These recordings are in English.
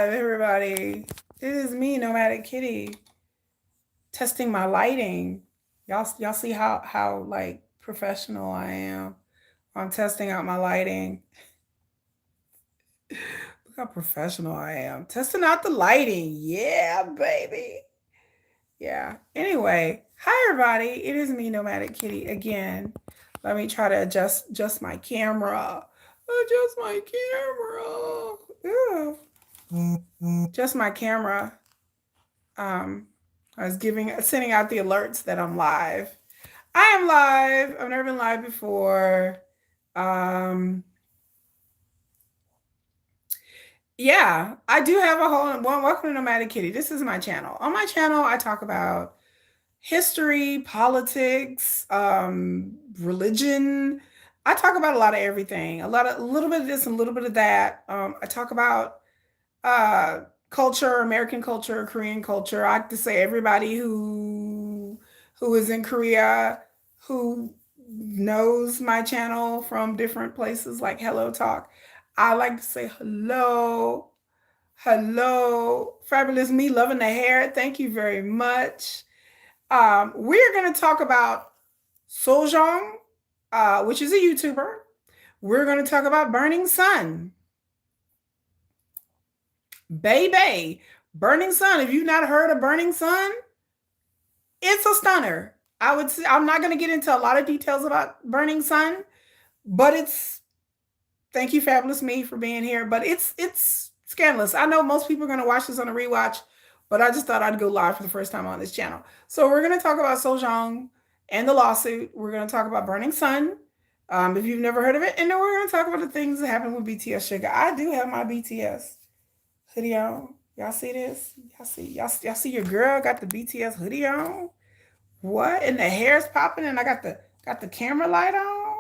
live, everybody. It is me, Nomadic Kitty, testing my lighting. Y'all see how like professional I am. I'm testing out my lighting. Look how professional I am. Testing out the lighting. Yeah, baby. Yeah. Anyway, hi everybody. It is me, Nomadic Kitty, again. Let me try to adjust my camera. Adjust my camera. Yeah. Just my camera. Um, I was sending out the alerts that I'm live. I am live. I've never been live before. Um, yeah, I do have a whole one. Welcome to Nomadic Kitty. This is my channel. On my channel, I talk about history, politics, religion. I talk about a lot of everything. A little bit of this and a little bit of that. I talk about uh culture, American culture, Korean culture. I like to say everybody who is in Korea who knows my channel from different places like Hello Talk. I like to say hello. Hello, fabulous me loving the hair. Thank you very much. We're going to talk about Sojang, which is a YouTuber. We're going to talk about burningsun. Baby, burningsun. If you've not heard of burningsun, it's a stunner. I would say I'm not going to get into a lot of details about burningsun, but it's thank you, fabulous me, for being here. But it's scandalous. I know most people are going to watch this on a rewatch, but I just thought I'd go live for the first time on this channel. So we're going to talk about Sojang and the lawsuit. We're going to talk about burningsun, if you've never heard of it, and then we're going to talk about the things that happened with BTS Sugar. I do have my BTS hoodie on. Y'all see this? Y'all see your girl got the BTS hoodie on? What? And the hair's popping and I got the camera light on?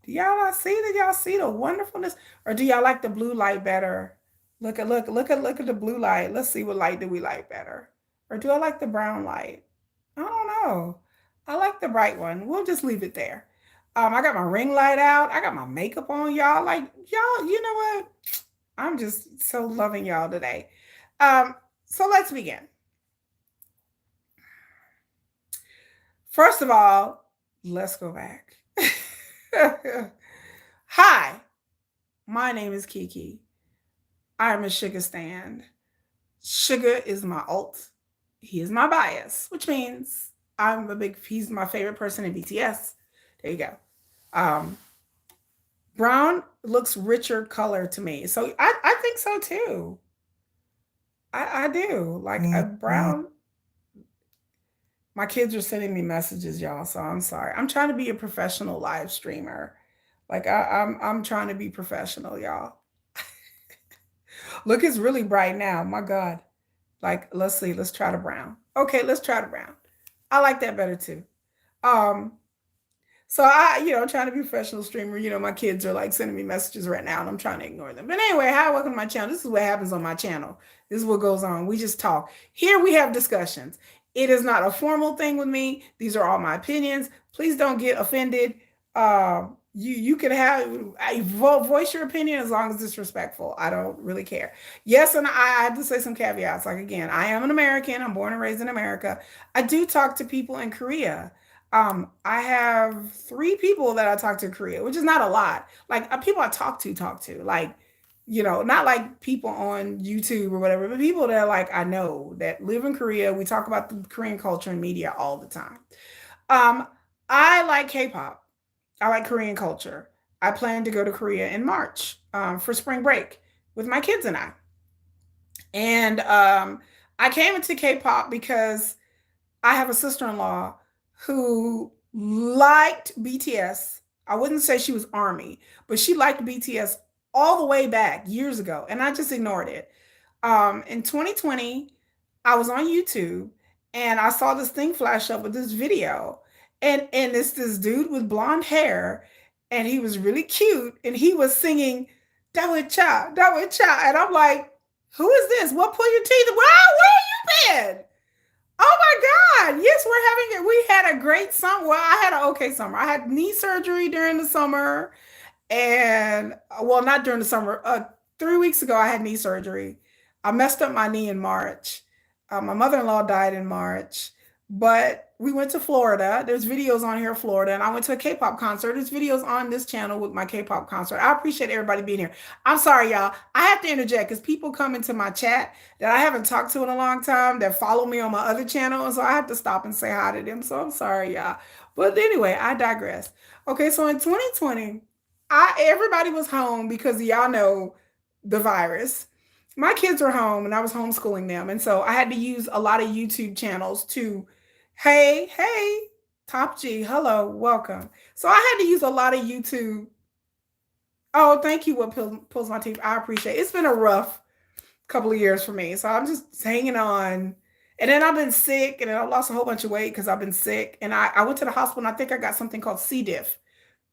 Do y'all not see that? Y'all see the wonderfulness? Or do y'all like the blue light better? Look at the blue light. Let's see what light do we like better. Or do I like the brown light? I don't know. I like the bright one. We'll just leave it there. I got my ring light out. I got my makeup on, y'all. Like, y'all, you know what? I'm just so loving y'all today. So let's begin. First of all, let's go back. Hi, my name is Kiki. I am a Sugar stand. Sugar is my alt. He is my bias, which means he's my favorite person in BTS. There you go. Um, Brown looks richer color to me. So I think so too. I do. Like a brown. My kids are sending me messages, y'all, so I'm sorry. I'm trying to be a professional live streamer. Like I'm trying to be professional, y'all. Look, it's really bright now. My God. Like, let's see. Let's try the brown. Okay, let's try the brown. I like that better too. Um, so trying to be a professional streamer. My kids are like sending me messages right now, and I'm trying to ignore them. But anyway, hi, welcome to my channel. This is what happens on my channel. This is what goes on. We just talk. Here we have discussions. It is not a formal thing with me. These are all my opinions. Please don't get offended. You can voice your opinion as long as it's respectful. I don't really care. Yes, and I have to say some caveats. Like again, I am an American. I'm born and raised in America. I do talk to people in Korea. I have 3 people that I talk to in Korea, which is not a lot. Like people I talk to, like not like people on YouTube or whatever, but people that like I know that live in Korea. We talk about the Korean culture and media all the time. Um, I like K-pop. I like Korean culture. I plan to go to Korea in March for spring break with my kids and I. And I came into K-pop because I have a sister-in-law who liked BTS. I wouldn't say she was Army, but she liked BTS all the way back years ago, and I just ignored it. In 2020, I was on YouTube and I saw this thing flash up with this video, and it's this dude with blonde hair, and he was really cute, and he was singing Dawe Cha," and I'm like, "Who is this? What pull your teeth? Wow, where you been?" Oh my God. Yes, we're having it. We had a great summer. Well, I had an okay summer. I had knee surgery during the summer. And well, not during the summer. 3 weeks ago, I had knee surgery. I messed up my knee in March. My mother-in-law died in March, but we went to Florida. There's videos on here, Florida, and I went to a K-pop concert. There's videos on this channel with my K-pop concert. I appreciate everybody being here. I'm sorry, y'all. I have to interject because people come into my chat that I haven't talked to in a long time that follow me on my other channel, and so I have to stop and say hi to them. So I'm sorry, y'all. But anyway, I digress. Okay, so in 2020, everybody was home because y'all know the virus. My kids were home and I was homeschooling them. And so I had to use a lot of YouTube channels to, hey, Top G, hello, welcome. So I had to use a lot of YouTube. Oh, thank you. What pulls my teeth? I appreciate it. It's been a rough couple of years for me. So I'm just hanging on. And then I've been sick and then I lost a whole bunch of weight because I've been sick. And I went to the hospital and I think I got something called C. diff,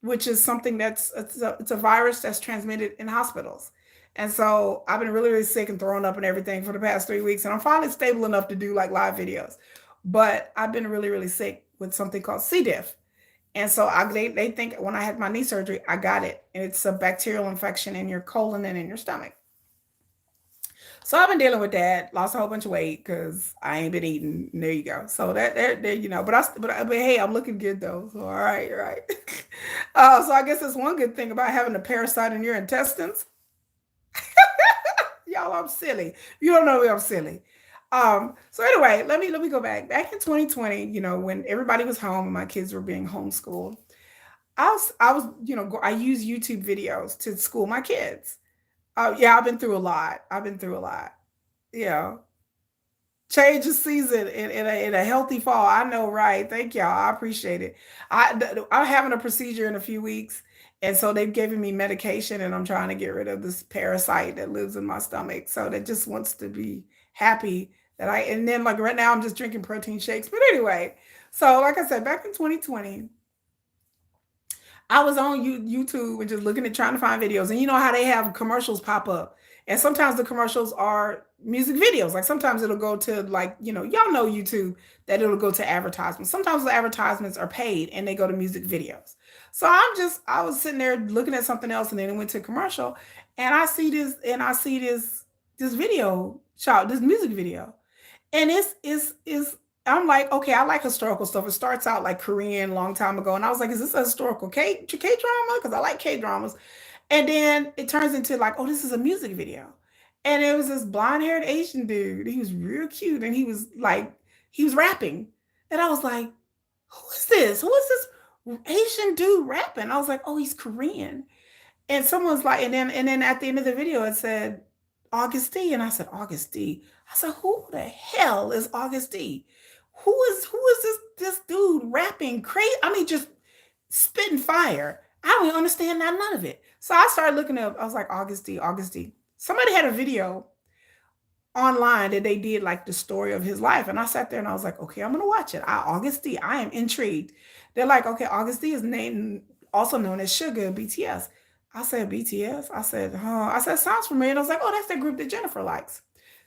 which is something it's a virus that's transmitted in hospitals. And so I've been really, really sick and throwing up and everything for the past 3 weeks. And I'm finally stable enough to do like live videos. But I've been really, really sick with something called C. diff. And so they think when I had my knee surgery, I got it. And it's a bacterial infection in your colon and in your stomach. So I've been dealing with that. Lost a whole bunch of weight because I ain't been eating. There you go. So that there you know. But hey, I'm looking good though. So all right, all right. So I guess that's one good thing about having a parasite in your intestines. Y'all, I'm silly. You don't know me, I'm silly. So anyway, let me go back. Back in 2020, when everybody was home and my kids were being homeschooled, I use YouTube videos to school my kids. Yeah, I've been through a lot. I've been through a lot. Yeah. Change the season in a healthy fall. I know, right? Thank y'all. I appreciate it. I'm having a procedure in a few weeks, and so they've given me medication, and I'm trying to get rid of this parasite that lives in my stomach. So that just wants to be happy that I. And then like right now, I'm just drinking protein shakes. But anyway, so like I said, back in 2020, I was on YouTube and just looking at trying to find videos. And you know how they have commercials pop up. And sometimes the commercials are music videos. Like sometimes it'll go to like, y'all know YouTube that it'll go to advertisements. Sometimes the advertisements are paid and they go to music videos. So I was sitting there looking at something else and then it went to commercial and I see this video shot, this music video. And it's I'm like, okay, I like historical stuff. It starts out like Korean long time ago. And I was like, is this a historical K drama? Because I like K dramas. And then it turns into like, oh, this is a music video. And it was this blonde haired Asian dude. He was real cute. And he was rapping. And I was like, who is this? Who is this Asian dude rapping? I was like, oh, he's Korean. And someone's like, and then at the end of the video, it said August D. And I said, August D. I said, who the hell is August D? Who is this dude rapping crazy? I mean, just spitting fire. I don't even understand none of it. So I started looking up. I was like, August D, August D. Somebody had a video online that they did like the story of his life. And I sat there and I was like, okay, I'm gonna watch it. August D, I am intrigued. They're like, okay, August D is named also known as Suga BTS. I said BTS. I said, huh. I said, sounds familiar. And I was like, oh, that's the group that Jennifer likes,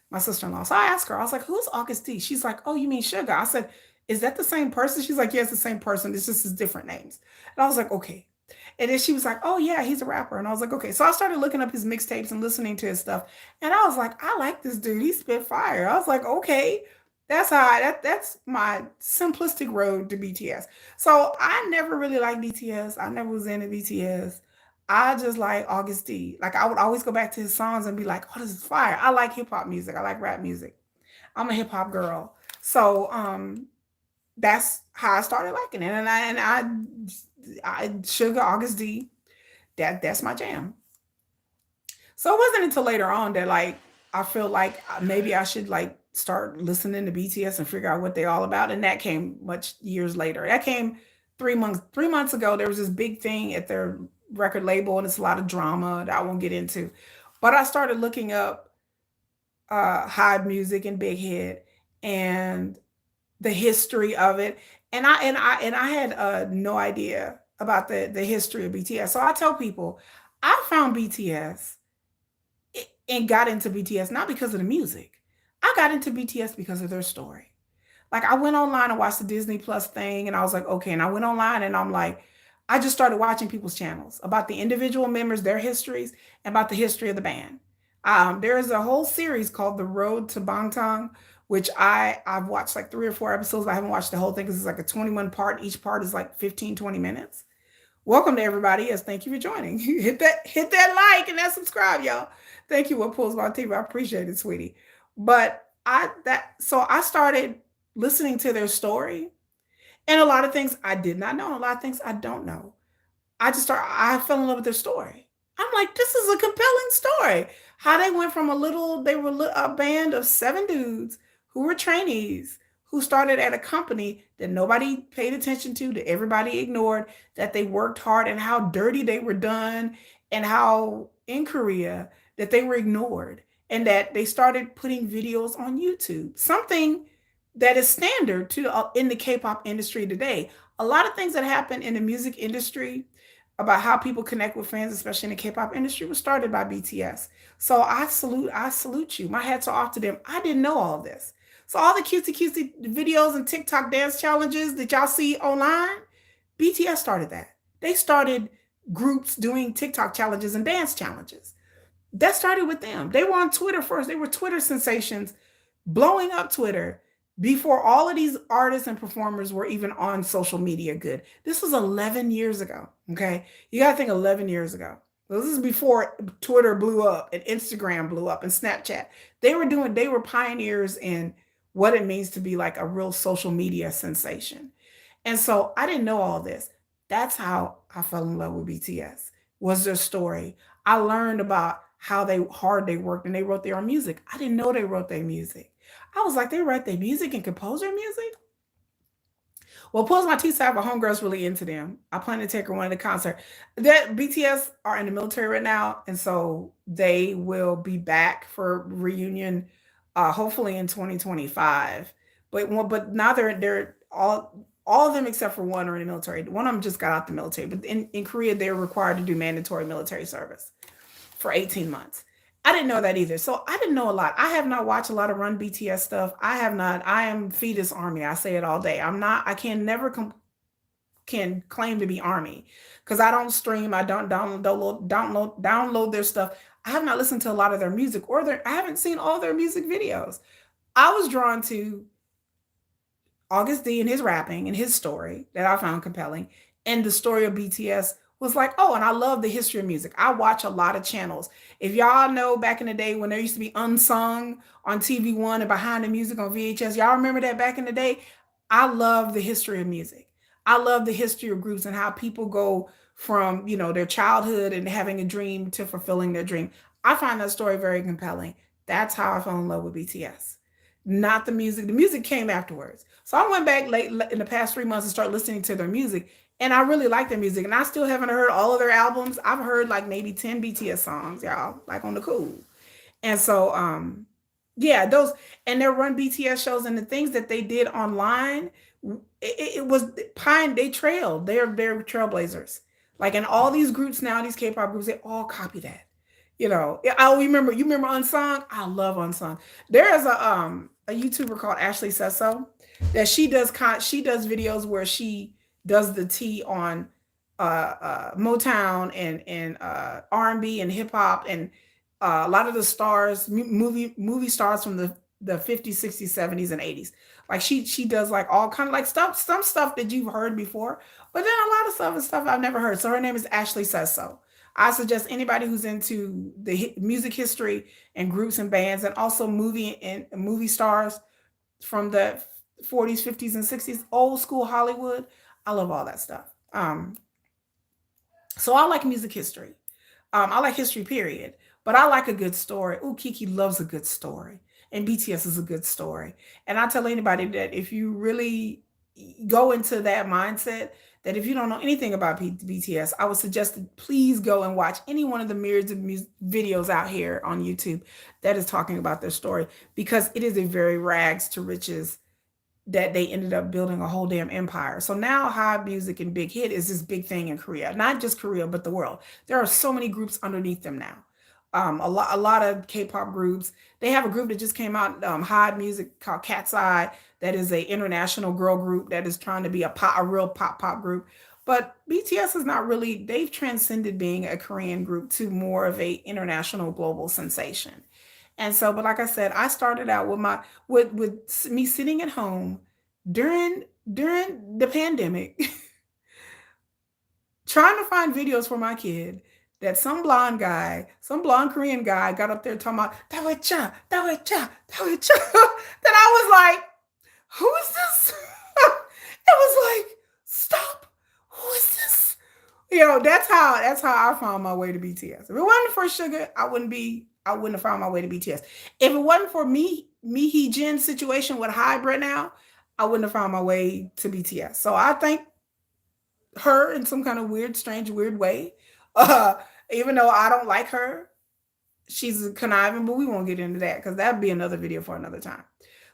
my sister-in-law. So I asked her, I was like, who's August D? She's like, oh, you mean Sugar? I said, is that the same person? She's like, yeah, it's the same person. It's just his different names. And I was like, okay. And then she was like, oh yeah, he's a rapper. And I was like, okay. So I started looking up his mixtapes and listening to his stuff. And I was like, I like this dude. He spit fire. I was like, okay. That's my simplistic road to BTS. So I never really liked BTS. I never was into BTS. I just like August D. Like I would always go back to his songs and be like, oh, this is fire. I like hip hop music. I like rap music. I'm a hip hop girl. So that's how I started liking it. I Sugar August D, that's my jam. So it wasn't until later on that like I feel like maybe I should like start listening to BTS and figure out what they're all about. And that came much years later. That came 3 months ago. There was this big thing at their record label, and it's a lot of drama that I won't get into. But I started looking up Hive Music and Big Hit and the history of it. And I had no idea about the history of BTS. So I tell people I found BTS and got into BTS not because of the music. I got into BTS because of their story. Like I went online and watched the Disney Plus thing and I was like, okay. And I went online and I'm like, I just started watching people's channels about the individual members, their histories, and about the history of the band. There's a whole series called The Road to Bangtan, which I've watched like 3 or 4 episodes. I haven't watched the whole thing because it's like a 21 part. Each part is like 15, 20 minutes. Welcome to everybody. Yes, thank you for joining. Hit that like and that subscribe, y'all. Thank you. What pulls my teeth? I appreciate it, sweetie. But I started listening to their story, and a lot of things I did not know, and a lot of things I don't know. I fell in love with their story. I'm like, this is a compelling story. How they went from they were a band of 7 dudes who were trainees who started at a company that nobody paid attention to, that everybody ignored, that they worked hard, and how dirty they were done, and how in Korea that they were ignored, and that they started putting videos on YouTube. Something that is standard to in the K-pop industry today. A lot of things that happen in the music industry about how people connect with fans, especially in the K-pop industry, was started by BTS. So I salute you. My hats are off to them. I didn't know all this. So all the cutesy cutesy videos and TikTok dance challenges that y'all see online, BTS started that. They started groups doing TikTok challenges and dance challenges. That started with them. They were on Twitter first. They were Twitter sensations, blowing up Twitter before all of these artists and performers were even on social media good. This was 11 years ago. Okay. You got to think 11 years ago. This is before Twitter blew up and Instagram blew up and Snapchat. They were pioneers in what it means to be like a real social media sensation. And so I didn't know all this. That's how I fell in love with BTS. Was their story. I learned about how they hard they worked and they wrote their own music. I didn't know they wrote their music. I was like, they write their music and compose their music? Well, pulls my teeth out, but homegirl's really into them. I plan to take her one to the concert. That BTS are in the military right now, and so they will be back for reunion, hopefully in 2025. But now they're all of them except for one are in the military. One of them just got out the military, but in Korea they're required to do mandatory military service for 18 months. I didn't know that either. So I didn't know a lot. I have not watched a lot of Run BTS stuff. I have not. I am fetus army. I say it all day. I'm not. I can never can claim to be army because I don't stream. I don't download their stuff. I have not listened to a lot of their music I haven't seen all their music videos. I was drawn to August D and his rapping and his story that I found compelling. And the story of BTS was like, oh, and I love the history of music. I watch a lot of channels. If y'all know back in the day when there used to be Unsung on TV1 and Behind the Music on VHS, y'all remember that back in the day? I love the history of music. I love the history of groups and how people go from, their childhood and having a dream to fulfilling their dream. I find that story very compelling. That's how I fell in love with BTS. Not the music. The music came afterwards. So I went back late in the past 3 months and started listening to their music. And I really like their music. And I still haven't heard all of their albums. I've heard like maybe 10 BTS songs, y'all, like on the cool. And so yeah, those and their Run BTS shows and the things that they did online, it was pine, they trailed. They're trailblazers. Like in all these groups now, these K-pop groups, they all copy that. I remember you remember Unsung? I love Unsung. There is a YouTuber called Ashley Says So that she does videos where she does the tea on Motown and R&B and hip hop and a lot of the stars movie stars from the 50s, 60s, 70s, and 80s. Like she does like all kind of like some stuff that you've heard before, but then a lot of stuff is stuff I've never heard. So her name is Ashley Says So. I suggest anybody who's into the music history and groups and bands, and also movie stars from the 40s, 50s, and 60s, old school Hollywood. I love all that stuff. So I like music history. I like history, period. But I like a good story. Ooh, Kiki loves a good story. And BTS is a good story. And I tell anybody that if you really go into that mindset, that if you don't know anything about BTS, I would suggest that please go and watch any one of the myriads of videos out here on YouTube that is talking about their story, because it is a very rags to riches that they ended up building a whole damn empire. So now Hybe Music and Big Hit is this big thing in Korea, not just Korea, but the world. There are so many groups underneath them now. A lot of K-pop groups. They have a group that just came out, Hybe Music, called Cat's Eye. That is a international girl group that is trying to be a real pop group. But BTS is not really, they've transcended being a Korean group to more of a international global sensation. And so, but like I said, I started out with me sitting at home during the pandemic trying to find videos for my kid that some blonde guy, some blonde Korean guy got up there talking about that cha, that cha, that cha. That I was like, who is this? It was like, stop. Who is this? That's how I found my way to BTS. If it wasn't for Sugar, I wouldn't have found my way to BTS. If it wasn't for Hee Jin situation with Hybrid now, I wouldn't have found my way to BTS. So I thank her in some kind of weird, strange, weird way. Uh, Even though I don't like her, she's conniving, but we won't get into that because that'd be another video for another time.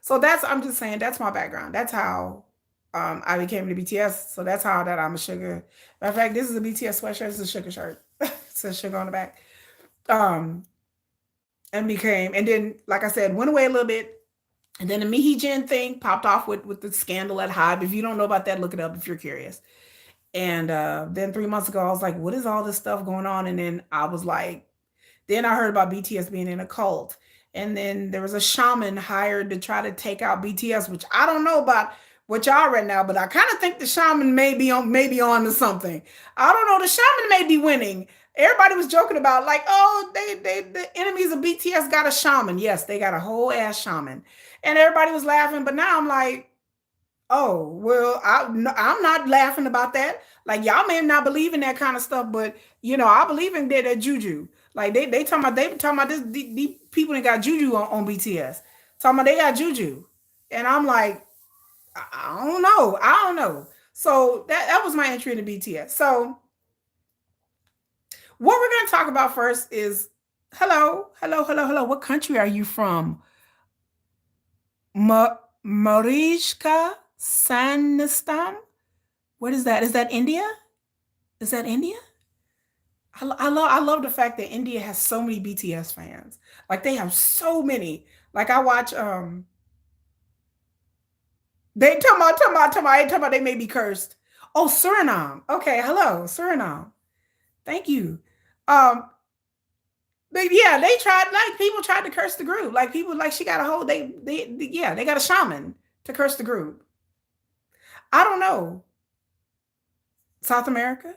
So I'm just saying that's my background. That's how I became to BTS. So that's how that I'm a Sugar. Matter of fact, this is a BTS sweatshirt. It's a Sugar shirt. It says Sugar on the back. Um, and then, like I said, went away a little bit. And then the Mihi Jin thing popped off with the scandal at Hive. If you don't know about that, look it up if you're curious. And then 3 months ago, I was like, what is all this stuff going on? And then I was like, then I heard about BTS being in a cult. And then there was a shaman hired to try to take out BTS, which I don't know about what y'all read now, but I kind of think the shaman may be on to something. I don't know. The shaman may be winning. Everybody was joking about like, oh, the enemies of BTS got a shaman. Yes, they got a whole ass shaman. And everybody was laughing, but now I'm like, oh, well, I'm not laughing about that. Like y'all may not believe in that kind of stuff, but I believe in that juju. Like they talking about this the people that got juju on BTS. Talking about they got juju. And I'm like, I don't know. I don't know. So that was my entry into BTS. So what we're gonna talk about first is hello, hello, hello, hello. What country are you from? Mariska Sanistam? What is that? Is that India? Is that India? I love the fact that India has so many BTS fans. Like they have so many. Like I watch they talking about they may be cursed. Oh, Suriname. Okay, hello, Suriname. Thank you. Um but yeah, they tried like people tried to curse the group. Like people like she got a whole yeah, they got a shaman to curse the group. I don't know. South America?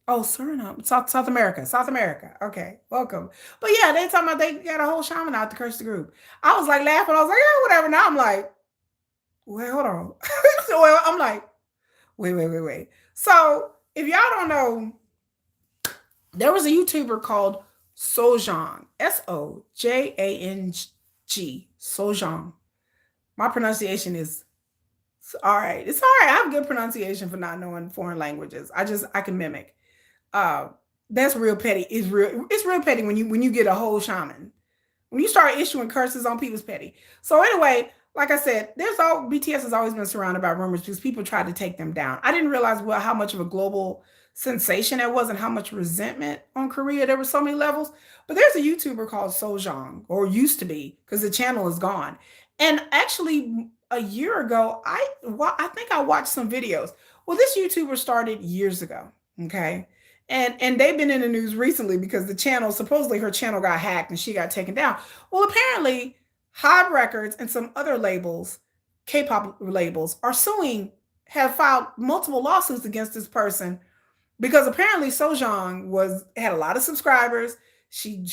Oh, Suriname, South America, South America. Okay, welcome. But yeah, they talking about they got a whole shaman out to curse the group. I was like laughing. I was like, yeah, whatever. Now I'm like, well, hold on. So well, I'm like, wait. So if y'all don't know, there was a YouTuber called Sojang, Sojang, Sojang. My pronunciation is all right. It's all right. I have good pronunciation for not knowing foreign languages. I can mimic. Uh, that's real petty. It's real petty when you get a whole shaman. When you start issuing curses on people's petty. So anyway, like I said, BTS has always been surrounded by rumors because people tried to take them down. I didn't realize how much of a global sensation it was and how much resentment on Korea. There were so many levels. But there's a YouTuber called Sojang, or used to be, because the channel is gone. And actually, a year ago, I think I watched some videos. Well, this YouTuber started years ago. Okay. And they've been in the news recently because the channel, supposedly her channel got hacked and she got taken down. Well, apparently Hive Records and some other labels, K-pop labels, have filed multiple lawsuits against this person because apparently Sojang had a lot of subscribers. She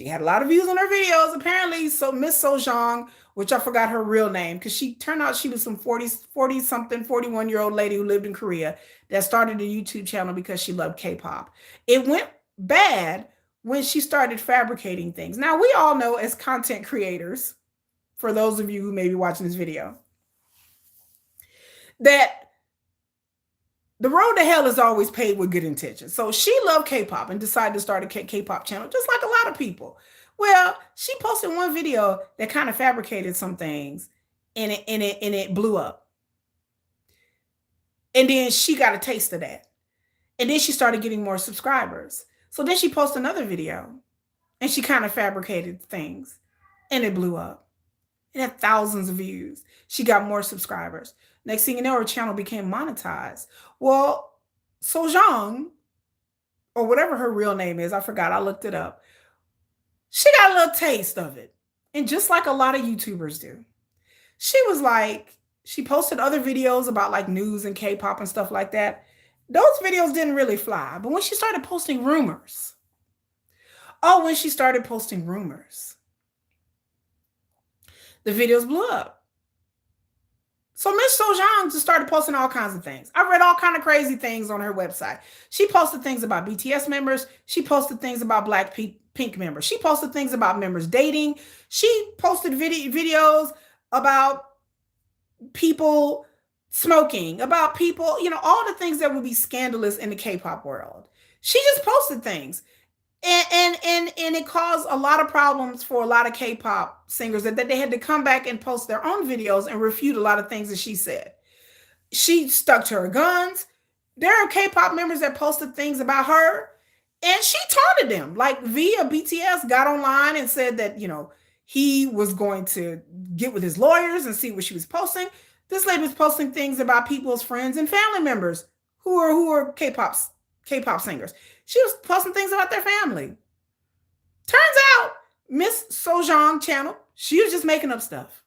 had a lot of views on her videos. Apparently, so Miss Sojang, which I forgot her real name, because she turned out she was some 40 something, 41-year-old lady who lived in Korea that started a YouTube channel because she loved K-pop. It went bad when she started fabricating things. Now, we all know as content creators, for those of you who may be watching this video, that the road to hell is always paved with good intentions. So she loved K-pop and decided to start a K-pop channel, just like a lot of people. Well, she posted one video that kind of fabricated some things, and it blew up. And then she got a taste of that. And then she started getting more subscribers. So then she posted another video, and she kind of fabricated things, and it blew up. It had thousands of views. She got more subscribers. Next thing you know, her channel became monetized. Well, Sojang, or whatever her real name is, I forgot, I looked it up. She got a little taste of it. And just like a lot of YouTubers do, she was like, she posted other videos about like news and K-pop and stuff like that. Those videos didn't really fly. But when she started posting rumors, when she started posting rumors, the videos blew up. So Miss Sojang just started posting all kinds of things. I read all kind of crazy things on her website. She posted things about BTS members. She posted things about Blackpink members. She posted things about members dating. She posted videos about people smoking, about people, all the things that would be scandalous in the K-pop world. She just posted things. And it caused a lot of problems for a lot of K-pop singers that they had to come back and post their own videos and refute a lot of things that she said. She stuck to her guns. There are K-pop members that posted things about her, and she taunted them. Like via BTS got online and said that, he was going to get with his lawyers and see what she was posting. This lady was posting things about people's friends and family members who are K-pop singers. She was posting things about their family. Turns out, Miss Sojang channel, she was just making up stuff.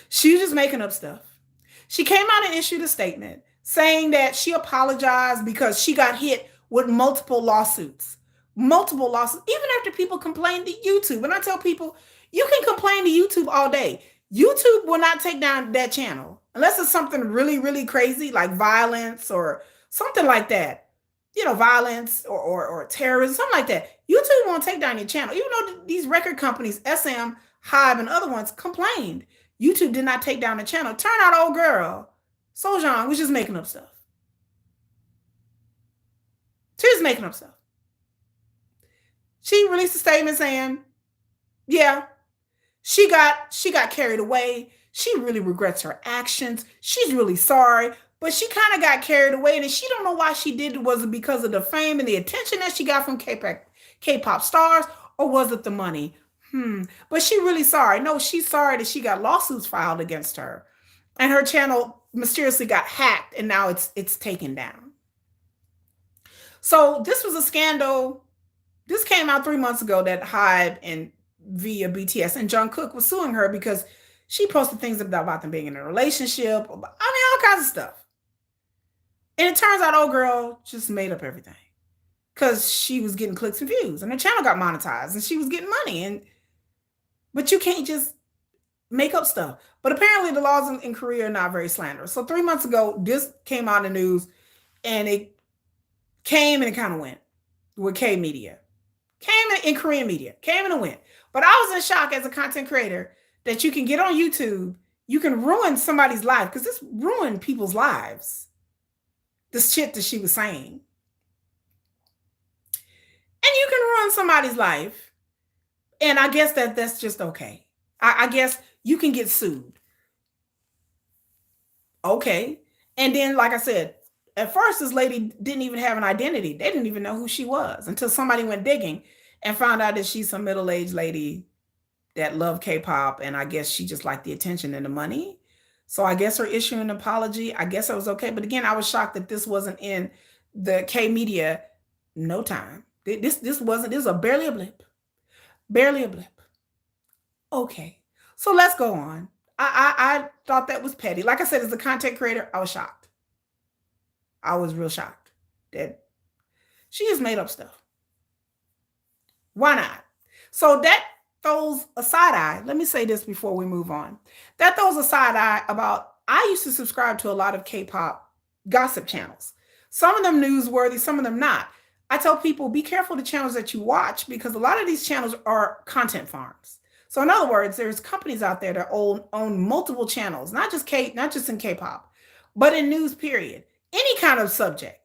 She was just making up stuff. She came out and issued a statement saying that she apologized because she got hit with multiple lawsuits. Multiple lawsuits, even after people complained to YouTube. And I tell people, you can complain to YouTube all day. YouTube will not take down that channel unless it's something really, really crazy like violence or something like that. Violence or terrorism, something like that. YouTube won't take down your channel. Even though these record companies, SM, Hive, and other ones complained, YouTube did not take down the channel. Turn out old girl, Sojang, was just making up stuff. She was making up stuff. She released a statement saying, yeah, she got carried away. She really regrets her actions. She's really sorry. But she kind of got carried away, and she don't know why she did it. Was it because of the fame and the attention that she got from K-pop stars, or was it the money? But she really sorry. No, she's sorry that she got lawsuits filed against her, and her channel mysteriously got hacked, and now it's taken down. So this was a scandal. This came out 3 months ago that Hive and via BTS and Jungkook was suing her because she posted things about them being in a relationship. All kinds of stuff. And it turns out old girl just made up everything because she was getting clicks and views, and her channel got monetized, and she was getting money. But you can't just make up stuff. But apparently the laws in Korea are not very slanderous. So 3 months ago, this came out in the news, and it came and it kind of went with K media. Came in Korean media. Came and it went. But I was in shock as a content creator that you can get on YouTube, you can ruin somebody's life, because this ruined people's lives. This shit that she was saying. And you can ruin somebody's life. And I guess that's just okay. I guess you can get sued. Okay. And then, like I said, at first, this lady didn't even have an identity. They didn't even know who she was until somebody went digging and found out that she's some middle-aged lady that loved K-pop. And I guess she just liked the attention and the money. So I guess her issuing an apology, I guess it was okay. But again, I was shocked that this wasn't in the K media no time. This was barely a blip. Barely a blip. Okay. So let's go on. I thought that was petty. Like I said, as a content creator, I was shocked. I was real shocked that she just made up stuff. Why not? So that throws a side eye. Let me say this before we move on. That throws a side eye about, I used to subscribe to a lot of K-pop gossip channels. Some of them newsworthy, some of them not. I tell people, be careful the channels that you watch, because a lot of these channels are content farms. So in other words, there's companies out there that own multiple channels, not just in K-pop, but in news, period. Any kind of subject,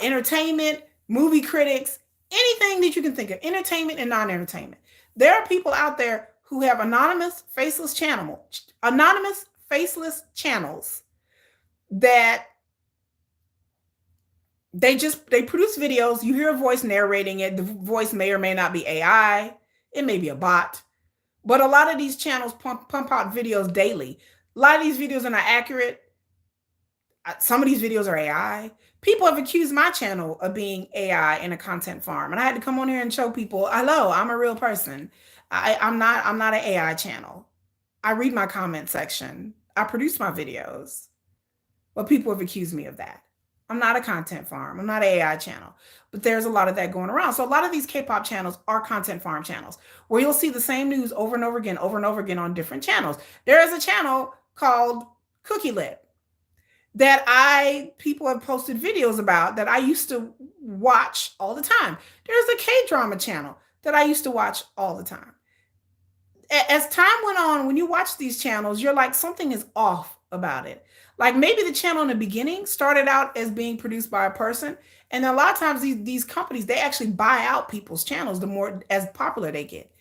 entertainment, movie critics, anything that you can think of, entertainment and non-entertainment. There are people out there who have anonymous, faceless channels that they produce videos. You hear a voice narrating it. The voice may or may not be AI. It may be a bot. But a lot of these channels pump out videos daily. A lot of these videos are not accurate. some of these videos are AI. People have accused my channel of being AI in a content farm, and I had to come on here and show people, hello, I'm a real person. I'm not an AI channel. I read my comment section. I produce my videos. But people have accused me of that. I'm not a content farm. I'm not an AI channel. But there's a lot of that going around. So a lot of these K-pop channels are content farm channels where you'll see the same news over and over again on different channels. There is a channel called Cookie Lit that I people have posted videos about that I used to watch all the time. There's a K-drama channel that I used to watch all the time. As time went on, when you watch these channels, you're like, something is off about it. Like maybe the channel in the beginning started out as being produced by a person. And a lot of times these companies, they actually buy out people's channels the more as popular they get.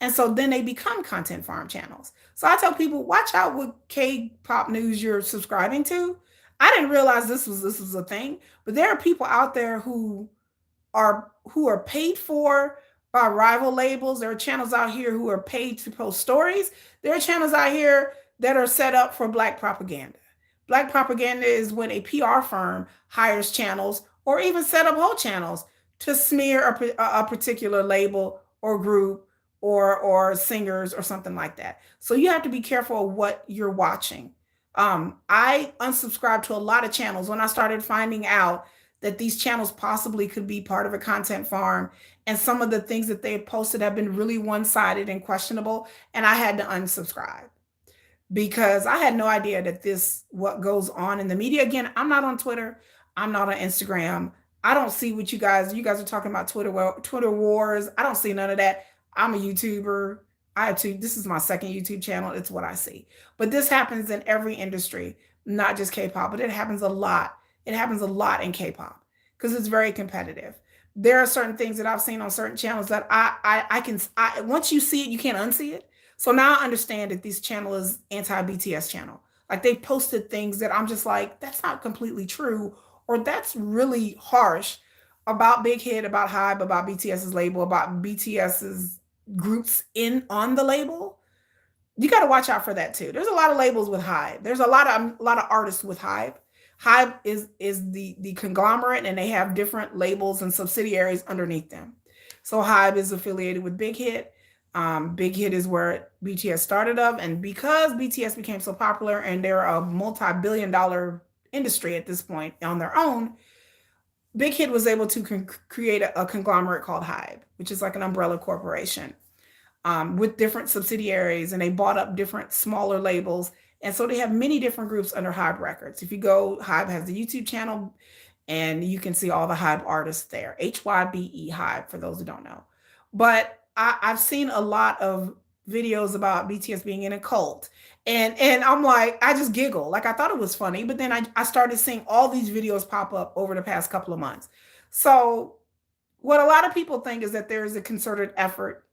And so then they become content farm channels. So I tell people, watch out what K-pop news you're subscribing to. I didn't realize this was a thing, but there are people out there who are paid for by rival labels. There are channels out here who are paid to post stories. There are channels out here that are set up for black propaganda. Black propaganda is when a PR firm hires channels or even set up whole channels to smear a particular label or group or singers or something like that. So you have to be careful of what you're watching. I unsubscribed to a lot of channels when I started finding out that these channels possibly could be part of a content farm. And some of the things that they posted have been really one sided and questionable. And I had to unsubscribe because I had no idea that this what goes on in the media. Again, I'm not on Twitter. I'm not on Instagram. I don't see what you guys are talking about Twitter wars. I don't see none of that. I'm a YouTuber. I have two. This is my second YouTube channel. It's what I see. But this happens in every industry, not just K-pop, but it happens a lot. It happens a lot in K-pop because it's very competitive. There are certain things that I've seen on certain channels that I can once you see it, you can't unsee it. So now I understand that this channel is anti-BTS channel. Like they posted things that I'm just like, that's not completely true, or that's really harsh about Big Hit, about Hybe, about BTS's label, about BTS's groups in on the label. You got to watch out for that too. There's a lot of labels with Hybe. There's a lot of artists with Hybe. Hybe is the conglomerate, and they have different labels and subsidiaries underneath them. So Hybe is affiliated with Big Hit. Big Hit is where BTS started up, and because BTS became so popular and they're a multi-billion-dollar industry at this point on their own, Big Hit was able to create a conglomerate called Hybe, which is like an umbrella corporation with different subsidiaries, and they bought up different smaller labels. And so they have many different groups under Hybe Records. If you go, Hybe has the YouTube channel, and you can see all the Hybe artists there. HYBE Hybe, for those who don't know. But I've seen a lot of videos about BTS being in a cult. And I'm like, I just giggle. Like I thought it was funny, but then I started seeing all these videos pop up over the past couple of months. So what a lot of people think is that there is a concerted effort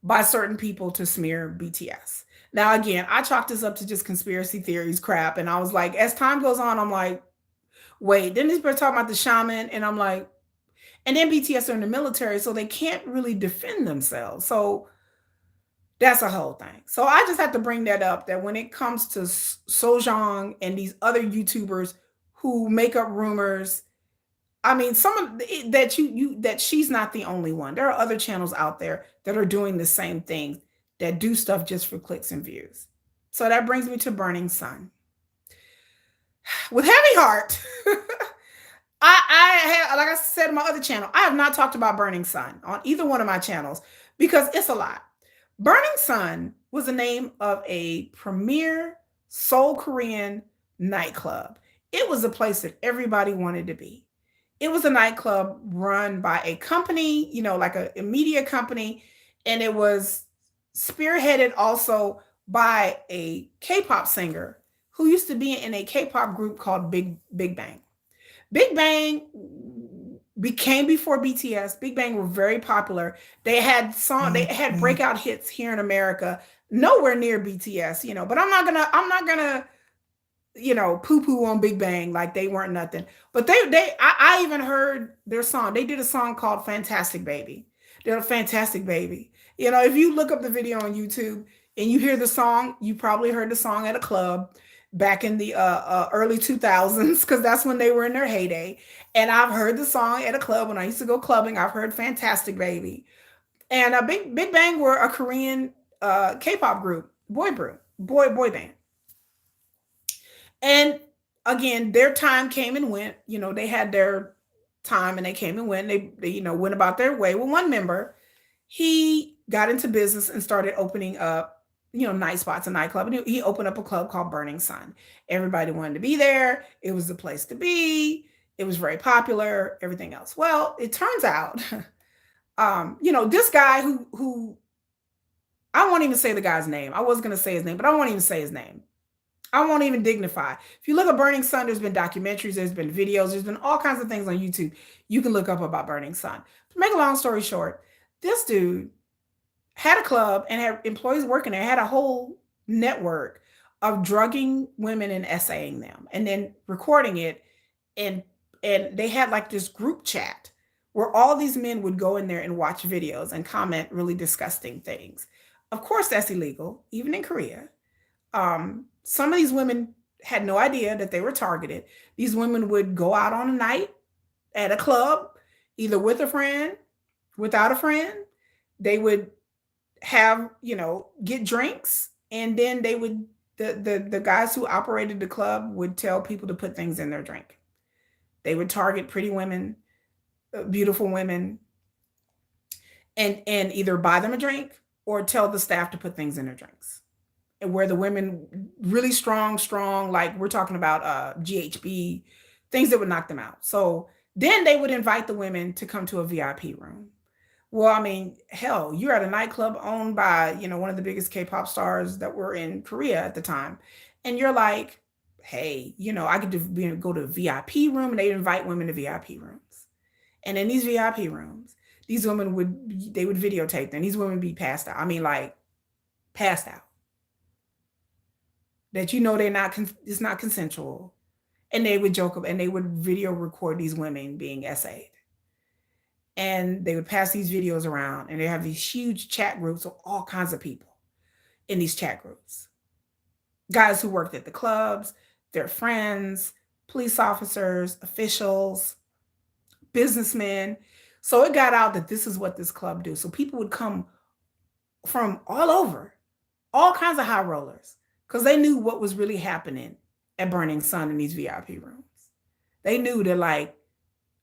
by certain people to smear BTS. Now, again, I chalked this up to just conspiracy theories crap. And I was like, as time goes on, I'm like, wait, didn't this person talk about the shaman? And I'm like, and then BTS are in the military, so they can't really defend themselves. So that's a whole thing. So I just have to bring that up that when it comes to Sojang and these other YouTubers who make up rumors, I mean, some of that that she's not the only one. There are other channels out there that are doing the same thing that do stuff just for clicks and views. So that brings me to Burning Sun. With heavy heart, I have, like I said in my other channel, I have not talked about Burning Sun on either one of my channels because it's a lot. Burning Sun was the name of a premier Seoul Korean nightclub. It was a place that everybody wanted to be. It was a nightclub run by a company, like a media company, and it was spearheaded also by a K-pop singer who used to be in a K-pop group called Big Bang. Big Bang became before BTS. Big Bang were very popular. They had breakout hits here in America, nowhere near BTS, but I'm not gonna poo-poo on Big Bang like they weren't nothing. But I even heard their song. They did a song called Fantastic Baby. They're a Fantastic Baby. If you look up the video on YouTube and you hear the song, you probably heard the song at a club. back in the early 2000s, because that's when they were in their heyday. And I've heard the song at a club when I used to go clubbing. I've heard Fantastic Baby. And Big Bang were a Korean K-pop group, boy band. And again, their time came and went. They had their time and they came and went. They went about their way. Well, one member, he got into business and started opening up, night spots, a nightclub. And he opened up a club called Burning Sun. Everybody wanted to be there. It was the place to be. It was very popular, everything else. Well, it turns out, this guy who I won't even say the guy's name. I was gonna say his name, but I won't even say his name. I won't even dignify. If you look at Burning Sun, there's been documentaries, there's been videos, there's been all kinds of things on YouTube you can look up about Burning Sun. To make a long story short, this dude had a club and had employees working there, had a whole network of drugging women and essaying them and then recording it. And they had like this group chat where all these men would go in there and watch videos and comment really disgusting things. Of course, that's illegal, even in Korea. Some of these women had no idea that they were targeted. These women would go out on a night at a club, either with a friend, without a friend. They would have, get drinks, and then they would the guys who operated the club would tell people to put things in their drink. They would target pretty women, beautiful women, and either buy them a drink or tell the staff to put things in their drinks. And where the women really strong, like we're talking about GHB, things that would knock them out. So then they would invite the women to come to a VIP room. Well, I mean, hell, you're at a nightclub owned by, one of the biggest K-pop stars that were in Korea at the time. And you're like, hey, I could go to a VIP room, and they invite women to VIP rooms. And in these VIP rooms, these women they would videotape them. These women would be passed out. I mean, like passed out. That they're not, it's not consensual. And they would joke and they would video record these women being essayed. And they would pass these videos around, and they have these huge chat groups of all kinds of people in these chat groups. Guys who worked at the clubs, their friends, police officers, officials, businessmen. So it got out that this is what this club do. So people would come from all over, all kinds of high rollers, because they knew what was really happening at Burning Sun in these VIP rooms. They knew that, like,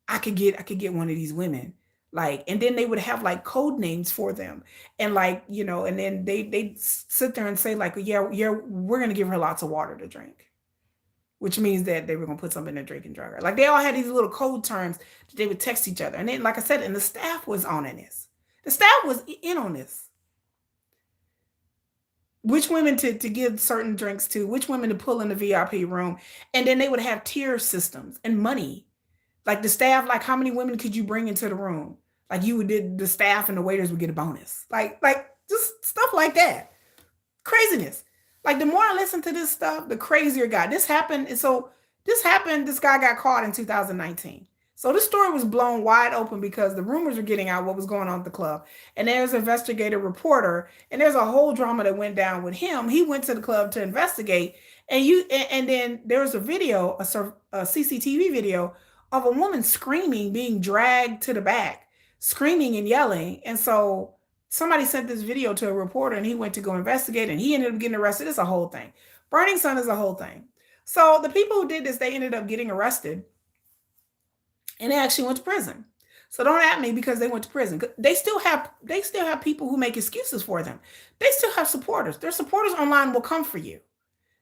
I could get one of these women, like, and then they would have like code names for them, and like, and then they sit there and say like, yeah, we're gonna give her lots of water to drink, which means that they were gonna put something in their drink and drug her. Like, they all had these little code terms that they would text each other, and then, like I said, and the staff was on in this. The staff was in on this. Which women to give certain drinks to, which women to pull in the VIP room, and then they would have tier systems and money. Like the staff, like how many women could you bring into the room? Like the staff and the waiters would get a bonus. Like just stuff like that. Craziness. Like the more I listen to this stuff, the crazier it got. This happened. And so this happened. This guy got caught in 2019. So this story was blown wide open because the rumors were getting out what was going on at the club. And there's an investigative reporter, and there's a whole drama that went down with him. He went to the club to investigate, and then there was a video, a CCTV video of a woman screaming, being dragged to the back, screaming and yelling. And so somebody sent this video to a reporter, and he went to go investigate, and he ended up getting arrested. It's a whole thing. Burning Sun is a whole thing. So the people who did this, they ended up getting arrested, and they actually went to prison. So don't at me because they went to prison. They still have people who make excuses for them. They still have supporters. Their supporters online will come for you.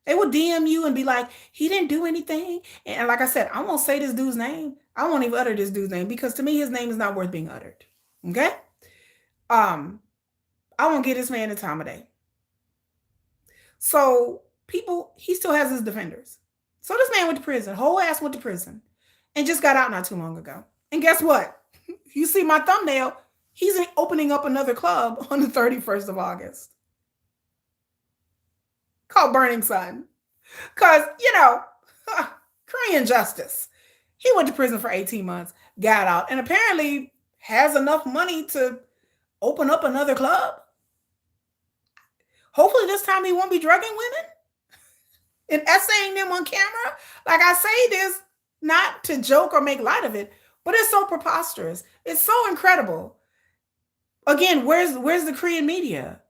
They will DM you and be like, he didn't do anything. And like I said, I won't say this dude's name. I won't even utter this dude's name because to me, his name is not worth being uttered. Okay? I won't give this man the time of day. So he still has his defenders. So this man went to prison, whole ass went to prison, and just got out not too long ago. And guess what? You see my thumbnail, he's opening up another club on the 31st of August called Burning Sun. Because, Korean justice. He went to prison for 18 months, got out, and apparently has enough money to open up another club. Hopefully this time he won't be drugging women. and essaying them on camera. Like I say this not to joke or make light of it, but it's so preposterous. It's so incredible. Again, where's the Korean media?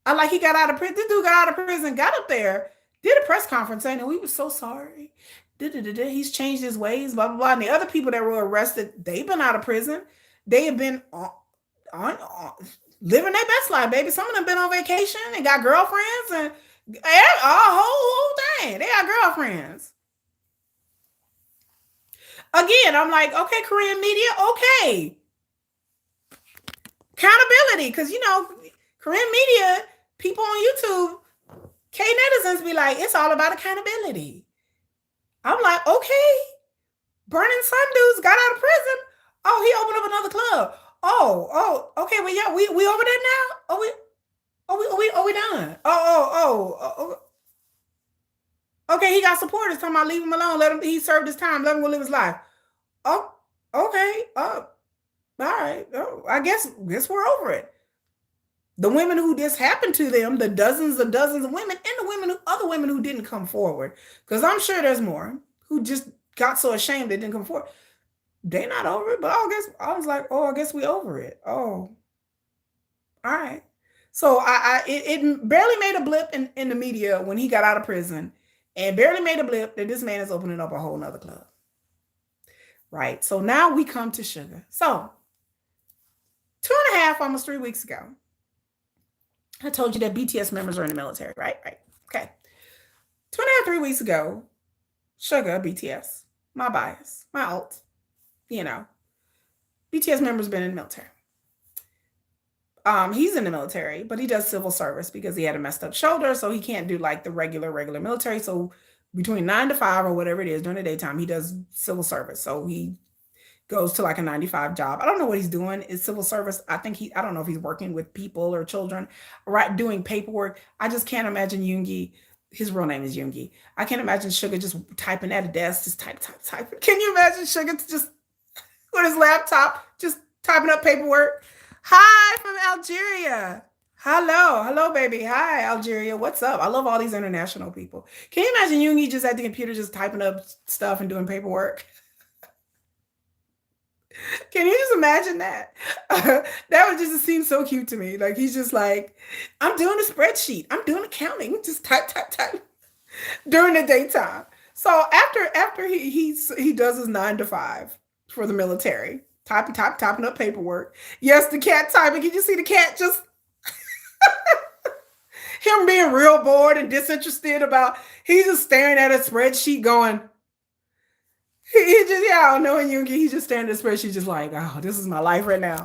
I like he got out of prison. This dude got out of prison, got up there, did a press conference saying, "Oh, we were so sorry. He's changed his ways, blah blah blah." And the other people that were arrested, they've been out of prison. They have been on living their best life, baby. Some of them been on vacation and got girlfriends and a whole thing. They got girlfriends. Again, I'm like, okay, Korean media, okay, accountability, because Korean media people on YouTube, K netizens be like, it's all about accountability. I'm like, okay, Burning Sun dudes got out of prison. Oh, he opened up another club. Okay, well, yeah, we over there now. We done. Okay, he got supporters talking about leave him alone. Let him. He served his time. Let him go live his life. Oh, okay. All right. Oh, I guess we're over it. The women who this happened to them, the dozens of women, and the other women who didn't come forward, because I'm sure there's more who just got so ashamed they didn't come forward. They not over it, but I was like, oh, I guess we over it. Oh, all right. So it barely made a blip in the media when he got out of prison, and barely made a blip that this man is opening up a whole nother club. Right. So now we come to Suga. So 2.5, almost 3 weeks ago, I told you that BTS members are in the military, right? Right. Okay. 2.5, 3 weeks ago, Suga, BTS, my bias, my alt, BTS members been in the military. He's in the military, but he does civil service because he had a messed up shoulder, so he can't do like the regular military. So between 9 to 5 or whatever it is during the daytime, he does civil service. So he goes to like a 9 to 5 job. I don't know what he's doing. It's civil service. I don't know if he's working with people or children, right? Doing paperwork. I just can't imagine Yoongi. His real name is Yoongi. I can't imagine Suga just typing at a desk, just type. Can you imagine Suga just with his laptop, just typing up paperwork? Hi from Algeria. Hello, baby. Hi, Algeria. What's up? I love all these international people. Can you imagine Yoongi just at the computer, just typing up stuff and doing paperwork? Can you just imagine that? That would just seem so cute to me. Like he's just like, I'm doing a spreadsheet. I'm doing accounting. Just type during the daytime. So after he does his 9 to 5 for the military, typing up paperwork. Yes, the cat typing. Can you see the cat just him being real bored and disinterested about? He's just staring at a spreadsheet, going, he just, yeah, I don't know. And Yoongi, he's just staring at the spreadsheet, just like, oh, this is my life right now.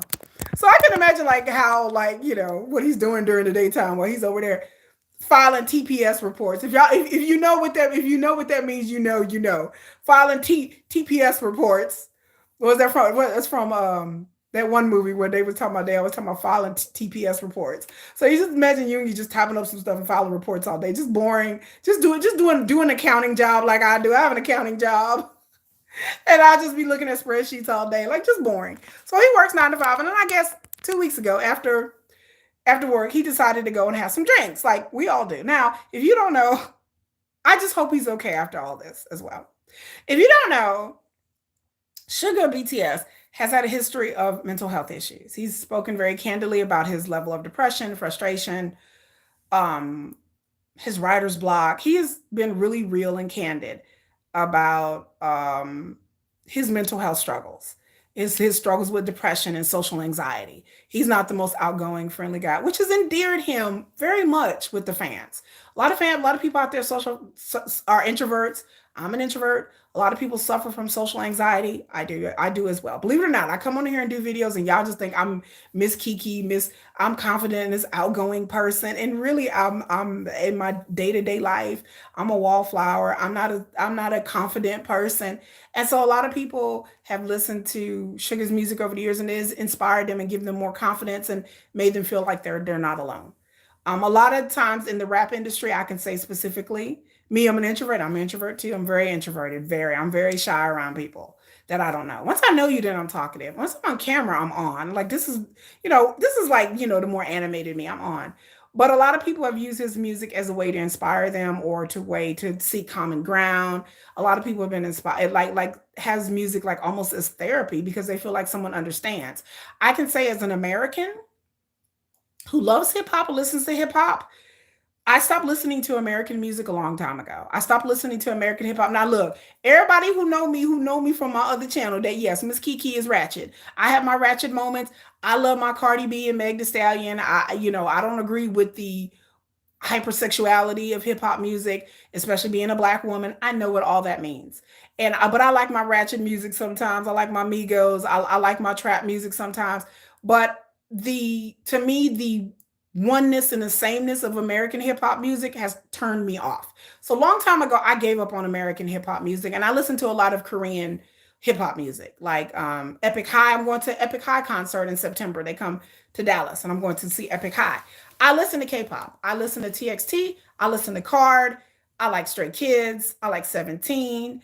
So I can imagine like how, like, what he's doing during the daytime while he's over there filing TPS reports. If you know what that means, filing TPS reports. What was that from? That's from that one movie where they were talking about, filing TPS reports. So you just imagine Yoongi just typing up some stuff and filing reports all day, just boring, just doing an accounting job like I do. I have an accounting job. And I'll just be looking at spreadsheets all day, like just boring. So he works 9 to 5. And then I guess 2 weeks ago, after work, he decided to go and have some drinks, like we all do. Now, if you don't know, I just hope he's okay after all this as well. If you don't know, Suga BTS has had a history of mental health issues. He's spoken very candidly about his level of depression, frustration, um, his writer's block. He has been really real and candid about his mental health struggles, his struggles with depression and social anxiety. He's not the most outgoing, friendly guy, which has endeared him very much with the fans. A lot of people out there are introverts. I'm an introvert. A lot of people suffer from social anxiety. I do as well. Believe it or not, I come on here and do videos and y'all just think I'm Miss Kiki, I'm confident in this outgoing person. And really I'm in my day-to-day life, I'm a wallflower. I'm not a confident person. And so a lot of people have listened to Suga's music over the years, and it has inspired them and given them more confidence and made them feel like they're not alone. A lot of times in the rap industry, I can say specifically, me, I'm an introvert. I'm an introvert too. I'm very introverted. I'm very shy around people that I don't know. Once I know you, then I'm talkative. Once I'm on camera, I'm on. Like this is like, the more animated me, I'm on. But a lot of people have used his music as a way to inspire them or to way to seek common ground. A lot of people have been inspired, like has music like almost as therapy because they feel like someone understands. I can say as an American who loves hip hop or listens to hip hop, I stopped listening to American music a long time ago. I stopped listening to American hip hop. Now look, everybody who know me from my other channel, that yes, Miss Kiki is ratchet. I have my ratchet moments. I love my Cardi B and Meg Thee Stallion. I don't agree with the hypersexuality of hip hop music, especially being a black woman. I know what all that means. But I like my ratchet music sometimes. I like my Migos. I like my trap music sometimes. But the to me the oneness and the sameness of American hip hop music has turned me off. So a long time ago, I gave up on American hip hop music, and I listened to a lot of Korean hip hop music, like Epic High. I'm going to Epic High concert in September. They come to Dallas, and I'm going to see Epic High. I listen to K-pop. I listen to TXT. I listen to Card. I like Stray Kids. I like 17.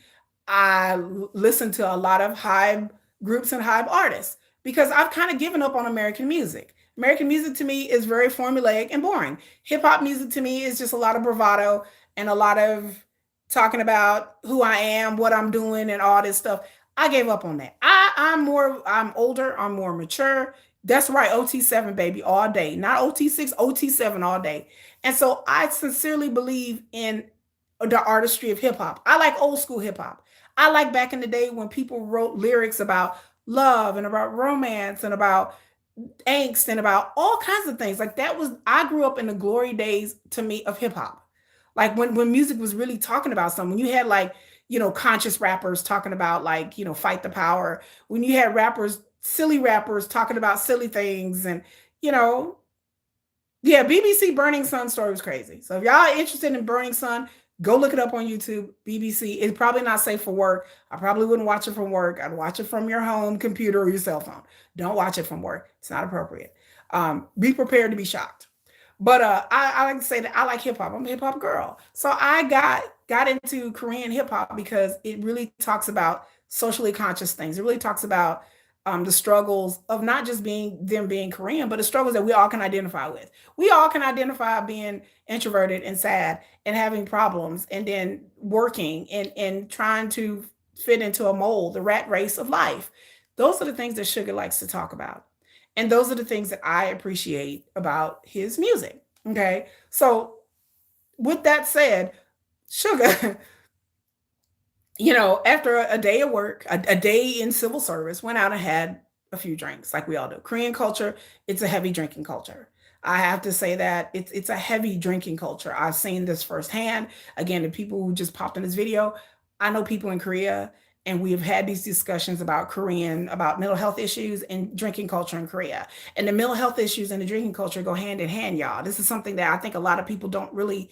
I listen to a lot of Hybe groups and Hybe artists because I've kind of given up on American music. American music to me is very formulaic and boring. Hip hop music to me is just a lot of bravado and a lot of talking about who I am, what I'm doing, and all this stuff. I gave up on that. I'm older, I'm more mature. That's right, OT7 baby all day. Not OT6, OT7 all day. And so I sincerely believe in the artistry of hip hop. I like old school hip hop. I like back in the day when people wrote lyrics about love and about romance and about angst and about all kinds of things. Like that was I grew up in the glory days to me of hip hop. Like when music was really talking about something. When you had like, conscious rappers talking about like, fight the power. When you had rappers, silly rappers talking about silly things and, you know, yeah, BBC Burning Sun story was crazy. So if y'all are interested in Burning Sun, go look it up on YouTube. BBC. It's probably not safe for work. I probably wouldn't watch it from work. I'd watch it from your home computer or your cell phone. Don't watch it from work. It's not appropriate. Be prepared to be shocked. But I like to say that I like hip hop. I'm a hip hop girl. So I got into Korean hip hop because it really talks about socially conscious things. It really talks about the struggles of not just being Korean, but the struggles that we all can identify with. We all can identify being introverted and sad and having problems and then working and trying to fit into a mold, the rat race of life. Those are the things that Sugar likes to talk about. And those are the things that I appreciate about his music. Okay. So with that said, Sugar, after a day of work, a day in civil service, went out and had a few drinks like we all do. Korean culture, it's a heavy drinking culture. I have to say that it's a heavy drinking culture. I've seen this firsthand. Again, the people who just popped in this video, I know people in Korea, and we have had these discussions about mental health issues and drinking culture in Korea. And the mental health issues and the drinking culture go hand in hand, y'all. This is something that I think a lot of people don't really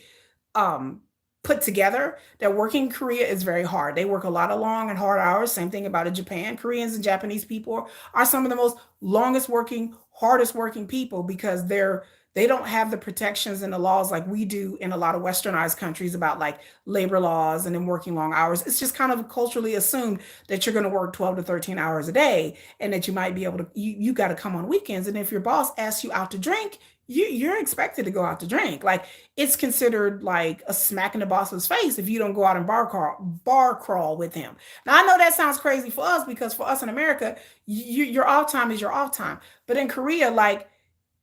um put together. That working in Korea is very hard. They work a lot of long and hard hours. Same thing about in Japan. Koreans and Japanese people are some of the most longest working, hardest working people because they don't have the protections and the laws like we do in a lot of westernized countries about like labor laws and then working long hours. It's just kind of culturally assumed that you're going to work 12 to 13 hours a day and that you might be able to you got to come on weekends, and if your boss asks you out to drink, you're expected to go out to drink. Like it's considered like a smack in the boss's face if you don't go out and bar crawl with him. Now I know that sounds crazy for us because for us in America, your off time is your off time. But in Korea, like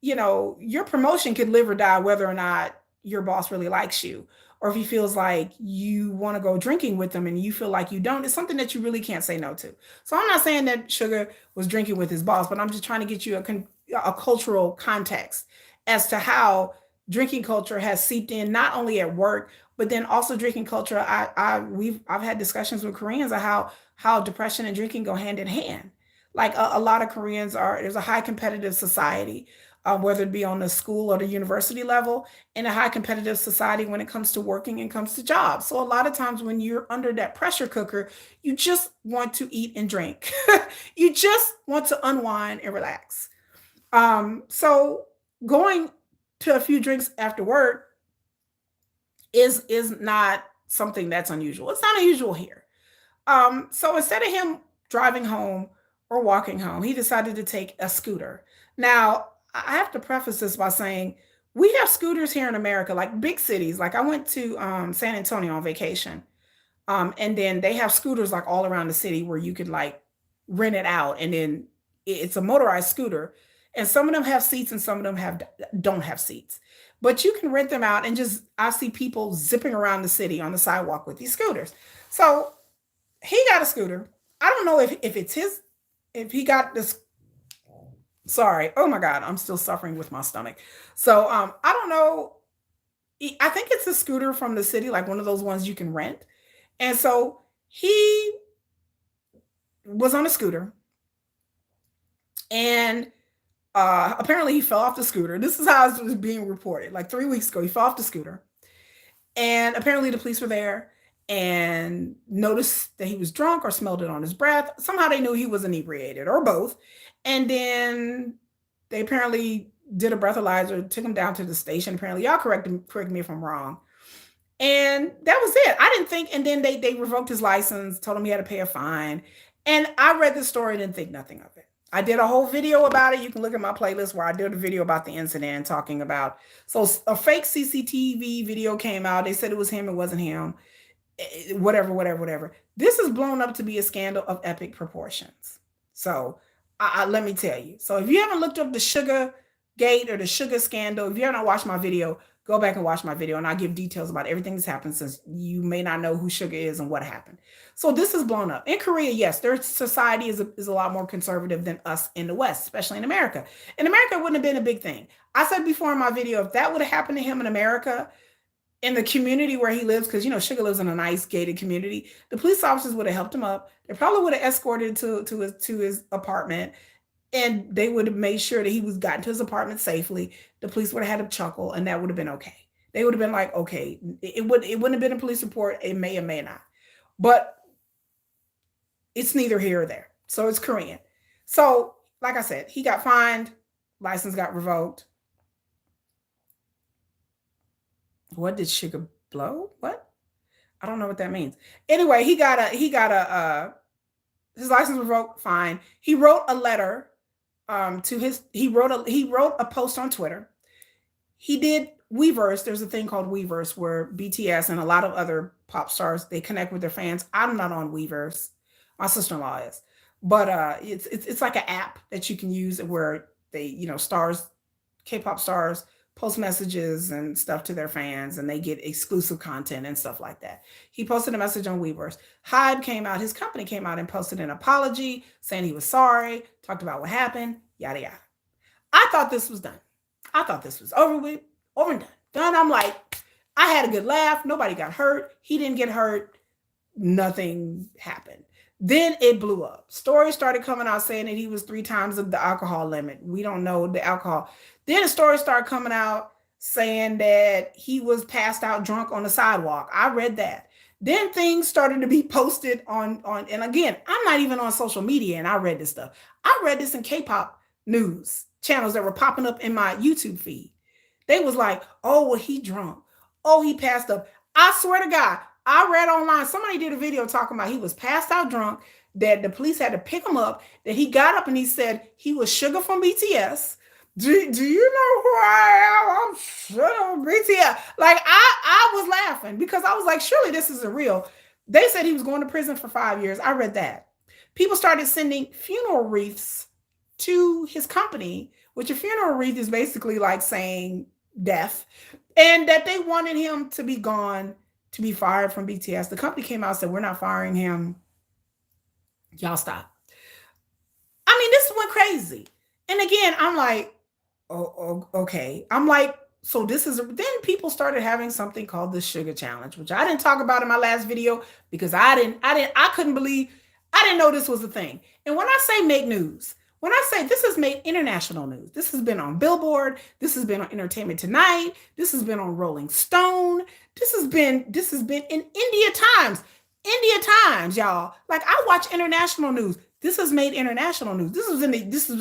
your promotion could live or die whether or not your boss really likes you, or if he feels like you want to go drinking with them and you feel like you don't. It's something that you really can't say no to. So I'm not saying that Sugar was drinking with his boss, but I'm just trying to get you a cultural context as to how drinking culture has seeped in not only at work but then also drinking culture. I've had discussions with Koreans of how depression and drinking go hand in hand. Like a lot of Koreans there's a high competitive society, whether it be on the school or the university level, and a high competitive society when it comes to working and comes to jobs. So a lot of times when you're under that pressure cooker, you just want to eat and drink. You just want to unwind and relax. So going to a few drinks after work is not something that's unusual. It's not unusual here. So instead of him driving home or walking home, he decided to take a scooter. Now, I have to preface this by saying We have scooters here in America, like big cities. Like I went to San Antonio on vacation. And then they have scooters like all around the city where you could like rent it out, and then it's a motorized scooter. And some of them have seats, and some of them have don't have seats. But you can rent them out, and just I see people zipping around the city on the sidewalk with these scooters. So he got a scooter. I don't know if it's his, if he got this. Sorry, oh my God, I'm still suffering with my stomach. So I don't know. I think it's a scooter from the city, like one of those ones you can rent. And so he was on a scooter, and apparently he fell off the scooter. This is how it was being reported. Like 3 weeks ago, he fell off the scooter, and apparently the police were there and noticed that he was drunk or smelled it on his breath. Somehow they knew he was inebriated or both. And then they apparently did a breathalyzer, took him down to the station. Apparently, y'all correct me if I'm wrong. And that was it. I didn't think, and then they revoked his license, told him he had to pay a fine. And I read the story and didn't think nothing of it. I did a whole video about it. You can look at my playlist where I did a video about the incident, talking about, so a fake CCTV video came out. They said it was him, it wasn't him. Whatever, whatever, whatever. This is blown up to be a scandal of epic proportions. So let me tell you. So if you haven't looked up the Sugar Gate or the Sugar Scandal, if you haven't watched my video, go back and watch my video, and I'll give details about everything that's happened, since you may not know who Sugar is and what happened. So this is blown up. In Korea, yes, their society is a lot more conservative than us in the West, especially in America. In America, it wouldn't have been a big thing. I said before in my video, if that would have happened to him in America, in the community where he lives, because Sugar lives in a nice gated community, the police officers would have helped him up. They probably would have escorted to his apartment, and they would have made sure that he was gotten to his apartment safely. The police would have had a chuckle, and that would have been okay. They would have been like, okay, it wouldn't have been a police report. It may or may not, but it's neither here or there. So it's Korean. So like I said, he got fined, license got revoked. What did Sugar blow? What? I don't know what that means. Anyway, his license revoked. Fine. He wrote a letter to his. He wrote a post on Twitter. He did Weverse. There's a thing called Weverse where BTS and a lot of other pop stars, they connect with their fans. I'm not on Weverse. My sister-in-law is, but it's like an app that you can use where they, stars, K-pop stars, post messages and stuff to their fans, and they get exclusive content and stuff like that. He posted a message on Weverse. Hybe came out, his company came out and posted an apology saying he was sorry, talked about what happened, yada yada. I thought this was done. I thought this was over with, over and done. Done. I'm like, I had a good laugh. Nobody got hurt. He didn't get hurt. Nothing happened. Then it blew up. Stories started coming out saying that he was 3 times the alcohol limit. We don't know the alcohol. Then a story started coming out saying that he was passed out drunk on the sidewalk. I read that. Then things started to be posted on, and again, I'm not even on social media, and I read this stuff. I read this in K-pop news channels that were popping up in my YouTube feed. They was like, oh, well, he drunk. Oh, he passed up. I swear to God, I read online, somebody did a video talking about he was passed out drunk, that the police had to pick him up, that he got up and he said he was Sugar from BTS. Do you know who I am? I'm Sugar from BTS. Like, I was laughing because I was like, surely this isn't real. They said he was going to prison for 5 years. I read that. People started sending funeral wreaths to his company, which a funeral wreath is basically like saying death, and that they wanted him to be gone, to be fired from BTS. The company came out and said, we're not firing him. Y'all stop. I mean, this went crazy. And again, I'm like, oh, okay. I'm like, so this is, then people started having something called the Sugar Challenge, which I didn't talk about in my last video because I couldn't believe, I didn't know this was a thing. And when I say make news, when I say this has made international news, this has been on Billboard, this has been on Entertainment Tonight, this has been on Rolling Stone, this has been in India Times. India Times, y'all. Like, I watch international news. This has made international news. This was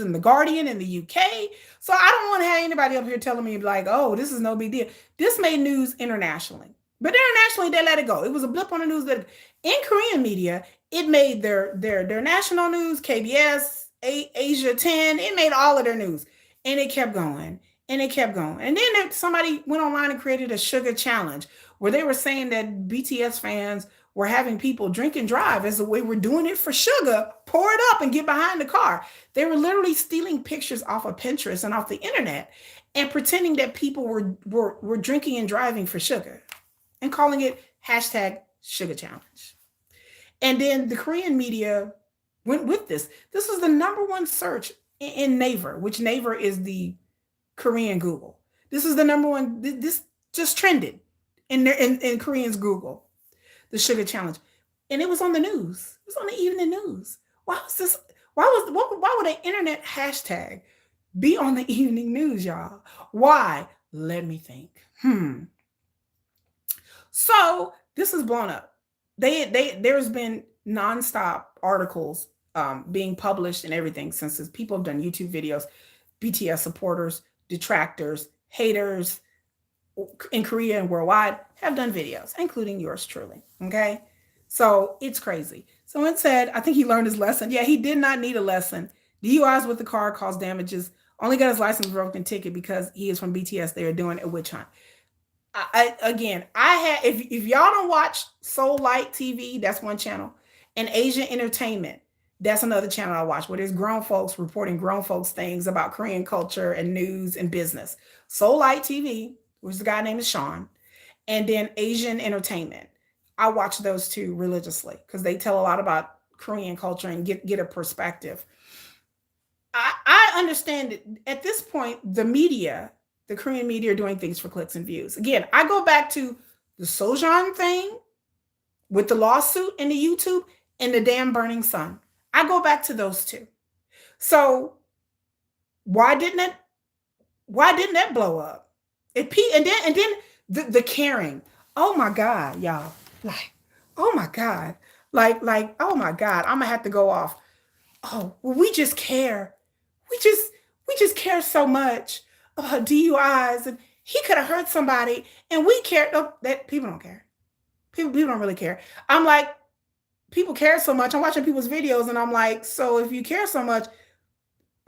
in the Guardian in the UK. So I don't want to have anybody up here telling me like, oh, this is no big deal. This made news internationally. But internationally, they let it go. It was a blip on the news. That in Korean media, it made their national news, KBS, Asia 10, it made all of their news. And it kept going. And it kept going. And then somebody went online and created a sugar challenge where they were saying that BTS fans were having people drink and drive as a way we're doing it for sugar, pour it up and get behind the car. They were literally stealing pictures off of Pinterest and off the internet and pretending that people were drinking and driving for sugar and calling it hashtag sugar challenge. And then the Korean media went with this. This was the number one search in Naver, which Naver is the Korean Google. This is the number one. This just trended in Korean's Google, the sugar challenge, and it was on the news. It was on the evening news. Why was this? Why would an internet hashtag be on the evening news, y'all? Why? Let me think. So this is blown up. There's been nonstop articles being published and everything since this. People have done YouTube videos, BTS supporters, detractors, haters in Korea and worldwide have done videos, including yours truly. Okay. So it's crazy. Someone said, I think he learned his lesson. Yeah, he did not need a lesson. DUIs with the car caused damages. Only got his license revoked and ticket because he is from BTS. They are doing a witch hunt. If y'all don't watch Soul Light TV, that's one channel, and Asian Entertainment, that's another channel I watch where there's grown folks reporting grown folks things about Korean culture and news and business. Soul Light TV, which the guy named is Sean, and then Asian Entertainment. I watch those two religiously because they tell a lot about Korean culture and get a perspective. I understand that at this point, the media, the Korean media are doing things for clicks and views. Again, I go back to the Sojang thing with the lawsuit and the YouTube and the damn burning sun. I go back to those two. So why didn't that blow up? And then the caring. Oh my God, y'all. Like, oh my God. Like, oh my God, I'm gonna have to go off. Oh, well, we just care. We just care so much about DUIs, and he could have hurt somebody, and we care. No, that people don't care. People don't really care. I'm like, people care so much. I'm watching people's videos, and I'm like, so if you care so much,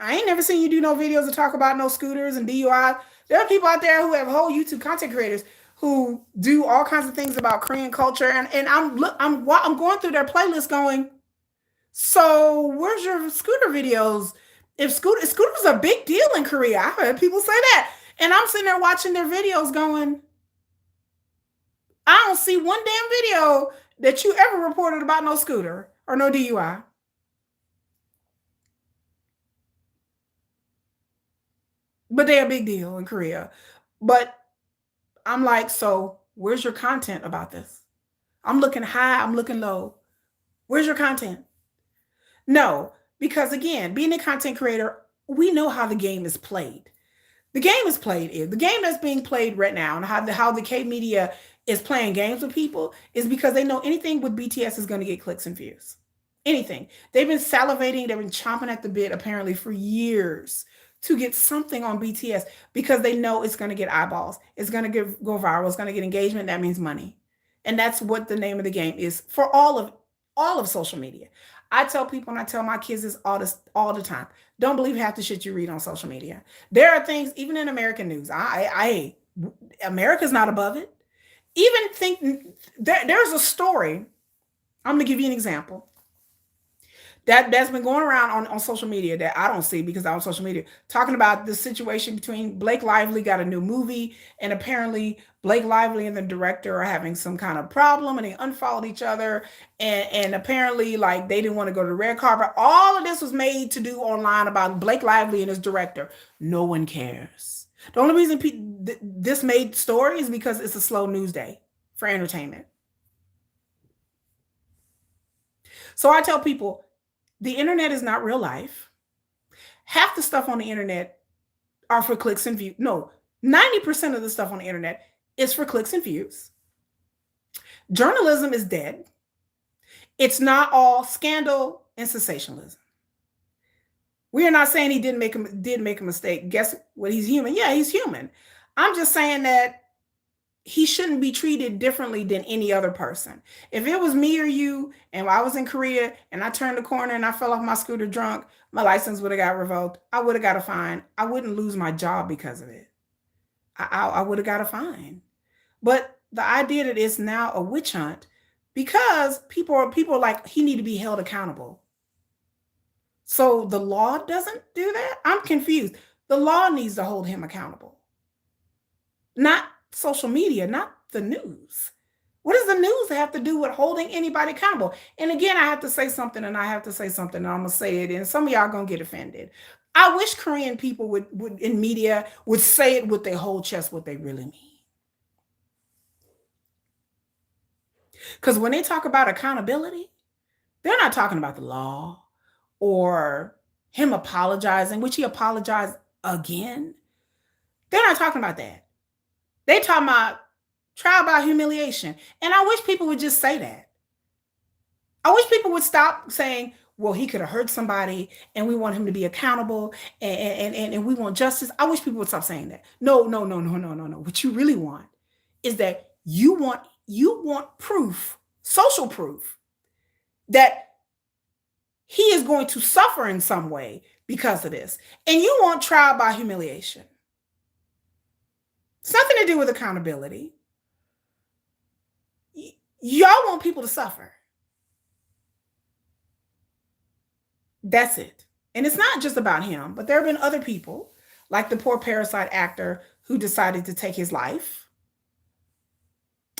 I ain't never seen you do no videos to talk about no scooters and DUI. There are people out there who have whole YouTube content creators who do all kinds of things about Korean culture, and I'm going through their playlist going, so where's your scooter videos? If scooters are a big deal in Korea, I heard people say that, and I'm sitting there watching their videos going, I don't see one damn video that you ever reported about no scooter or no DUI. But they're a big deal in Korea. But I'm like, so where's your content about this? I'm looking high, I'm looking low. Where's your content? No, because again, being a content creator, we know how the game is played. The game is played. The game that's being played right now, and how the K media is playing games with people is because they know anything with BTS is going to get clicks and views. Anything. They've been salivating, they've been chomping at the bit apparently for years to get something on BTS because they know it's going to get eyeballs. It's going to go viral. It's going to get engagement. That means money. And that's what the name of the game is for all of social media. I tell people and I tell my kids this all the time. Don't believe half the shit you read on social media. There are things, even in American news. America's not above it. Even think there's a story. I'm gonna give you an example that's been going around on social media that I don't see because I'm on social media, talking about the situation between Blake Lively got a new movie, and apparently Blake Lively and the director are having some kind of problem, and they unfollowed each other, and apparently like they didn't want to go to the red carpet. All of this was made to do online about Blake Lively and his director. No one cares. The only reason this made story is because it's a slow news day for entertainment. So I tell people, the internet is not real life. Half the stuff on the internet are for clicks and views. No, 90% of the stuff on the internet is for clicks and views. Journalism is dead. It's not all scandal and sensationalism. We are not saying he did make a mistake. Guess what? He's human. Yeah, he's human. I'm just saying that he shouldn't be treated differently than any other person. If it was me or you, and I was in Korea and I turned the corner and I fell off my scooter drunk, my license would have got revoked. I would have got a fine. I wouldn't lose my job because of it. I would have got a fine. But the idea that it's now a witch hunt because people are like he need to be held accountable. So the law doesn't do that? I'm confused. The law needs to hold him accountable, not social media, not the news. What does the news have to do with holding anybody accountable? And again, I have to say something and I have to say something and I'm going to say it and some of y'all going to get offended. I wish Korean people would in media would say it with their whole chest what they really mean. Because when they talk about accountability, they're not talking about the law or him apologizing, which he apologized again. They're not talking about that. They talking about trial by humiliation. And I wish people would just say that. I wish people would stop saying, well, he could have hurt somebody and we want him to be accountable and we want justice. I wish people would stop saying that. No, no, no, no, no, no, no. What you really want is that you want proof, social proof, that he is going to suffer in some way because of this. And you want trial by humiliation. It's nothing to do with accountability. Y'all want people to suffer. That's it. And it's not just about him, but there have been other people, like the poor Parasite actor who decided to take his life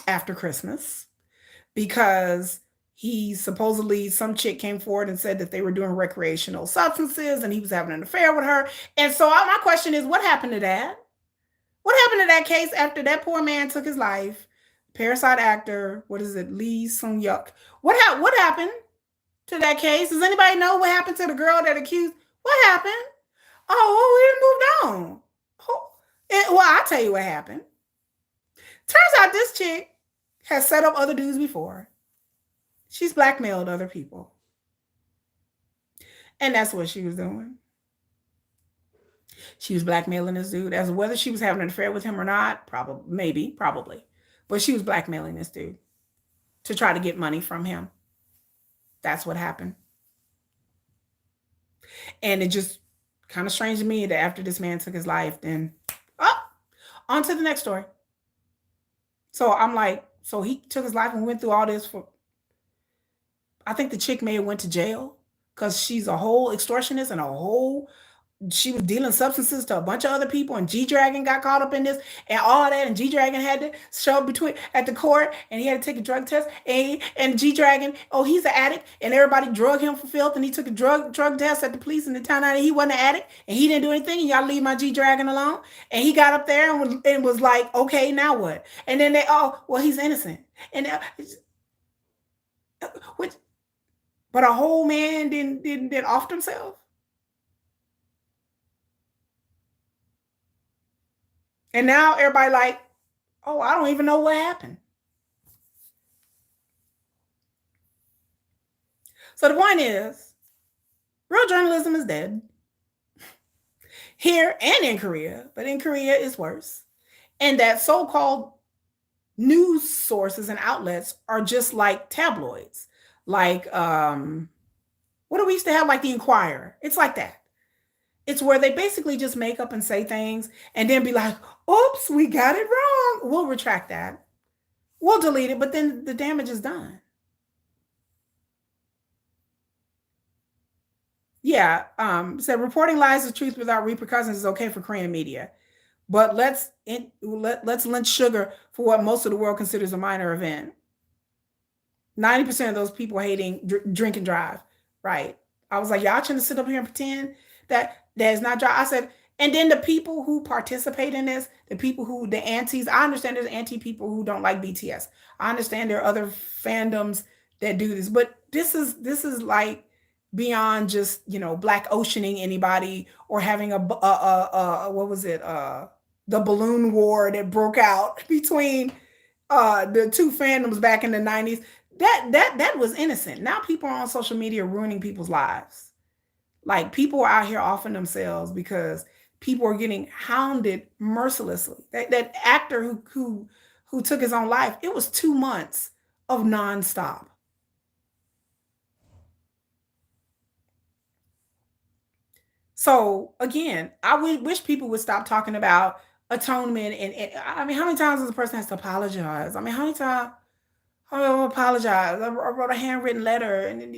after Christmas because he supposedly, some chick came forward and said that they were doing recreational substances and he was having an affair with her. And so my question is, what happened to that? What happened to that case after that poor man took his life? Parasite actor, what is it, Lee Sung Yuk? What happened to that case? Does anybody know what happened to the girl that accused? What happened? Oh, well, we didn't move on. Well, I'll tell you what happened. Turns out this chick has set up other dudes before. She's blackmailed other people. And that's what she was doing. She was blackmailing this dude. As whether she was having an affair with him or not, probably. But she was blackmailing this dude to try to get money from him. That's what happened. And it just kind of strange to me that after this man took his life, then on to the next story. So I'm like, so he took his life and went through all this for. I think the chick may have went to jail because she's a whole extortionist and a whole. She was dealing substances to a bunch of other people, and G Dragon got caught up in this and all that. And G Dragon had to show up between at the court, and he had to take a drug test. And G Dragon, oh, he's an addict, and everybody drug him for filth, and he took a drug test at the police in the town, and he wasn't an addict, and he didn't do anything. And y'all leave my G Dragon alone. And he got up there and was like, okay, now what? And then well, he's innocent, and which, but a whole man didn't off himself. And now everybody like, oh, I don't even know what happened. So the point is, real journalism is dead here and in Korea, but in Korea it's worse. And that so-called news sources and outlets are just like tabloids, like what do we used to have, like the Inquirer? It's like that. It's where they basically just make up and say things and then be like, oops, we got it wrong. We'll retract that. We'll delete it, but then the damage is done. Yeah, said reporting lies of truth without repercussions is okay for Korean media, but let's lynch sugar for what most of the world considers a minor event. 90% of those people hating drink and drive, right? I was like, y'all trying to sit up here and pretend that is not drive. I said, and then the people who participate in this, the people who the antis, I understand there's anti people who don't like BTS. I understand there are other fandoms that do this, but this is like beyond just black oceaning anybody or having what was it the balloon war that broke out between the two fandoms back in the 90s. That was innocent. Now people are on social media ruining people's lives. Like people are out here offing themselves because people are getting hounded mercilessly. That actor who took his own life, it was 2 months of nonstop. So again, I wish people would stop talking about atonement, and I mean, how many times does a person has to apologize? I mean, how many times? I apologize. I wrote a handwritten letter, and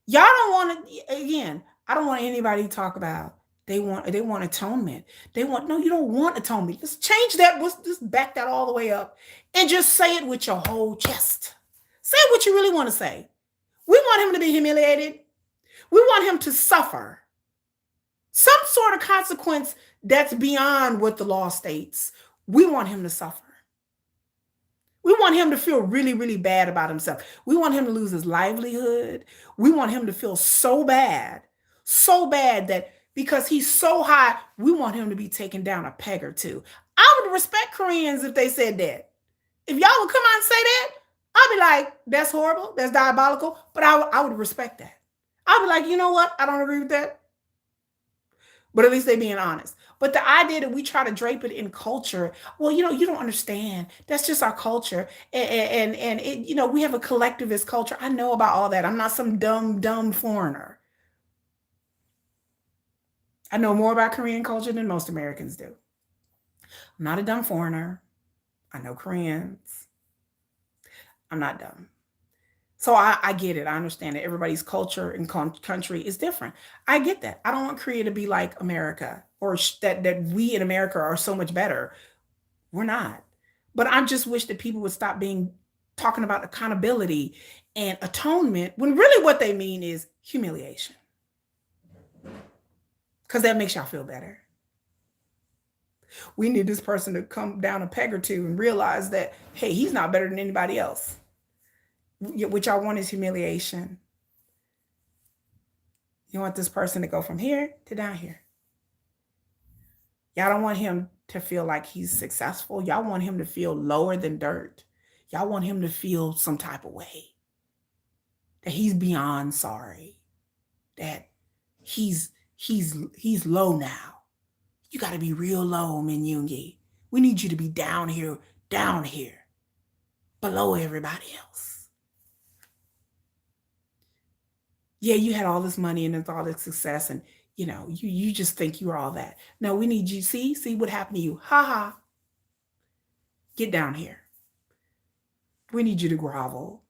y'all don't want to. Again, I don't want anybody to talk about. They want atonement. They want no. You don't want atonement. Let's change that. Let's just back that all the way up, and just say it with your whole chest. Say what you really want to say. We want him to be humiliated. We want him to suffer some sort of consequence that's beyond what the law states. We want him to suffer. We want him to feel really, really bad about himself. We want him to lose his livelihood. We want him to feel so bad that because he's so high, we want him to be taken down a peg or two. I would respect Koreans if they said that. If y'all would come out and say that, I'd be like, that's horrible, that's diabolical, but I would respect that. I'd be like, you know what? I don't agree with that. But at least they being honest. But the idea that we try to drape it in culture, well, you don't understand. That's just our culture. And it, we have a collectivist culture. I know about all that. I'm not some dumb foreigner. I know more about Korean culture than most Americans do. I'm not a dumb foreigner. I know Koreans. I'm not dumb. So I get it. I understand that everybody's culture and country is different. I get that. I don't want Korea to be like America or that we in America are so much better. We're not. But I just wish that people would stop talking about accountability and atonement when really what they mean is humiliation. Because that makes y'all feel better. We need this person to come down a peg or two and realize that, hey, he's not better than anybody else. What y'all want is humiliation. You want this person to go from here to down here. Y'all don't want him to feel like he's successful. Y'all want him to feel lower than dirt. Y'all want him to feel some type of way. That he's beyond sorry. That he's low now. You got to be real low, Min Yoongi. We need you to be down here, below everybody else. Yeah, you had all this money and all this success, and you just think you're all that. No, we need you. See what happened to you. Ha ha. Get down here. We need you to grovel.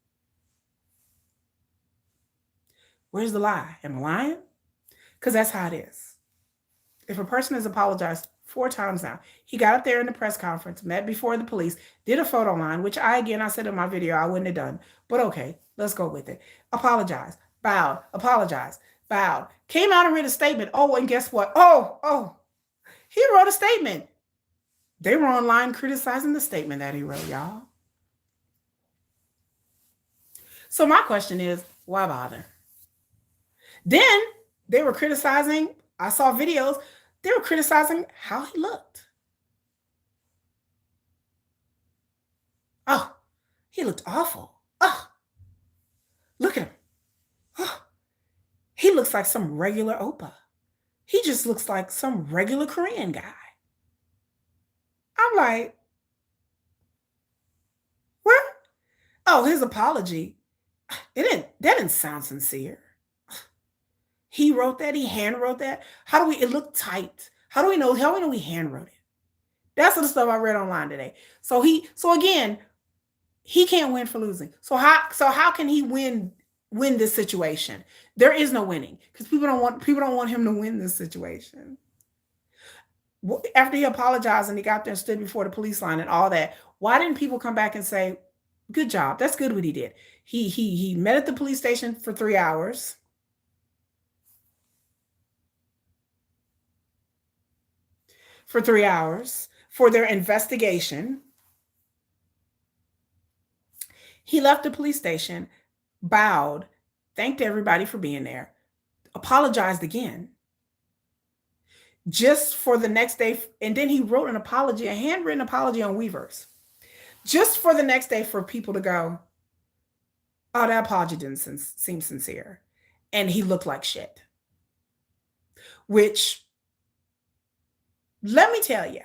Where's the lie? Am I lying? Because that's how it is. If a person has apologized 4 times now, he got up there in the press conference, met before the police, did a photo line, which I said in my video I wouldn't have done. But okay, let's go with it. Apologize. Bowed, apologized, bowed, came out and read a statement. Oh, and guess what? Oh, he wrote a statement. They were online criticizing the statement that he wrote, y'all. So my question is, why bother? Then they were criticizing, I saw videos, they were criticizing how he looked. Oh, he looked awful. Oh, look at him. He looks like some regular oppa. He just looks like some regular Korean guy. I'm like, what? Oh, his apology. That didn't sound sincere. He wrote that, he hand wrote that. It looked typed. How do we know he hand wrote it? That's the stuff I read online today. So again, he can't win for losing. So how can he win this situation? There is no winning because people don't want him to win this situation. After he apologized and he got there and stood before the police line and all that, why didn't people come back and say, good job, that's good what he did? He met at the police station for 3 hours. For 3 hours for their investigation. He left the police station, bowed, thanked everybody for being there, apologized again, just for the next day. And then he wrote an apology, a handwritten apology on Weverse, just for the next day for people to go, oh, that apology didn't seem sincere. And he looked like shit. Which, let me tell you,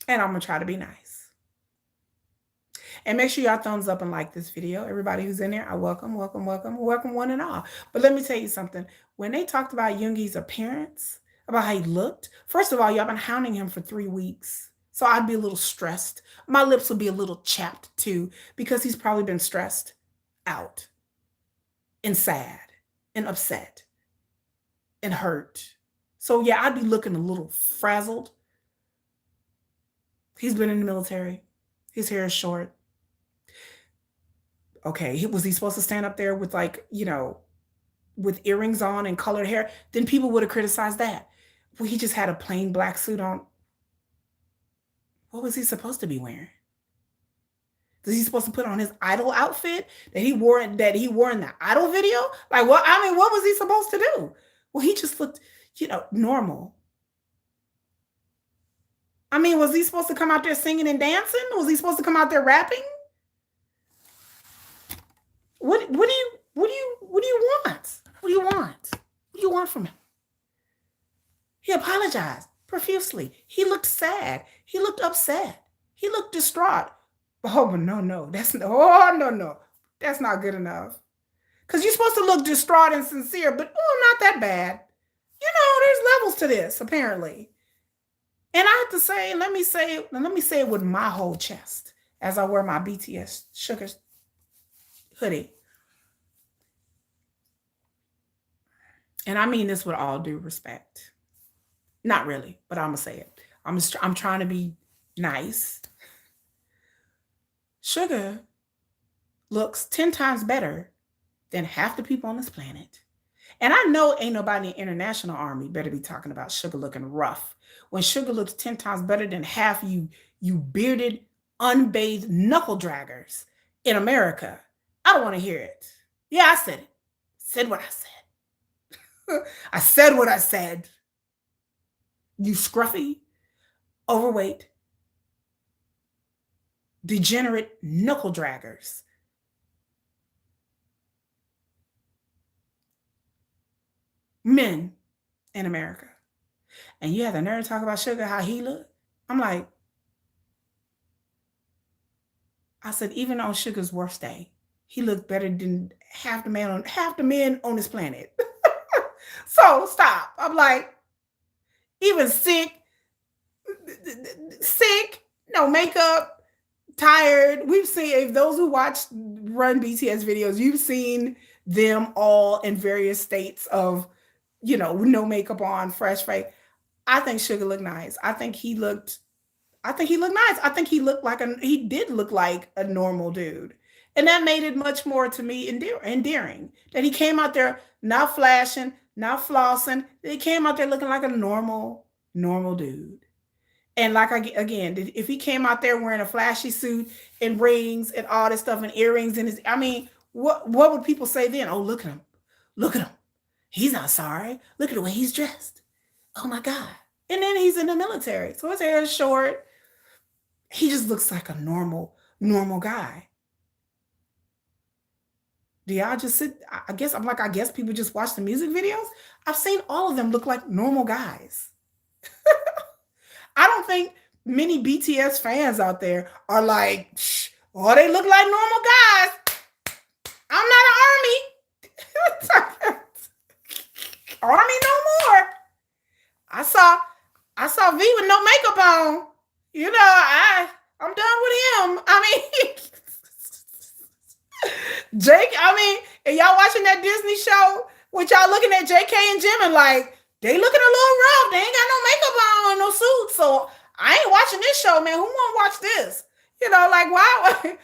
and I'm going to try to be nice. And make sure y'all thumbs up and like this video. Everybody who's in there, I welcome one and all. But let me tell you something. When they talked about Yoongi's appearance, about how he looked. First of all, y'all been hounding him for 3 weeks. So I'd be a little stressed. My lips would be a little chapped too, because he's probably been stressed out and sad and upset and hurt. So yeah, I'd be looking a little frazzled. He's been in the military. His hair is short. Okay, was he supposed to stand up there with like, with earrings on and colored hair? Then people would have criticized that. Well, he just had a plain black suit on. What was he supposed to be wearing? Was he supposed to put on his idol outfit that he wore in the idol video? Like what? I mean, what was he supposed to do? Well, he just looked, normal. I mean, was he supposed to come out there singing and dancing? Was he supposed to come out there rapping? What do you want? What do you want? What do you want from him? He apologized profusely. He looked sad. He looked upset. He looked distraught. Oh, but no. No. That's not good enough. Because you're supposed to look distraught and sincere, but not that bad. There's levels to this, apparently. And I have to say, let me say it with my whole chest as I wear my BTS Sugar hoodie. And I mean this with all due respect. Not really, but I'm gonna say it. I'm trying to be nice. Sugar looks 10 times better than half the people on this planet. And I know ain't nobody in the international army better be talking about Sugar looking rough. When Sugar looks 10 times better than half you bearded, unbathed knuckle draggers in America. I don't want to hear it. Yeah, I said it. Said what I said. I said what I said. You scruffy, overweight, degenerate knuckle draggers. Men in America. And you have the nerve to talk about Sugar, how he looked. I'm like, I said, even on Sugar's worst day, he looked better than half the men on this planet. So stop. I'm like, even sick, no makeup, tired. We've seen, if those who run BTS videos, you've seen them all in various states of, no makeup on, fresh face. I think Sugar looked nice. I think he looked nice. I think he did look like a normal dude. And that made it much more to me endearing. That he came out there not flashing, not flossing. He came out there looking like a normal dude. And like again, if he came out there wearing a flashy suit and rings and all this stuff and earrings and what would people say then? Oh, look at him. Look at him. He's not sorry. Look at the way he's dressed. Oh my God. And then he's in the military. So his hair is short. He just looks like a normal guy. Do y'all just sit? I guess people just watch the music videos. I've seen all of them look like normal guys. I don't think many BTS fans out there are like, oh, they look like normal guys. I'm not an army. Army no more. I saw V with no makeup on. I'm done with him. Jake, and y'all watching that Disney show, with y'all looking at JK and Jim and like, they looking a little rough. They ain't got no makeup on, no suit. So I ain't watching this show, man. Who want to watch this? Like, why?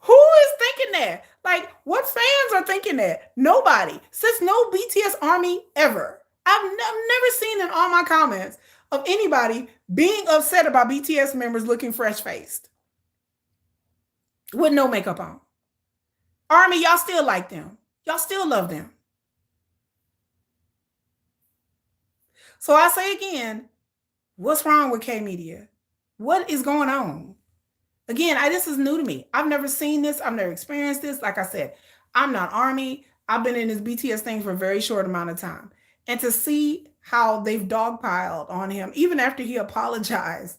Who is thinking that? Like, what fans are thinking that? Nobody. Since no BTS army ever. I've never seen in all my comments of anybody being upset about BTS members looking fresh-faced with no makeup on. Army, y'all still like them. Y'all still love them. So I say again, what's wrong with K-Media? What is going on? Again, this is new to me. I've never seen this. I've never experienced this. Like I said, I'm not Army. I've been in this BTS thing for a very short amount of time. And to see how they've dogpiled on him, even after he apologized,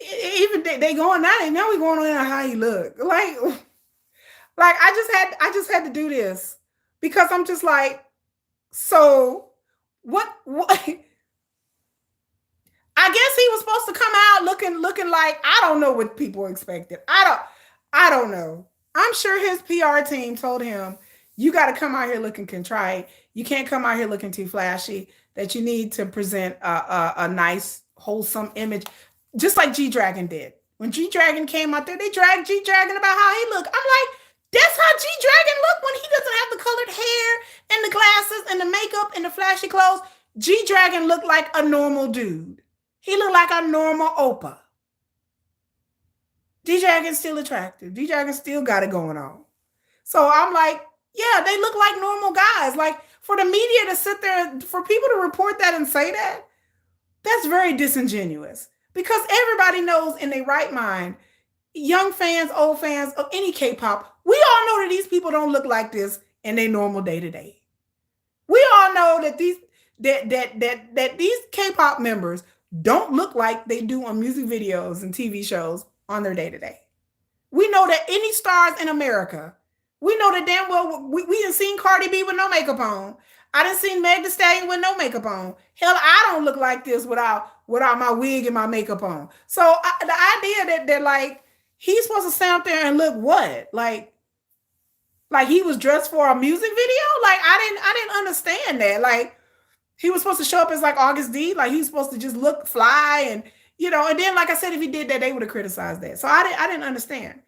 even they going at it. Now we going on how he look. Like I just had to do this because I'm just like, so what I guess he was supposed to come out looking like, I don't know what people expected. I don't know. I'm sure his PR team told him, you got to come out here looking contrite. You can't come out here looking too flashy. That you need to present a nice, wholesome image, just like G Dragon did. When G Dragon came out there, they dragged G Dragon about how he looked. I'm like, that's how G Dragon looked when he doesn't have the colored hair and the glasses and the makeup and the flashy clothes. G Dragon looked like a normal dude. He looked like a normal Opa. G Dragon's still attractive. G Dragon still got it going on. So I'm like, yeah, they look like normal guys. Like for the media to sit there, for people to report that and say that, that's very disingenuous. Because everybody knows in their right mind, young fans, old fans of any K-pop, we all know that these people don't look like this in their normal day to day. We all know that these K-pop members don't look like they do on music videos and TV shows on their day to day. We know that any stars in America, we know that damn well we done seen Cardi B with no makeup on. I done seen Meg Thee Stallion with no makeup on. Hell, I don't look like this without my wig and my makeup on. So the idea that like he's supposed to stand up there and look what like he was dressed for a music video, like I didn't understand that. Like he was supposed to show up as like August D, like he's supposed to just look fly and and then like I said, if he did that, they would have criticized that. So I didn't understand.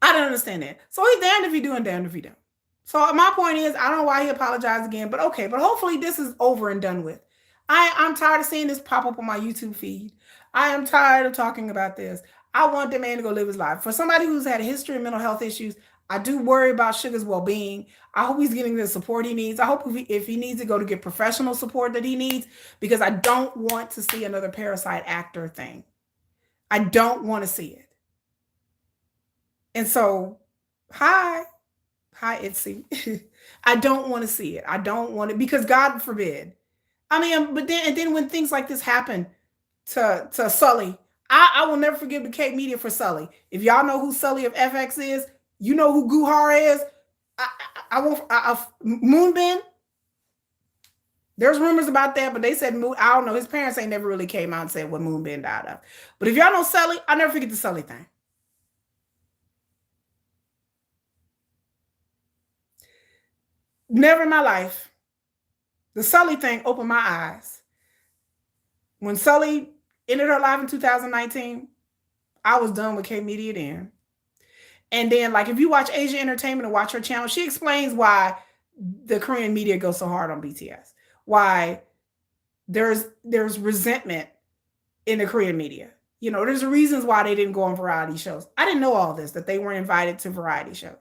I didn't understand that. So he's damned if he do and damned if he don't. So my point is, I don't know why he apologized again, but okay. But hopefully this is over and done with. I'm tired of seeing this pop up on my YouTube feed. I am tired of talking about this. I want the man to go live his life. For somebody who's had a history of mental health issues, I do worry about Suga's well-being. I hope he's getting the support he needs. I hope if he needs to go to get professional support that he needs, because I don't want to see another Parasite actor thing. I don't want to see it. And so, hi, Itzy. I don't want to see it. I don't want it because God forbid. I mean, but then when things like this happen to Sully, I will never forgive the K Media for Sully. If y'all know who Sully of FX is, you know who Guhara is. I won't. Moonbin. There's rumors about that, but they said I don't know. His parents ain't never really came out and said what Moonbin died of. But if y'all know Sully, I'll never forget the Sully thing. Never in my life. The Sully thing opened my eyes. When Sully ended her life in 2019, I was done with K Media then. And then, like, if you watch Asia Entertainment and watch her channel, she explains why the Korean media goes so hard on BTS. Why there's resentment in the Korean media. There's reasons why they didn't go on variety shows. I didn't know all this, that they weren't invited to variety shows.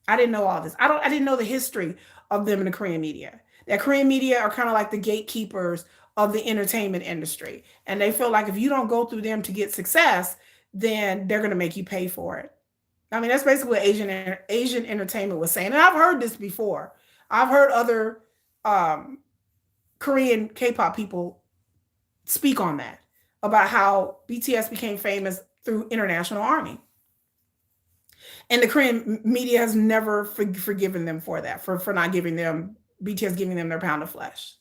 I didn't know all this. I didn't know the history of them in the Korean media. That Korean media are kind of like the gatekeepers of the entertainment industry. And they feel like if you don't go through them to get success, then they're going to make you pay for it. I mean, that's basically what Asian entertainment was saying. And I've heard this before. I've heard other Korean K-pop people speak on that, about how BTS became famous through International Army. And the Korean media has never forgiven them for that, for not giving them, BTS giving them their pound of flesh.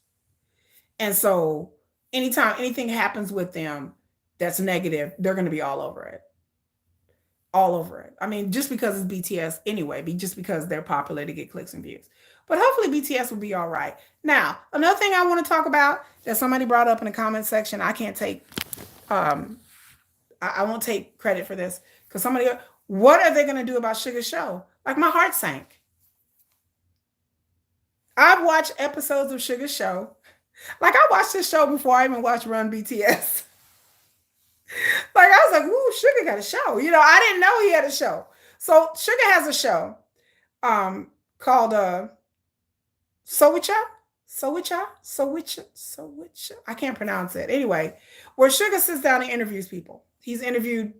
And so anytime anything happens with them that's negative, they're going to be all over it. All over it. I mean, just because it's BTS anyway, just because they're popular to get clicks and views. But hopefully BTS will be all right. Now, another thing I want to talk about that somebody brought up in the comment section, I can't take, I won't take credit for this, because somebody, what are they going to do about Suga's show? Like, my heart sank. I've watched episodes of Suga's show. Like, I watched this show before I even watched Run BTS. Like, I was like, ooh, Suga got a show. I didn't know he had a show. So Suga has a show called Sowicha. I can't pronounce it. Anyway, where Suga sits down and interviews people. He's interviewed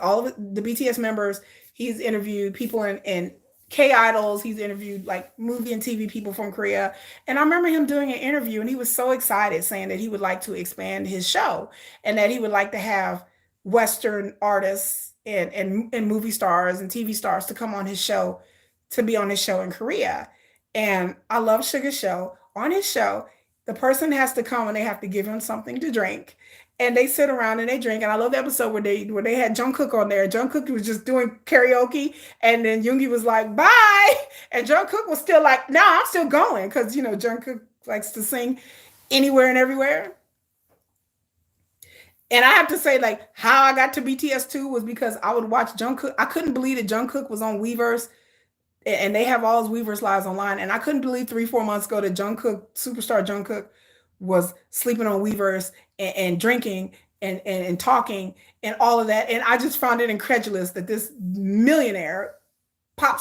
all of the BTS members. He's interviewed people in K-idols. He's interviewed like movie and TV people from Korea. And I remember him doing an interview and he was so excited, saying that he would like to expand his show and that he would like to have Western artists and movie stars and TV stars to come on his show, to be on his show in Korea. And I love Suga's show. On his show, The person has to come and they have to give him something to drink. And they sit around and they drink. And I love the episode where they had Jungkook on there. Jungkook was just doing karaoke, and then Yoongi was like, "Bye," and Jungkook was still like, "No, I'm still going," because Jungkook likes to sing anywhere and everywhere. And I have to say, like, how I got to BTS too was because I would watch Jungkook. I couldn't believe that Jungkook was on Weverse, and they have all his Weverse lives online. And I couldn't believe 3, 4 months ago that Jungkook, superstar Jungkook, was sleeping on Weverse and drinking and talking and all of that. And I just found it incredulous that this millionaire pop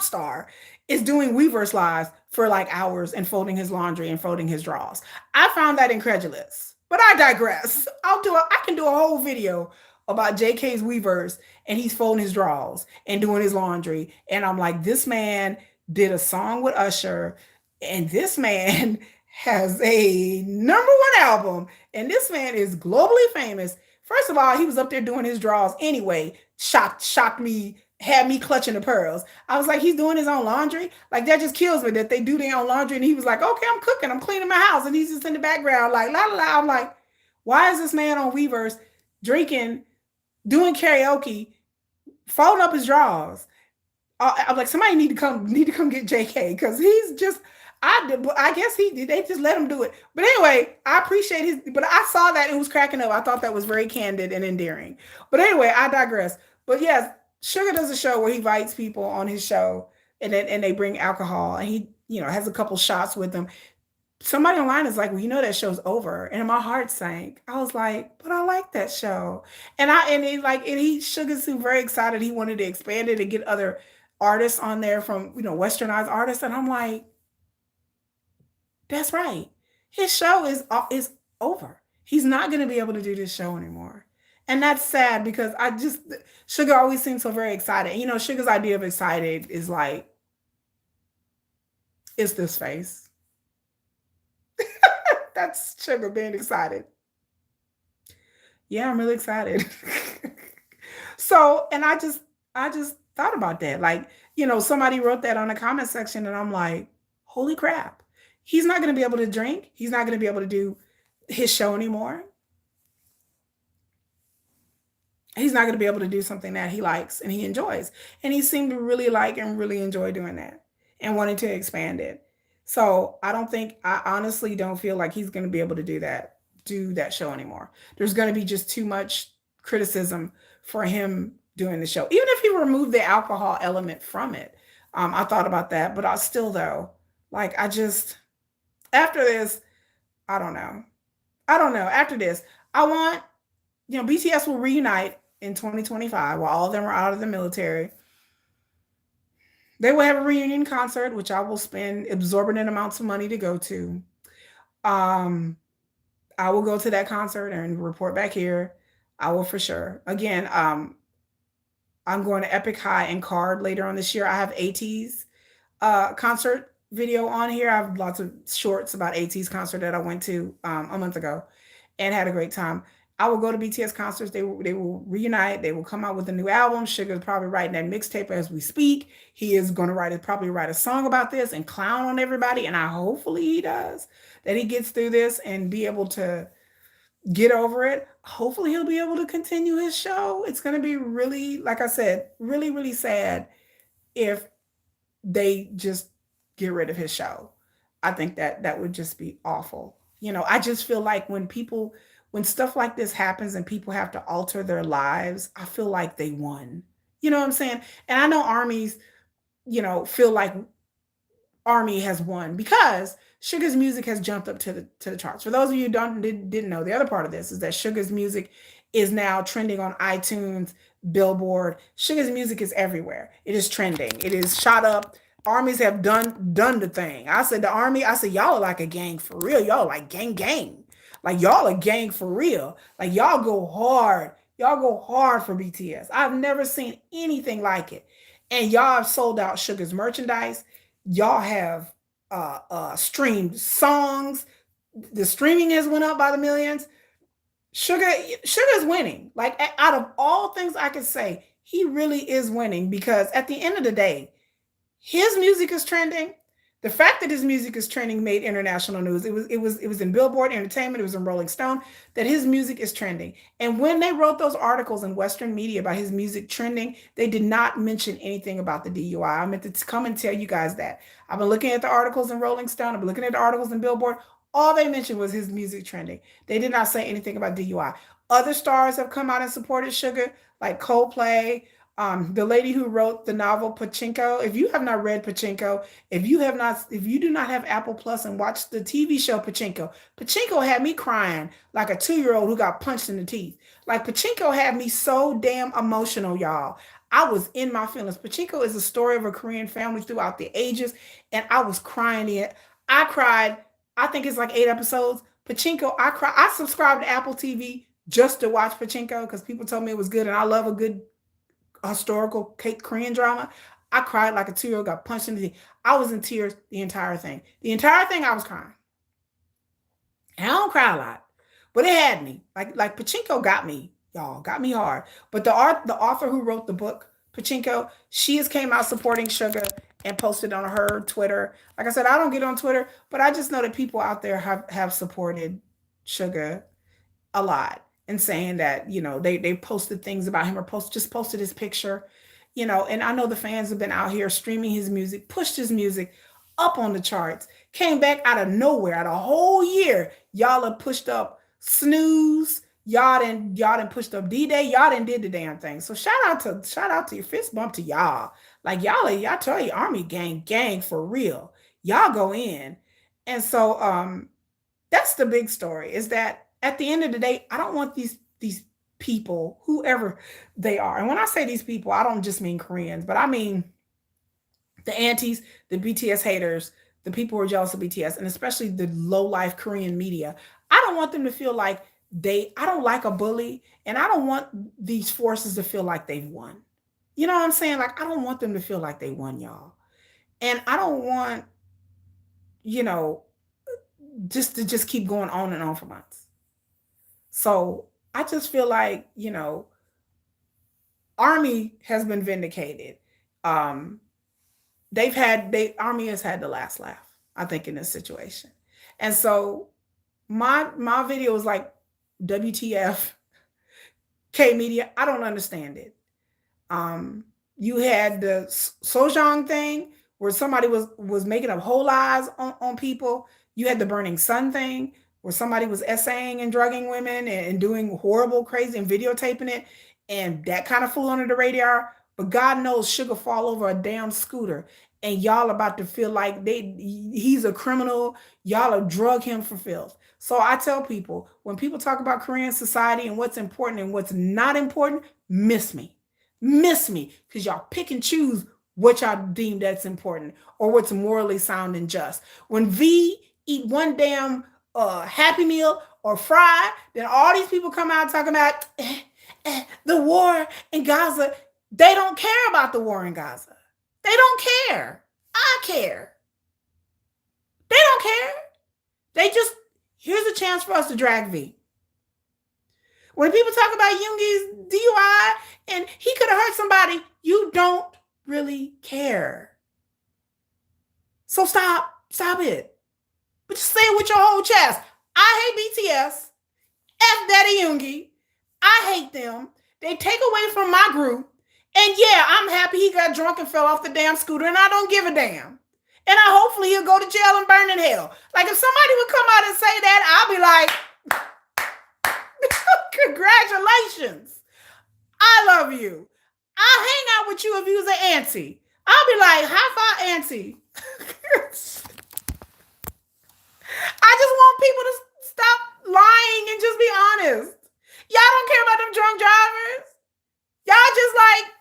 star is doing Weverse lives for like hours and folding his laundry and folding his drawers. I found that incredulous, but I digress. I can do a whole video about JK's Weverse, and he's folding his drawers and doing his laundry. And I'm like, this man did a song with Usher, and this man has a #1 album, and this man is globally famous. First of all, he was up there doing his drawers anyway. Shocked me, had me clutching the pearls. I was like, he's doing his own laundry? Like, that just kills me that they do their own laundry. And he was like, okay, I'm cooking, I'm cleaning my house. And he's just in the background, like, la la la. I'm like, why is this man on Weverse drinking, doing karaoke, folding up his drawers? I'm like, somebody need to come get JK, because he's just. I guess they just let him do it. But anyway, I appreciate his. But I saw that and was cracking up. I thought that was very candid and endearing. But anyway, I digress. But yes, Sugar does a show where he invites people on his show, and they bring alcohol, and he has a couple shots with them. Somebody online is like, well, that show's over, and my heart sank. I was like, but I like that show, and Sugar seemed very excited. He wanted to expand it and get other artists on there from westernized artists, and I'm like, that's right. His show is over. He's not going to be able to do this show anymore. And that's sad because Sugar always seems so very excited. Sugar's idea of excited is like, it's this face. That's Sugar being excited. Yeah, I'm really excited. So, and I just thought about that. Like, somebody wrote that on the comment section, and I'm like, holy crap. He's not going to be able to drink. He's not going to be able to do his show anymore. He's not going to be able to do something that he likes and he enjoys. And he seemed to really like and really enjoy doing that and wanting to expand it. So I honestly don't feel like he's going to be able to do that show anymore. There's going to be just too much criticism for him doing the show. Even if he removed the alcohol element from it. I thought about that, but I still though, like, after this, I don't know. I don't know. After this, I want, BTS will reunite in 2025 while all of them are out of the military. They will have a reunion concert, which I will spend exorbitant amounts of money to go to. Um, I will go to that concert and report back here. I will for sure. Again, I'm going to Epic High and Card later on this year. I have AT's concert video on here. I have lots of shorts about AT's concert that I went to a month ago and had a great time. I will go to BTS concerts. They will reunite. They will come out with a new album. Sugar's probably writing that mixtape as we speak. He is going to probably write a song about this and clown on everybody. And hopefully he does, that he gets through this and be able to get over it. Hopefully he'll be able to continue his show. It's going to be really, like I said, really, really sad if they just get rid of his show. I think that would just be awful. I just feel like when stuff like this happens and people have to alter their lives, I feel like they won. You know what I'm saying? And I know armies, feel like Army has won because Sugar's music has jumped up to the charts. For those of you who didn't know, the other part of this is that Sugar's music is now trending on iTunes, Billboard. Sugar's music is everywhere. It is trending. It is shot up. Armies have done the thing. I said y'all are like a gang for real. Y'all are like gang. Like, y'all are gang for real. Like, y'all go hard. Y'all go hard for BTS. I've never seen anything like it. And y'all have sold out Sugar's merchandise. Y'all have streamed songs. The streaming has went up by the millions. Sugar's winning. Like, out of all things I could say, he really is winning, because at the end of the day, his music is trending. The fact that his music is trending made international news. It was in Billboard Entertainment, it was in Rolling Stone that his music is trending. And when they wrote those articles in Western media about his music trending, they did not mention anything about the DUI. I meant to come and tell you guys that. I've been looking at the articles in Rolling Stone, I've been looking at the articles in Billboard. All they mentioned was his music trending. They did not say anything about DUI. Other stars have come out and supported Suga, like Coldplay, the lady who wrote the novel Pachinko. If you have not read Pachinko, if you do not have Apple Plus and watch the TV show Pachinko, Pachinko had me crying like a 2-year-old who got punched in the teeth. Like Pachinko had me so damn emotional, y'all. I was in my feelings. Pachinko is a story of a Korean family throughout the ages, and I was crying it. I cried. I think it's like 8 episodes. Pachinko, I cried. I subscribed to Apple TV just to watch Pachinko because people told me it was good, and I love a good historical Korean drama. I cried like a 2-year-old got punched in the teeth. I was in tears the entire thing. The entire thing I was crying. And I don't cry a lot, but it had me. Like Pachinko got me, y'all, got me hard. But the author who wrote the book Pachinko, she has came out supporting Suga and posted on her Twitter. Like I said, I don't get on Twitter, but I just know that people out there have supported Suga a lot and saying that they posted things about him or just posted his picture, and I know the fans have been out here streaming his music, pushed his music up on the charts, came back out of nowhere. Out of a whole year y'all have pushed up Snooze, y'all done pushed up D-Day, y'all done did the damn thing. So shout out to your fist bump to y'all. Like y'all tell you army gang for real, y'all go in. And so that's the big story, is that at the end of the day, I don't want these people, whoever they are. And when I say these people, I don't just mean Koreans, but I mean the antis, the BTS haters, the people who are jealous of BTS, and especially the low life Korean media. I don't want them to feel like I don't like a bully, and I don't want these forces to feel like they've won. You know what I'm saying? Like, I don't want them to feel like they won, y'all. And I don't want, you know, just keep going on and on for months. So I just feel like, Army has been vindicated. Um, Army has had the last laugh, I think, in this situation. And so my video is like, WTF, K Media, I don't understand it. You had the Sojang thing where somebody was making up whole lies on people. You had the burning sun thing where somebody was essaying and drugging women and doing horrible, crazy, and videotaping it, and that kind of flew under the radar. But God knows Suga fall over a damn scooter, and y'all about to feel like he's a criminal. Y'all have drug him for filth. So I tell people, when people talk about Korean society and what's important and what's not important, miss me. Miss me, because y'all pick and choose what y'all deem that's important or what's morally sound and just. When V eat one damn Happy Meal or fry, then all these people come out talking about the war in Gaza. They don't care about the war in Gaza. They don't care. I care. They don't care. They just, here's a chance for us to drag V. When people talk about Yoongi's DUI and he could have hurt somebody, you don't really care. So stop it. But just say it with your whole chest. I hate BTS. F Daddy Yoongi. I hate them. They take away from my group. And yeah, I'm happy he got drunk and fell off the damn scooter, and I don't give a damn. And hopefully he'll go to jail and burn in hell. Like, if somebody would come out and say that, I'll be like, congratulations. I love you. I'll hang out with you if you was an auntie. I'll be like, high five, auntie. I just want people to stop lying and just be honest. Y'all don't care about them drunk drivers. Y'all just like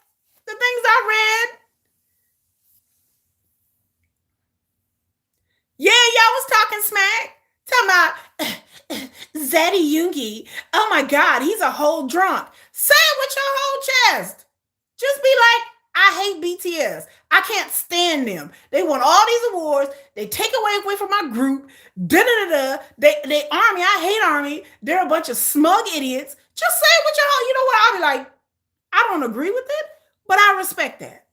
the things I read. Yeah, y'all was talking smack. Talking about Zaddy Yoongi. Oh my God, he's a whole drunk. Say it with your whole chest. Just be like, I hate BTS. I can't stand them. They won all these awards. They take away from my group. They Army. I hate Army. They're a bunch of smug idiots. Just say it with your whole. You know what? I'll be like, I don't agree with it, but I respect that.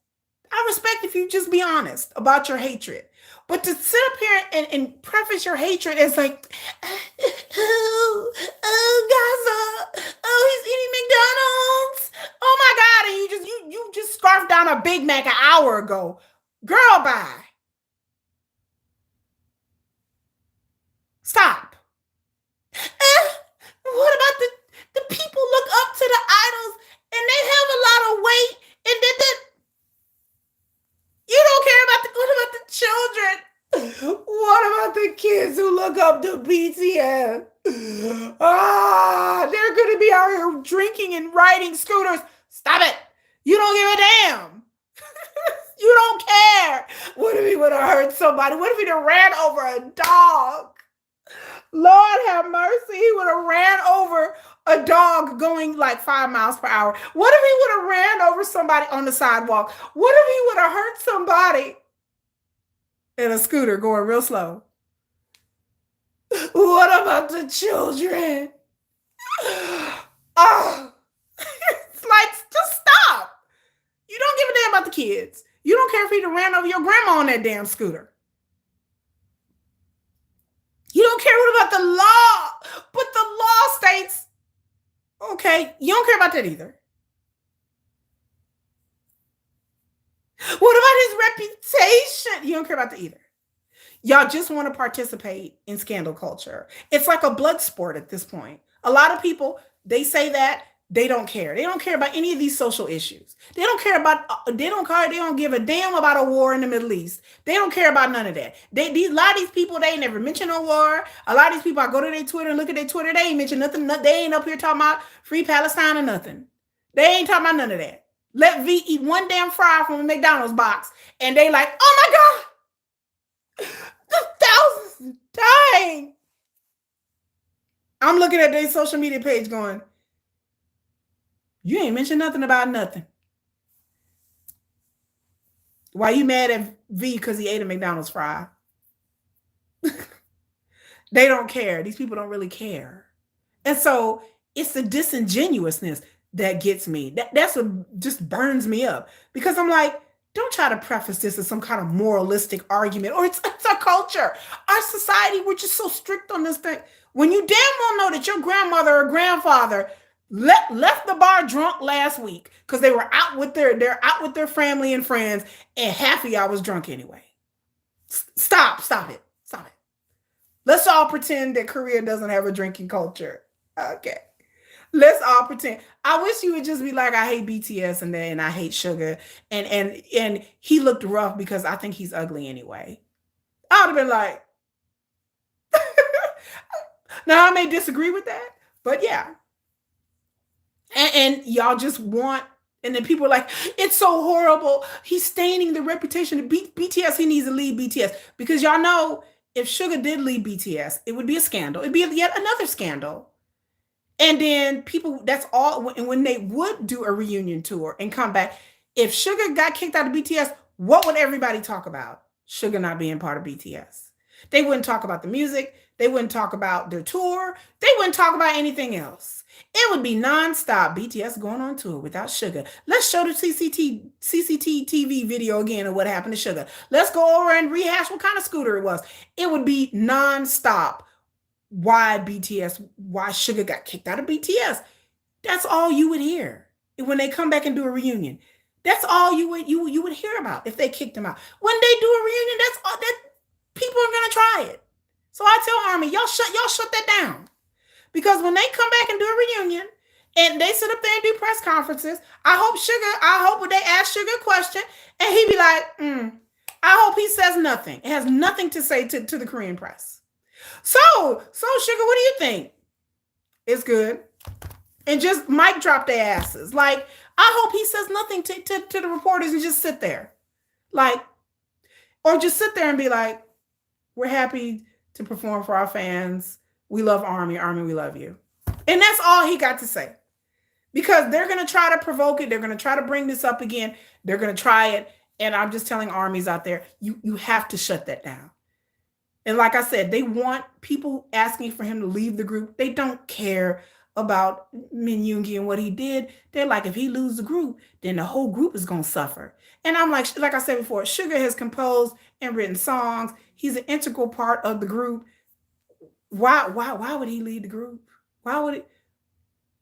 I respect if you just be honest about your hatred. But to sit up here and preface your hatred as like, oh, Gaza, oh, he's eating McDonald's. Oh my God. And you just scarfed down a Big Mac an hour ago. Girl, bye. Stop. What about the people look up to the idols and they have a lot of weight and then you don't care about what about the children? What about the kids who look up to BTS? They're going to be out here drinking and riding scooters. Stop it. You don't give a damn. You don't care. What if he would have hurt somebody? What if he'd have ran over a dog? Lord have mercy. He would have ran over a dog going like 5 miles per hour. What if he would have ran over somebody on the sidewalk? What if he would have hurt somebody in a scooter going real slow? What about the children? Oh, it's like, just stop. You don't give a damn about the kids. You don't care if he'd have ran over your grandma on that damn scooter. You don't care what about the law, but the law states, okay, you don't care about that either. What about his reputation? You don't care about that either. Y'all just want to participate in scandal culture. It's like a blood sport at this point. A lot of people, they say that they don't care. They don't care about any of these social issues. They don't care about, they don't give a damn about a war in the Middle East. They don't care about none of that. A lot of these people, they ain't never mention a war. A lot of these people, I go to their Twitter and look at their Twitter, they ain't mention nothing. They ain't up here talking about free Palestine or nothing. They ain't talking about none of that. Let V eat one damn fry from a McDonald's box. And they like, oh my God, the thousands dying. I'm looking at their social media page going, you ain't mentioned nothing about nothing. Why you mad at V because he ate a McDonald's fry? They don't care. These people don't really care. And so it's the disingenuousness that gets me. That's what just burns me up. Because I'm like, don't try to preface this as some kind of moralistic argument. Or it's a culture. Our society, we're just so strict on this thing. When you damn well know that your grandmother or grandfather left the bar drunk last week because they were out with their family and friends, and half of y'all was drunk anyway. Stop it. Let's all pretend that Korea doesn't have a drinking culture. Okay. Let's all pretend. I wish you would just be like, I hate BTS and I hate Suga. And he looked rough because I think he's ugly anyway. I would have been like, now I may disagree with that, but yeah. And y'all just want, and then people are like, it's so horrible. He's staining the reputation of BTS. He needs to leave BTS. Because y'all know, if Suga did leave BTS, it would be a scandal. It'd be yet another scandal. And then people, that's all, and when they would do a reunion tour and come back, if Suga got kicked out of BTS, what would everybody talk about? Suga not being part of BTS. They wouldn't talk about the music. They wouldn't talk about their tour. They wouldn't talk about anything else. It would be nonstop BTS going on tour without Suga. Let's show the CCTV video again of what happened to Suga. Let's go over and rehash what kind of scooter it was. It would be nonstop. Why Suga got kicked out of BTS. That's all you would hear when they come back and do a reunion. That's all you would hear about if they kicked them out. When they do a reunion, that's all that people are gonna try it. So I tell Army, y'all shut that down. Because when they come back and do a reunion and they sit up there and do press conferences, I hope when they ask Suga a question and he be like, I hope he says nothing. It has nothing to say to the Korean press. So Suga, what do you think? It's good. And just mic drop their asses. Like, I hope he says nothing to the reporters and just sit there. Like, or just sit there and be like, we're happy to perform for our fans. We love Army. Army, we love you. And that's all he got to say. Because they're going to try to provoke it. They're going to try to bring this up again. They're going to try it. And I'm just telling armies out there, you have to shut that down. And like I said, they want people asking for him to leave the group. They don't care about Min Yoongi and what he did. They're like, if he loses the group, then the whole group is gonna suffer. And I'm like I said before, Suga has composed and written songs. He's an integral part of the group. Why would he lead the group? Why would it?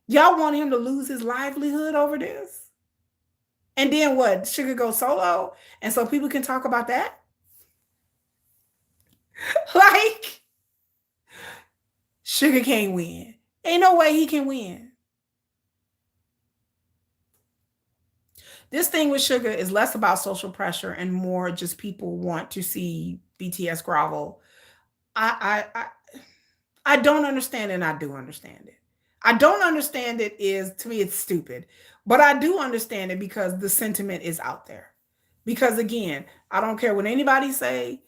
Y'all want him to lose his livelihood over this? And then what? Suga go solo, and so people can talk about that. Like Suga can't win. Ain't no way he can win. This thing with Suga is less about social pressure and more just people want to see BTS grovel. I I don't understand, and I do understand it. I don't understand it is, to me it's stupid, but I do understand it because the sentiment is out there. Because again, I don't care what anybody say,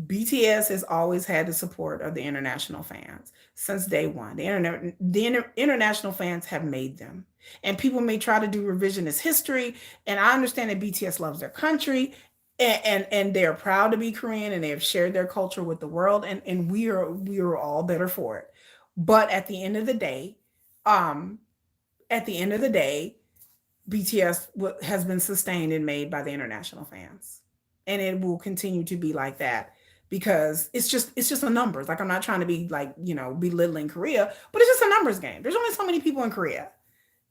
BTS has always had the support of the international fans since day one. International fans have made them. And people may try to do revisionist history. And I understand that BTS loves their country and they're proud to be Korean and they have shared their culture with the world. And we are all better for it. But um, at the end of the day, BTS has been sustained and made by the international fans, and it will continue to be like that because it's just a numbers. Like I'm not trying to be like belittling Korea, but it's just a numbers game. There's only so many people in Korea.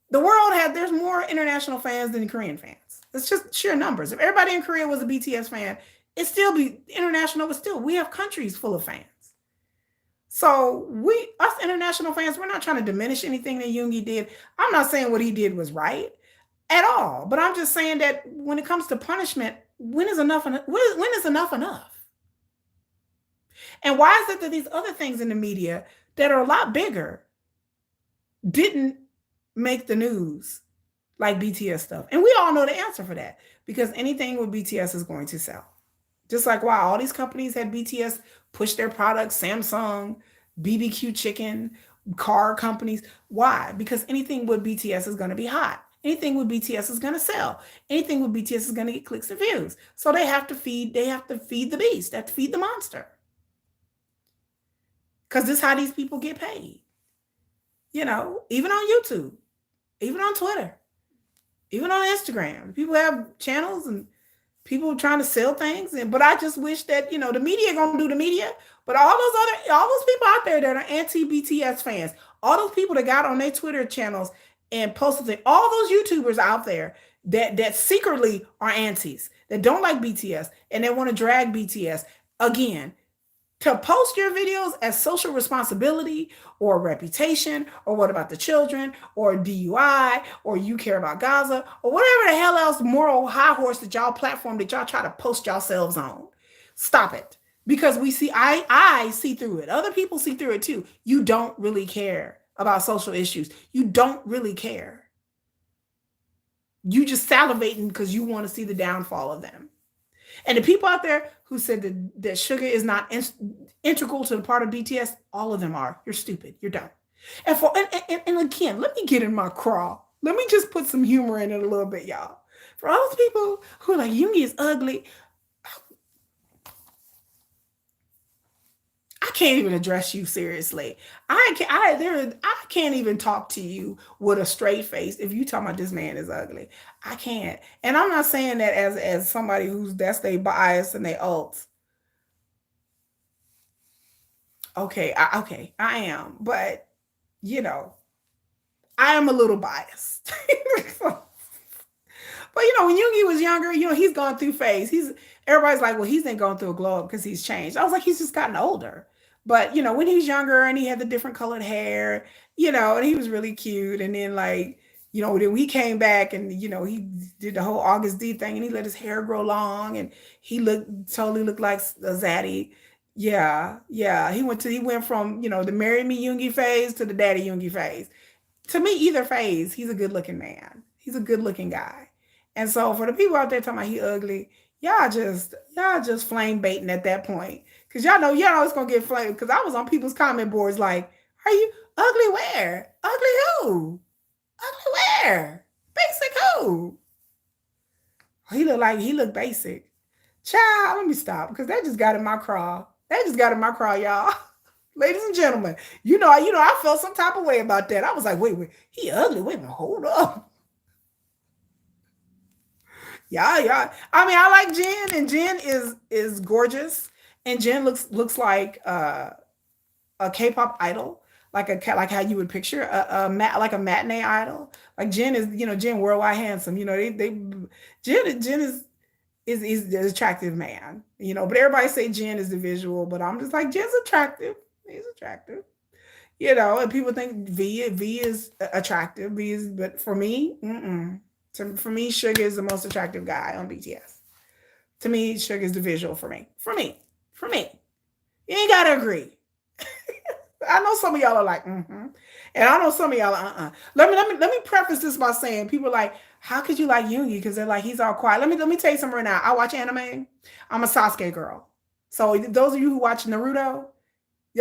The world had there's more international fans than Korean fans. It's just sheer numbers. If everybody in Korea was a BTS fan, it still be international, but still we have countries full of fans. So us international fans, we're not trying to diminish anything that Yoongi did. I'm not saying what he did was right at all. But I'm just saying that when it comes to punishment, when is enough? When is enough enough? And why is it that these other things in the media that are a lot bigger didn't make the news like BTS stuff? And we all know the answer for that because anything with BTS is going to sell. Just like why all these companies had BTS push their products, Samsung, BBQ Chicken, car companies. Why? Because anything with BTS is going to be hot. Anything with BTS is going to sell. Anything with BTS is going to get clicks and views. So they have to feed the beast. They have to feed the monster. Because this is how these people get paid. Even on YouTube, even on Twitter, even on Instagram. People have channels and people trying to sell things. But I just wish that, the media gonna do the media. But all those people out there that are anti-BTS fans, all those people that got on their Twitter channels and posted it, all those YouTubers out there that secretly are antis, that don't like BTS and they want to drag BTS again to post your videos as social responsibility or reputation or what about the children or DUI or you care about Gaza or whatever the hell else moral high horse that y'all platform that y'all try to post yourselves on. Stop it. Because I see through it. Other people see through it too. You don't really care about social issues. You don't really care. You just salivating because you want to see the downfall of them. And the people out there who said that Suga is not integral to the part of BTS, all of them are. You're stupid. You're dumb. And again, let me get in my crawl. Let me just put some humor in it a little bit, y'all. For all those people who are like, Yoongi is ugly, I can't even address you seriously. I can't even talk to you with a straight face if you talk about this man is ugly. I can't. And I'm not saying that as somebody who's that's their bias and they ults. Okay, I am. But you know, I am a little biased. But when Yoongi was younger, he's gone through phase. Everybody's like, well, he's been going through a glow up because he's changed. I was like, he's just gotten older. But when he was younger and he had the different colored hair, and he was really cute. And then like, then he came back and he did the whole August D thing and he let his hair grow long and totally looked like a zaddy. Yeah, yeah. He went from, the marry me Yoongi phase to the daddy Yoongi phase. To me, either phase, he's a good looking man. He's a good looking guy. And so for the people out there talking about he ugly, y'all just flame baiting at that point. Cause y'all know it's gonna get flamed. Cause I was on people's comment boards like, are you ugly where? Ugly who? Ugly where? Basic who? He looked basic. Child, let me stop because that just got in my craw. That just got in my craw, y'all. Ladies and gentlemen, I felt some type of way about that. I was like, wait, he ugly. Wait a minute, hold up. Yeah, yeah. I mean, I like Jen, and Jen is gorgeous, and Jen looks like a K-pop idol, like how you would picture like a matinee idol. Like Jen is, Jen worldwide handsome. They Jen is the attractive man. But everybody say Jen is the visual, but I'm just like Jen's attractive. He's attractive. And people think V is attractive. But for me, mm-mm. For me, Suga is the most attractive guy on BTS. To me, Suga is the visual for me. For me. You ain't gotta agree. I know some of y'all are like, mm-hmm. And I know some of y'all are, uh-uh. Let me preface this by saying people are like, how could you like Yoongi? Because they're like, he's all quiet. Let me tell you something right now. I watch anime. I'm a Sasuke girl. So those of you who watch Naruto,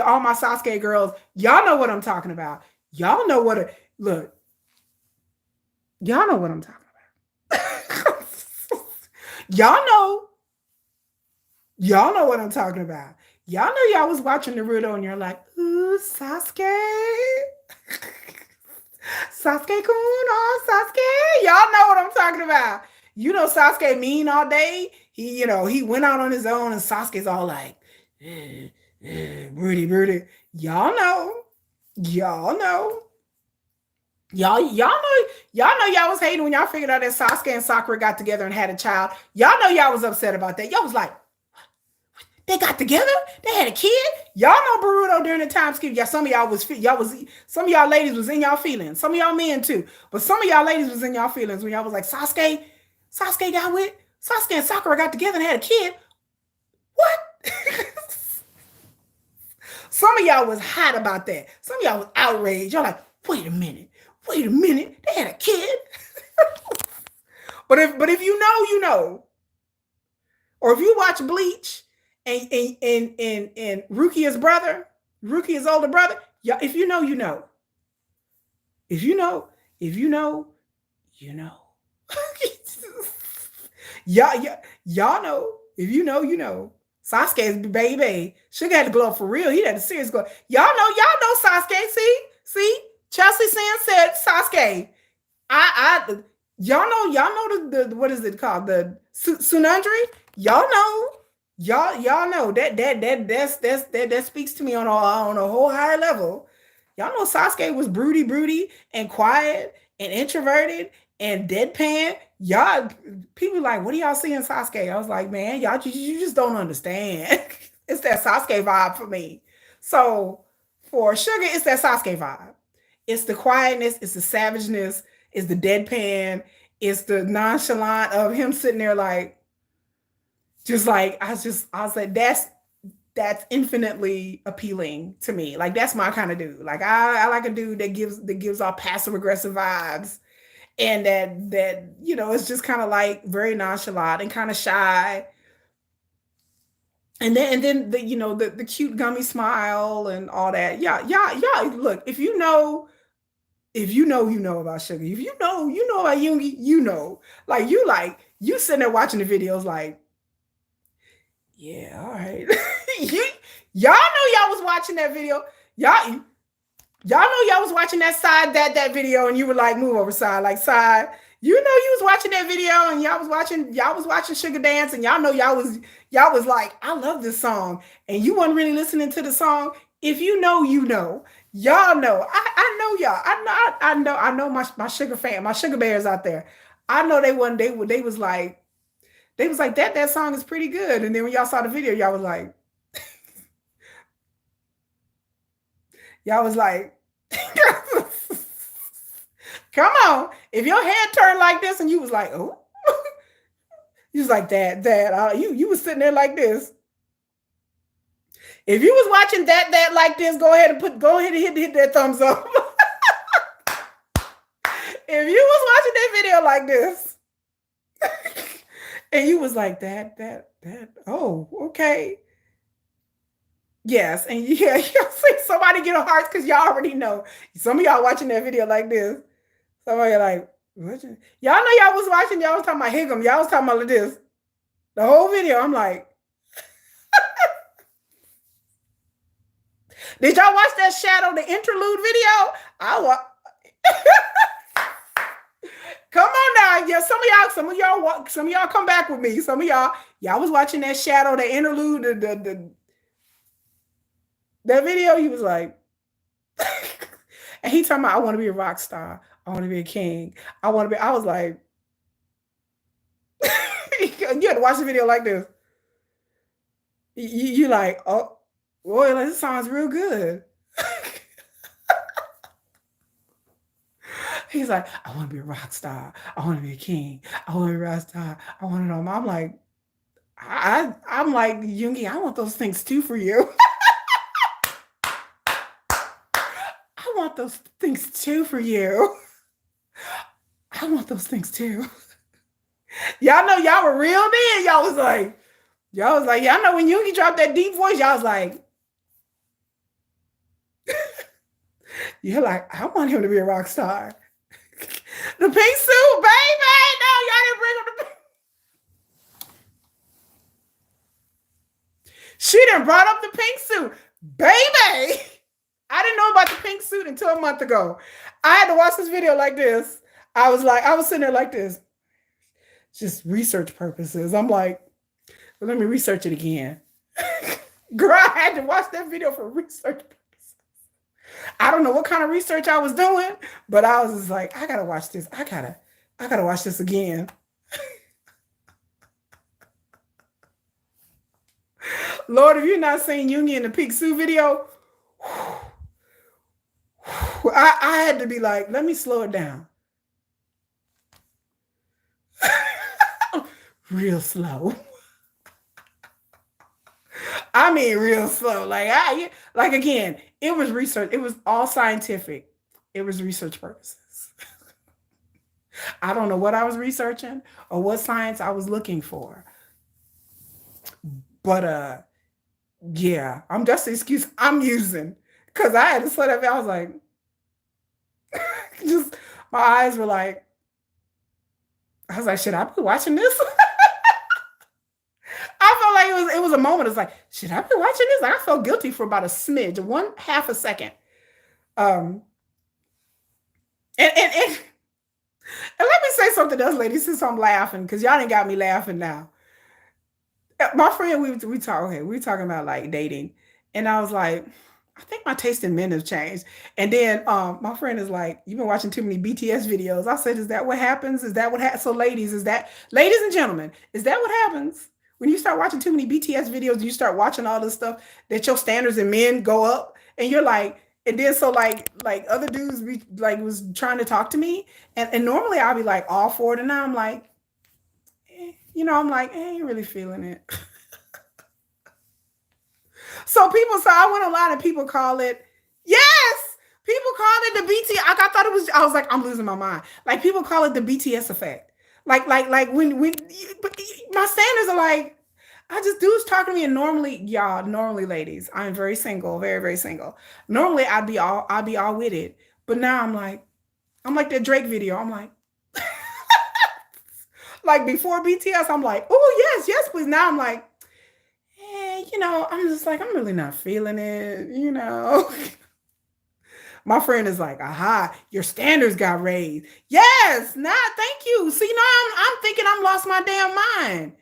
all my Sasuke girls, y'all know what I'm talking about. Y'all know what it look. Y'all know what I'm talking about. y'all know. Y'all know what I'm talking about. Y'all know y'all was watching Naruto and you're like, ooh, Sasuke. Sasuke-kun, oh, Sasuke. Y'all know what I'm talking about. Sasuke mean all day. He went out on his own and Sasuke's all like, broody, broody. Y'all know. Y'all know. Y'all was hating when y'all figured out that Sasuke and Sakura got together and had a child. Y'all know y'all was upset about that. Y'all was like, they got together. They had a kid. Y'all know Boruto during the time skip. Yeah, some of some of y'all ladies was in y'all feelings. Some of y'all men too, but some of y'all ladies was in y'all feelings when y'all was like Sasuke and Sakura got together and had a kid. What? Some of y'all was hot about that. Some of y'all was outraged. Y'all like, wait a minute, they had a kid. but if you know, you know. Or if you watch Bleach and Rukia's brother, Rukia's older brother, yeah, if you know, you know. If you know, if you know, you know. Y'all know. If you know, you know. Sasuke's baby. Suga had to glow up for real. He had a serious glow. Y'all know Sasuke. See? Chelsea Sand said Sasuke. I y'all know the what is it called? The Sunundry? Y'all know. Y'all know that speaks to me on a whole higher level. Y'all know Sasuke was broody and quiet and introverted and deadpan. Y'all people like, what do y'all see in Sasuke? I was like, man, y'all you just don't understand. It's that Sasuke vibe for me. So for Suga, it's that Sasuke vibe. It's the quietness, it's the savageness, it's the deadpan, it's the nonchalant of him sitting there like, just like I was like, that's infinitely appealing to me. Like that's my kind of dude. Like I like a dude that gives off passive aggressive vibes, and that it's just kind of like very nonchalant and kind of shy. And then the cute gummy smile and all that. Yeah. Look, if you know, you know about Sugar. If you know about Yoongi, you know. You sitting there watching the videos like, yeah, all right. Y'all know y'all was watching that video. Y'all know y'all was watching that video and you were like, move over side, like side. You was watching that video and y'all was watching Sugar Dance and y'all was like, I love this song. And you weren't really listening to the song. If you know, you know. Y'all know. I know y'all. I know my sugar fan, my sugar bears out there. I know they was like that song is pretty good. And then when y'all saw the video, y'all was like, come on. If your head turned like this and you was like, oh, you was like that. You was sitting there like this. If you was watching that like this, go ahead and hit that thumbs up. If you was watching that video like this, and you was like that, oh, okay. Yes, and yeah, you'll see somebody get a heart because y'all already know. Some of y'all watching that video like this. Some of y'all like, y'all know y'all was watching, y'all was talking about Higgum, y'all was talking about this. The whole video, I'm like, Did y'all watch that Shadow the interlude video? I wa- Come on now. Yeah, some of y'all come back with me. Some of y'all was watching that Shadow the interlude, that video. He was like, and he talking about, I want to be a rock star. I want to be a king. I want to be. I was like, you had to watch the video like this. You like, oh, boy, this sounds real good. He's like, I want to be a rock star. I want to be a king. I want to be a rock star. I want to know. I'm like, I'm like, Yoongi, I want those things too for you. I want those things too for you. I want those things too. Y'all know y'all were real then. Y'all was like, y'all know when Yoongi dropped that deep voice, y'all was like, you're like, I want him to be a rock star. The pink suit, baby. No, y'all didn't bring him the pink. She done brought up the pink suit, baby. I didn't know about the pink suit until a month ago. I had to watch this video like this. I was sitting there like this, just research purposes. I'm like, let me research it again. Girl, I had to watch that video for research purposes. I don't know what kind of research I was doing, but I was just like, I gotta watch this. I gotta watch this again. Lord, if you're not seeing Yoongi in the pink suit video, I had to be like, let me slow it down. Real slow. I mean, real slow. Like again, it was research. It was all scientific. It was research purposes. I don't know what I was researching or what science I was looking for, but yeah, I'm just the excuse I'm using because I had to slow that. I was like, just my eyes were like, I was like, should I be watching this? I felt like it was a moment. It's like, should I be watching this? Like, I felt guilty for about a smidge, one half a second. Um, and let me say something else, ladies, since I'm laughing, because y'all ain't got me laughing now. My friend, we were talking about like dating, and I was like, I think my taste in men have changed. And then my friend is like, you've been watching too many BTS videos. I said, is that what happens? Is that what happens? So ladies and gentlemen, is that what happens when you start watching too many BTS videos? You start watching all this stuff that your standards in men go up, and you're like, and then so like other dudes like was trying to talk to me, and normally I'll be like all for it, and now I'm like, I'm like, I ain't really feeling it. So I went online and people call it, yes, people call it the BTS. I thought it was, I was like, I'm losing my mind. Like people call it the BTS effect. Like when my standards are like, I just dudes talking to me, and normally ladies, I'm very single, very, very single. Normally I'd be all with it. But now I'm like that Drake video. I'm like before BTS, I'm like, oh yes, please. Now I'm like, I'm just like, I'm really not feeling it. My friend is like, aha, your standards got raised. Yes, nah, thank you. See, I'm thinking I'm lost my damn mind.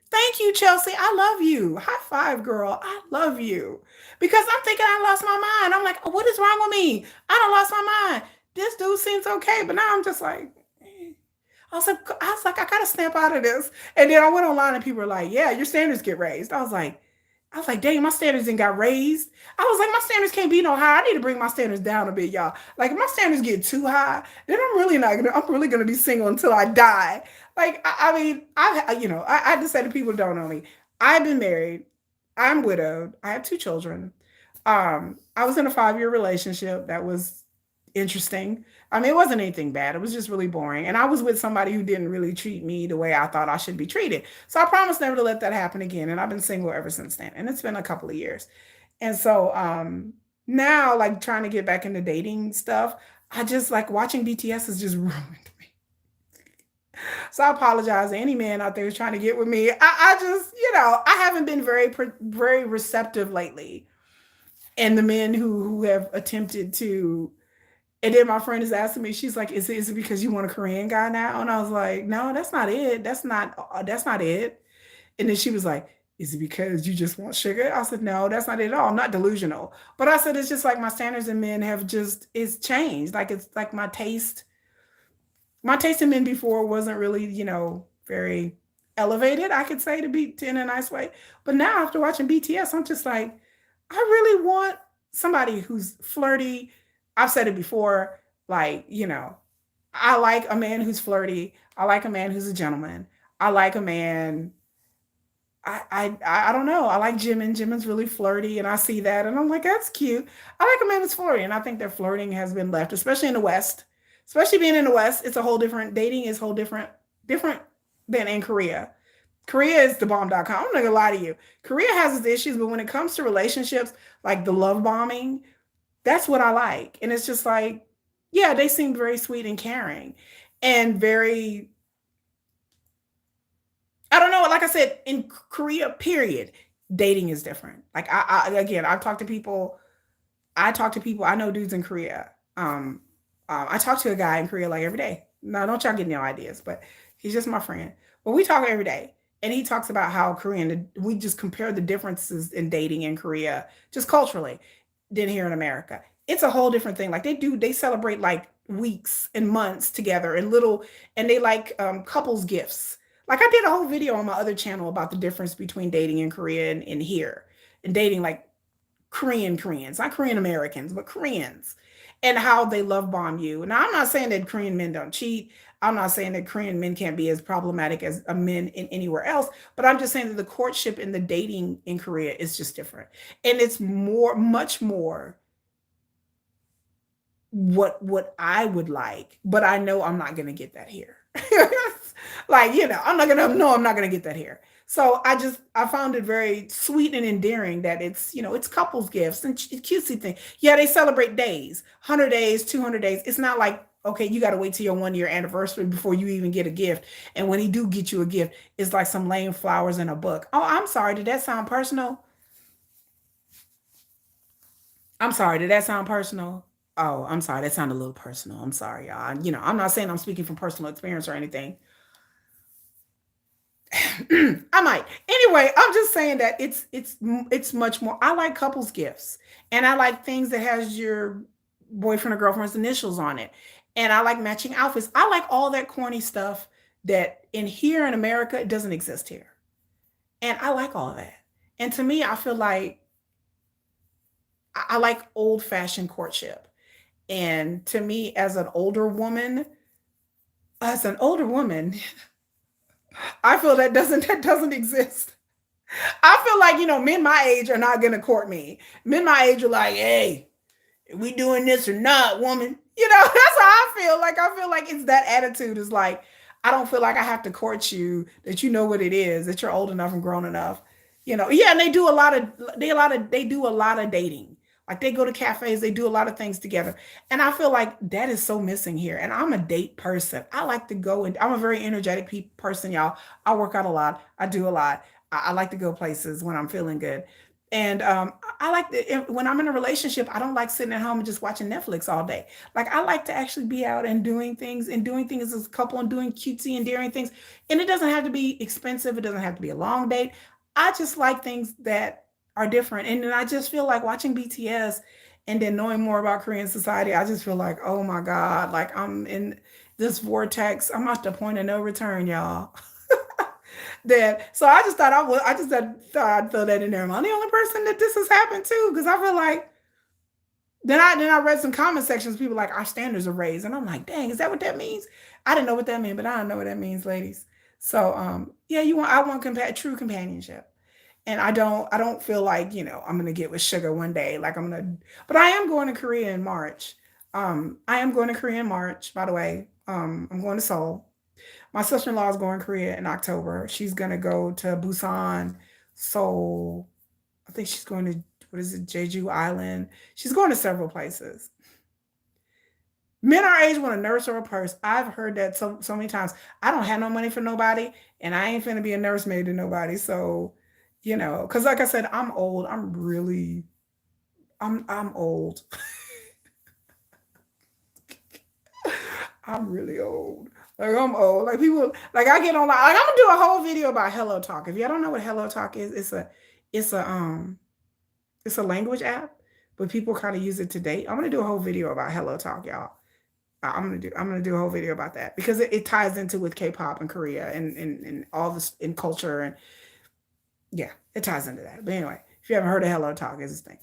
Thank you, Chelsea. I love you. High five, girl. I love you. Because I'm thinking I lost my mind. I'm like, oh, what is wrong with me? I don't lost my mind. This dude seems okay, but now I'm just like, I gotta snap out of this. And then I went online and people were like, yeah, your standards get raised. I was like, dang, my standards didn't got raised. I was like, my standards can't be no high. I need to bring my standards down a bit, y'all. Like, if my standards get too high, then I'm really gonna be single until I die. Like, I mean, I just said to people who don't know me, I've been married, I'm widowed, I have two children. I was in a 5-year relationship that was interesting. I mean, it wasn't anything bad. It was just really boring. And I was with somebody who didn't really treat me the way I thought I should be treated. So I promised never to let that happen again. And I've been single ever since then. And it's been a couple of years. And so now, like trying to get back into dating stuff, I just like watching BTS has just ruined me. So I apologize to any man out there who's trying to get with me. I just, I haven't been very receptive lately. And the men who have attempted to, and then my friend is asking me, she's like, is it because you want a Korean guy now? And I was like, no, that's not it. That's not it. And then she was like, is it because you just want sugar? I said, no, that's not it at all. I'm not delusional. But I said, it's just like my standards in men have just, it's changed. Like, it's like my taste in men before wasn't really, very elevated, I could say, to in a nice way. But now after watching BTS, I'm just like, I really want somebody who's flirty. I've said it before, like, I like a man who's flirty. I like a man who's a gentleman. I like a man. I don't know. I like Jimin. Jimin's really flirty, and I see that, and I'm like, that's cute. I like a man that's flirty, and I think that flirting has been left, especially in the West. Especially being in the West, it's a whole different dating is whole different than in Korea. Korea is the bomb.com. I'm not gonna lie to you. Korea has its issues, but when it comes to relationships, like the love bombing, that's what I like. And it's just like, yeah, they seem very sweet and caring and very, I don't know, like I said, in Korea, period, dating is different. Like again, I talk to people, I know dudes in Korea. I talk to a guy in Korea like every day. Now, don't y'all get no ideas, but he's just my friend. But we talk every day. And he talks about how we just compare the differences in dating in Korea, just culturally, than here in America. It's a whole different thing. Like they celebrate like weeks and months together and they like couples gifts. Like I did a whole video on my other channel about the difference between dating in Korea and here and dating like Koreans, not Korean Americans, but Koreans, and how they love bomb you. Now, I'm not saying that Korean men don't cheat. I'm not saying that Korean men can't be as problematic as a men in anywhere else, but I'm just saying that the courtship and the dating in Korea is just different. And it's much more what I would like, but I know I'm not gonna get that here. Like, I'm not gonna get that here. So I found it very sweet and endearing that it's couples gifts and cutesy thing. Yeah, they celebrate days, 100 days, 200 days. It's not like, okay, you got to wait till your 1 year anniversary before you even get a gift. And when he do get you a gift, it's like some lame flowers in a book. Oh, I'm sorry. Did that sound personal? I'm sorry. Did that sound personal? Oh, I'm sorry. That sounded a little personal. I'm sorry, y'all. I'm not saying I'm speaking from personal experience or anything. I might. Anyway, I'm just saying that it's much more. I like couples gifts, and I like things that has your boyfriend or girlfriend's initials on it, and I like matching outfits. I like all that corny stuff that in here in America it doesn't exist here, and I like all of that. And to me, I feel like I like old fashioned courtship. And to me, as an older woman, I feel that doesn't exist. I feel like, men my age are not gonna court me. Men my age are like, hey, are we doing this or not, woman? That's how I feel. Like I feel like it's that attitude is like, I don't feel like I have to court you, that you know what it is, that you're old enough and grown enough. Yeah, and they do a lot of dating. Like they go to cafes, they do a lot of things together. And I feel like that is so missing here. And I'm a date person. I like to go and I'm a very energetic person, y'all. I work out a lot. I do a lot. I like to go places when I'm feeling good. And I like when I'm in a relationship, I don't like sitting at home and just watching Netflix all day. Like I like to actually be out and doing things as a couple and doing cutesy, endearing things. And it doesn't have to be expensive. It doesn't have to be a long date. I just like things that are different. And then I just feel like watching BTS and then knowing more about Korean society, I just feel like, oh my God, like I'm in this vortex. I'm at the point of no return, y'all. That so I just thought thought I'd throw that in there. Am I the only person that this has happened to? Because I feel like then I read some comment sections. People like our standards are raised, and I'm like, dang, is that what that means? I didn't know what that meant, but I don't know what that means, ladies. So yeah, I want true companionship, and I don't feel like I'm gonna get with sugar one day. Like but I am going to Korea in March. I am going to Korea in March. By the way, I'm going to Seoul. My sister-in-law is going to Korea in October. She's gonna go to Busan, Seoul. I think she's going to what is it, Jeju Island. She's going to several places. Men our age want a nurse or a purse. I've heard that so many times. I don't have no money for nobody, and I ain't finna be a nursemaid to nobody. So, because like I said, I'm old. I'm old. I'm really old. Like I'm old. Like people like I get on like I'm gonna do a whole video about Hello Talk. If y'all don't know what Hello Talk is, it's a it's a language app, but people kind of use it to date. I'm gonna do a whole video about Hello Talk, y'all. I'm gonna do a whole video about that because it ties into with K-pop and Korea and all this in culture and yeah, it ties into that. But anyway, if you haven't heard of Hello Talk, it's this thing.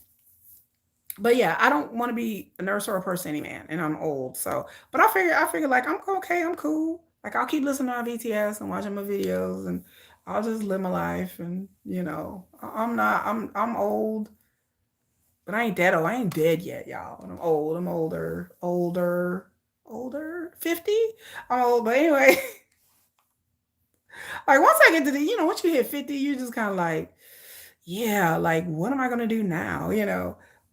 But yeah, I don't want to be a nurse or a person any man, and I'm old. So, but I figure like I'm okay, I'm cool. Like I'll keep listening to BTS and watching my videos, and I'll just live my life. And I'm not, I'm old, but I ain't dead. Oh, I ain't dead yet, y'all. I'm old. I'm older, 50. I'm old, but anyway, like once I get to once you hit 50, you just kind of like, yeah, like what am I gonna do now?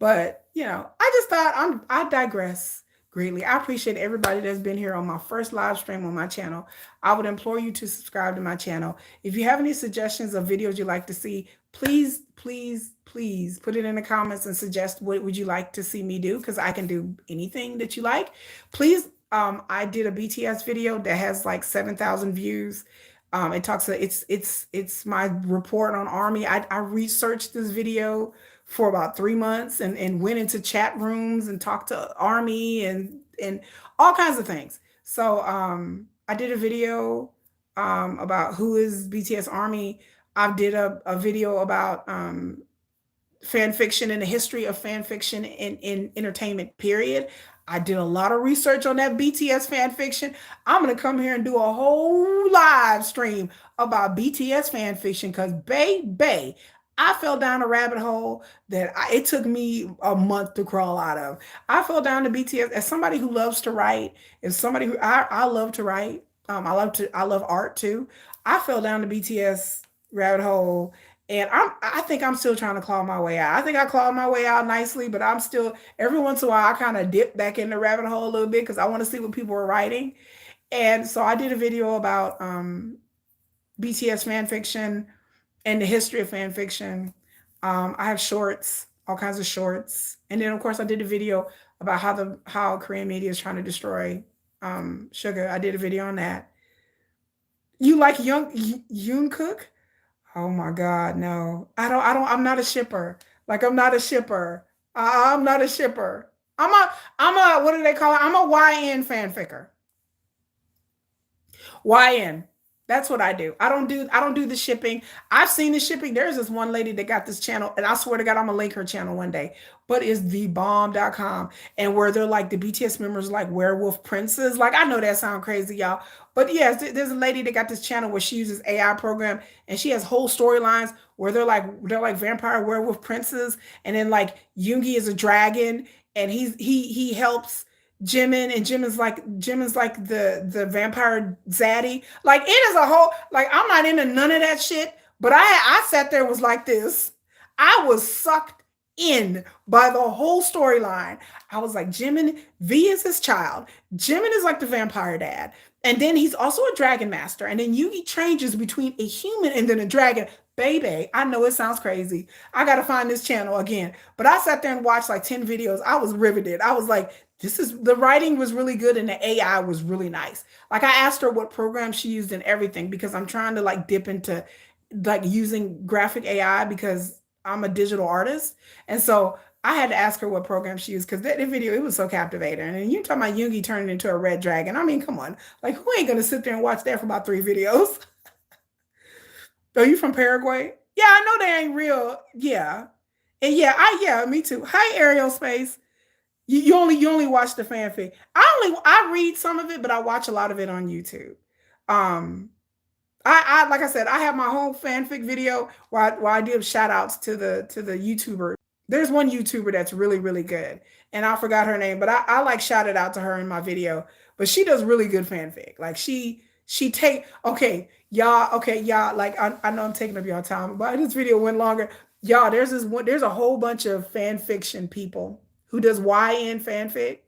But I just thought I digress greatly. I appreciate everybody that's been here on my first live stream on my channel. I would implore you to subscribe to my channel. If you have any suggestions of videos you'd like to see, please, please, please put it in the comments and suggest what would you like to see me do because I can do anything that you like. Please, I did a BTS video that has like 7,000 views. It talks. It's my report on Army. I researched this video for about 3 months and went into chat rooms and talked to Army and all kinds of things. So I did a video about who is BTS Army. I did a video about fan fiction and the history of fan fiction in entertainment, period. I did a lot of research on that BTS fan fiction. I'm going to come here and do a whole live stream about BTS fan fiction because, baby, I fell down a rabbit hole that it took me a month to crawl out of. I fell down to BTS as somebody who loves to write, as somebody who I love to write. I love art too. I fell down the BTS rabbit hole and I think I'm still trying to claw my way out. I think I clawed my way out nicely, but I'm still every once in a while I kind of dip back in the rabbit hole a little bit because I want to see what people are writing. And so I did a video about BTS fan fiction and the history of fan fiction. I have shorts, all kinds of shorts, and then of course I did a video about how Korean media is trying to destroy Suga. I did a video on that. You like Yoon Cook? Oh my God, no. I'm not a shipper. Like I'm not a shipper. I'm not a shipper. What do they call it? I'm a YN fanficker. YN. That's what I do. I don't do the shipping. I've seen the shipping. There's this one lady that got this channel, and I swear to God, I'm gonna link her channel one day. But it's thebomb.com, and where they're like the BTS members like werewolf princes. Like I know that sounds crazy, y'all. But yes, there's a lady that got this channel where she uses AI program and she has whole storylines where they're like vampire werewolf princes, and then like Yoongi is a dragon, and he helps Jimin, and Jimin's like the vampire zaddy. Like it is a whole like I'm not into none of that shit. But I sat there and was like this. I was sucked in by the whole storyline. I was like, Jimin V is his child. Jimin is like the vampire dad. And then he's also a dragon master. And then Yugi changes between a human and then a dragon. Baby, I know it sounds crazy. I gotta find this channel again. But I sat there and watched like 10 videos. I was riveted. I was like, the writing was really good and the AI was really nice. Like I asked her what program she used and everything because I'm trying to like dip into like using graphic AI because I'm a digital artist. And so I had to ask her what program she used because that video, it was so captivating. And you talking about Yoongi turning into a red dragon. I mean, come on. Like who ain't gonna sit there and watch that for about 3 videos? Are you from Paraguay? Yeah, I know they ain't real. Yeah. And yeah, me too. Hi, Ariel Space. You only watch the fanfic. I read some of it, but I watch a lot of it on YouTube. Um, I like I said, I have my whole fanfic video where I give shout outs to the YouTuber. There's one YouTuber that's really, really good. And I forgot her name, but I like shouted out to her in my video. But she does really good fanfic. Like she take okay, y'all, like I know I'm taking up y'all time, but this video went longer. Y'all, there's a whole bunch of fan fiction people who does YN fanfic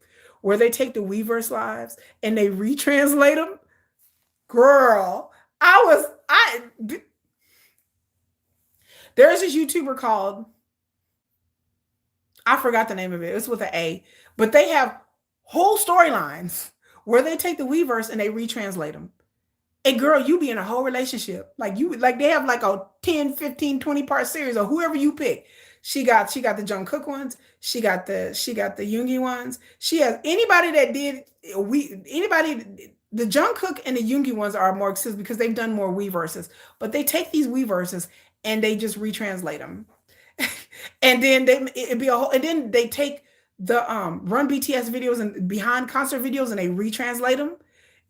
where they take the Weverse lives and they retranslate them. Girl, there's this YouTuber called I forgot the name of it. It's with an A, but they have whole storylines where they take the Weverse and they retranslate them. And girl, you be in a whole relationship. Like you like they have like a 10, 15, 20 part series or whoever you pick. She got the Jungkook ones. She got the Yoongi ones. She has anybody that did we anybody the Jungkook and the Yoongi ones are more exclusive because they've done more Weverses. But they take these Weverses and they just retranslate them. And then it'd be a whole and then they take the Run BTS videos and behind concert videos and they retranslate them.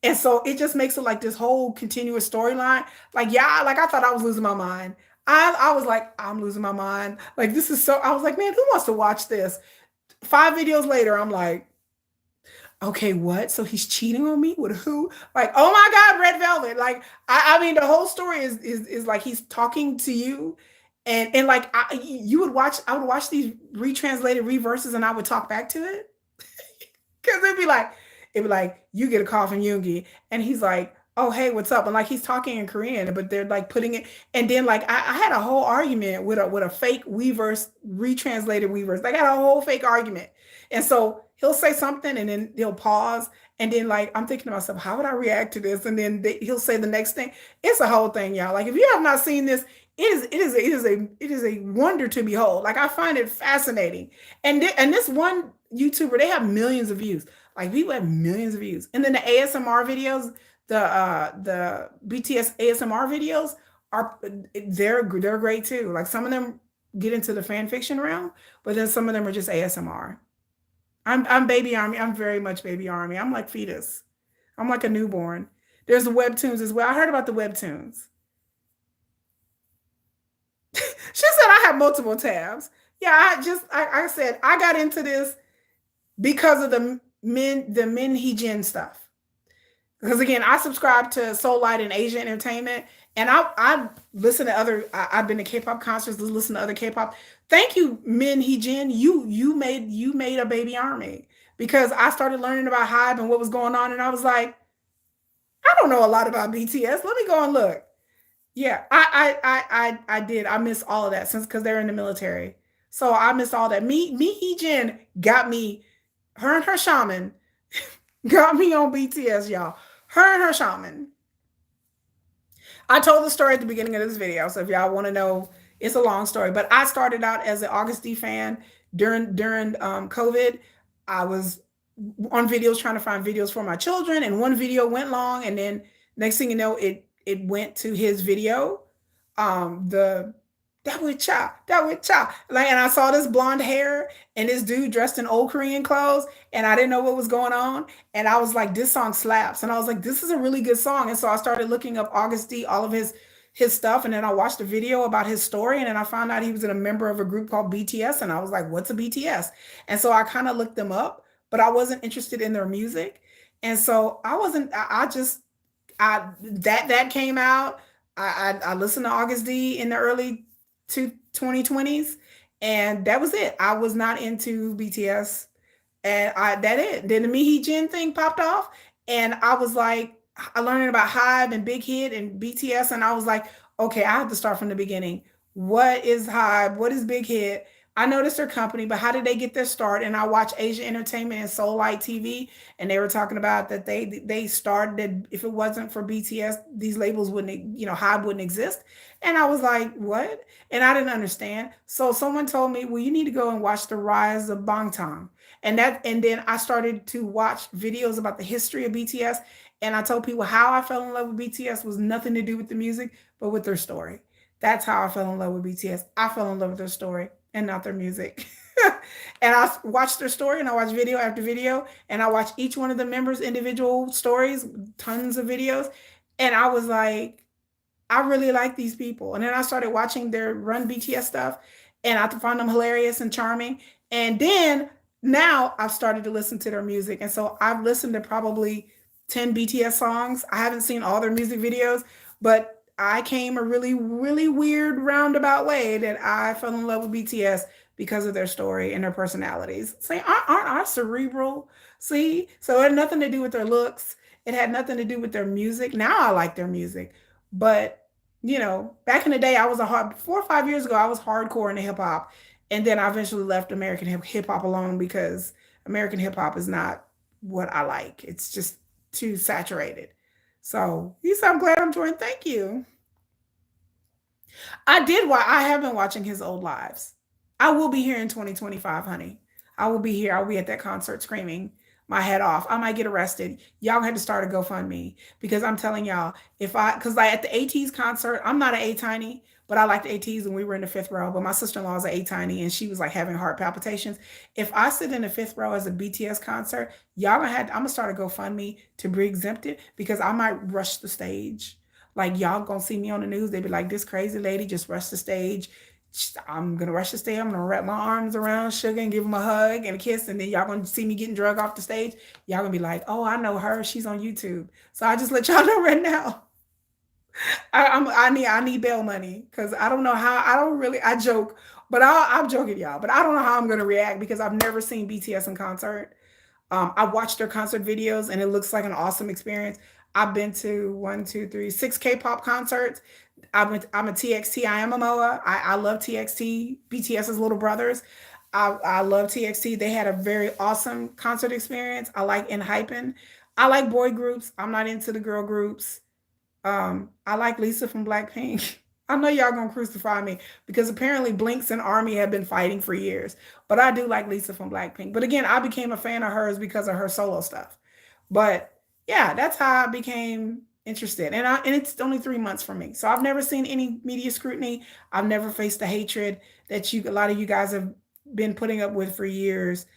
And so it just makes it like this whole continuous storyline. Like, yeah, like I thought I was losing my mind. I was like, I'm losing my mind. Like, this is so, I was like, man, who wants to watch this? 5 videos later, I'm like, okay, what? So he's cheating on me with who? Like, oh my God, Red Velvet. Like, I mean, the whole story is like he's talking to you. And like you would watch, I would watch these retranslated reverses and I would talk back to it. Cause it'd be like, you get a call from Yoongi and he's like, oh, hey, what's up? And like he's talking in Korean, but they're like putting it, and then like I had a whole argument with a fake Weverse, retranslated Weverse. Like I had a whole fake argument. And so he'll say something and then he'll pause. And then like I'm thinking to myself, how would I react to this? And then he'll say the next thing. It's a whole thing, y'all. Like if you have not seen this, it is a wonder to behold. Like I find it fascinating. And this one YouTuber, they have millions of views. Like people have millions of views. And then the ASMR videos, the BTS ASMR videos are they're great too. Like some of them get into the fan fiction realm, but then some of them are just ASMR. I'm baby army. I'm very much baby army. I'm like fetus. I'm like a newborn. There's the webtoons as well. I heard about the webtoons. She said I have multiple tabs. Yeah, I said I got into this because of the Min Hee Jin stuff. Because again, I subscribe to Soul Light and Asia Entertainment, and I listen to other. I've been to K-pop concerts, listen to other K-pop. Thank you, Min Hee Jin. You made a baby army because I started learning about Hybe and what was going on, and I was like, I don't know a lot about BTS. Let me go and look. Yeah, I did. I missed all of that since because they're in the military. So I missed all that. Me Hee Jin got me. Her and her shaman got me on BTS, y'all. Her and her shaman. I told the story at the beginning of this video, so if y'all want to know, it's a long story. But I started out as an August D fan during COVID. I was on videos trying to find videos for my children, and one video went long, and then next thing you know, it went to his video. The that would cha. Like, and I saw this blonde hair and this dude dressed in old Korean clothes, and I didn't know what was going on. And I was like, this song slaps. And I was like, this is a really good song. And so I started looking up August D, all of his stuff, and then I watched a video about his story, and then I found out he was a member of a group called BTS, and I was like, what's a BTS? And so I kind of looked them up, but I wasn't interested in their music. And so I wasn't, I just that came out. I listened to August D in the early 2020s, and that was it. I was not into BTS, and that it. Then the Mihi Jin thing popped off, and I was like, I learning about Hybe and Big Hit and BTS, and I was like, okay, I have to start from the beginning. What is Hybe? What is Big Hit? I noticed their company, but how did they get their start? And I watched Asia Entertainment and Soul Light TV, and they were talking about that they started, if it wasn't for BTS, these labels wouldn't, Hybe wouldn't exist. And I was like, what? And I didn't understand. So someone told me, well, you need to go and watch the rise of Bangtan. And then I started to watch videos about the history of BTS. And I told people how I fell in love with BTS was nothing to do with the music, but with their story. That's how I fell in love with BTS. I fell in love with their story and not their music. And I watched their story, and I watched video after video, and I watched each one of the members' individual stories, tons of videos. And I was like, I really like these people. And then I started watching their Run BTS stuff, and I found them hilarious and charming. And then now I've started to listen to their music. And so I've listened to probably 10 BTS songs. I haven't seen all their music videos, but I came a really, really weird roundabout way that I fell in love with BTS because of their story and their personalities. See, aren't I cerebral? See, so it had nothing to do with their looks. It had nothing to do with their music. Now I like their music, but back in the day, I was 4 or 5 years ago, I was hardcore into hip hop, And then I eventually left American hip hop alone because American hip hop is not what I like. It's just too saturated. So he said, I'm glad I'm joined. Thank you. I did. Why I have been watching his old lives. I will be here in 2025, honey. I will be here. I'll be at that concert screaming my head off. I might get arrested. Y'all had to start a GoFundMe because I'm telling y'all, because like at the AT's concert, I'm not an A Tiny, but I like the ATs and we were in the fifth row. But my sister in law is an A Tiny and she was like having heart palpitations. If I sit in the fifth row as a BTS concert, I'm gonna start a GoFundMe to be exempted because I might rush the stage. Like y'all gonna see me on the news. They be like, this crazy lady just rushed the stage. I'm gonna rush the stage. I'm gonna wrap my arms around Suga and give him a hug and a kiss, and then y'all gonna see me getting drug off the stage. Y'all gonna be like, "Oh, I know her. She's on YouTube." So I just let y'all know right now. I need bail money because I don't know how. I don't really. I joke, but I'm joking, y'all. But I don't know how I'm gonna react because I've never seen BTS in concert. I watched their concert videos and it looks like an awesome experience. I've been to one, two, three, six K-pop concerts. I'm a TXT. I am a MOA. I love TXT, BTS's little brothers. I love TXT. They had a very awesome concert experience. I like hyping. I like boy groups. I'm not into the girl groups. I like Lisa from Blackpink. I know y'all gonna crucify me because apparently Blinks and Army have been fighting for years. But I do like Lisa from Blackpink. But again, I became a fan of hers because of her solo stuff. But yeah, that's how I became interested. And it's only 3 months for me. So I've never seen any media scrutiny. I've never faced the hatred that a lot of you guys have been putting up with for years.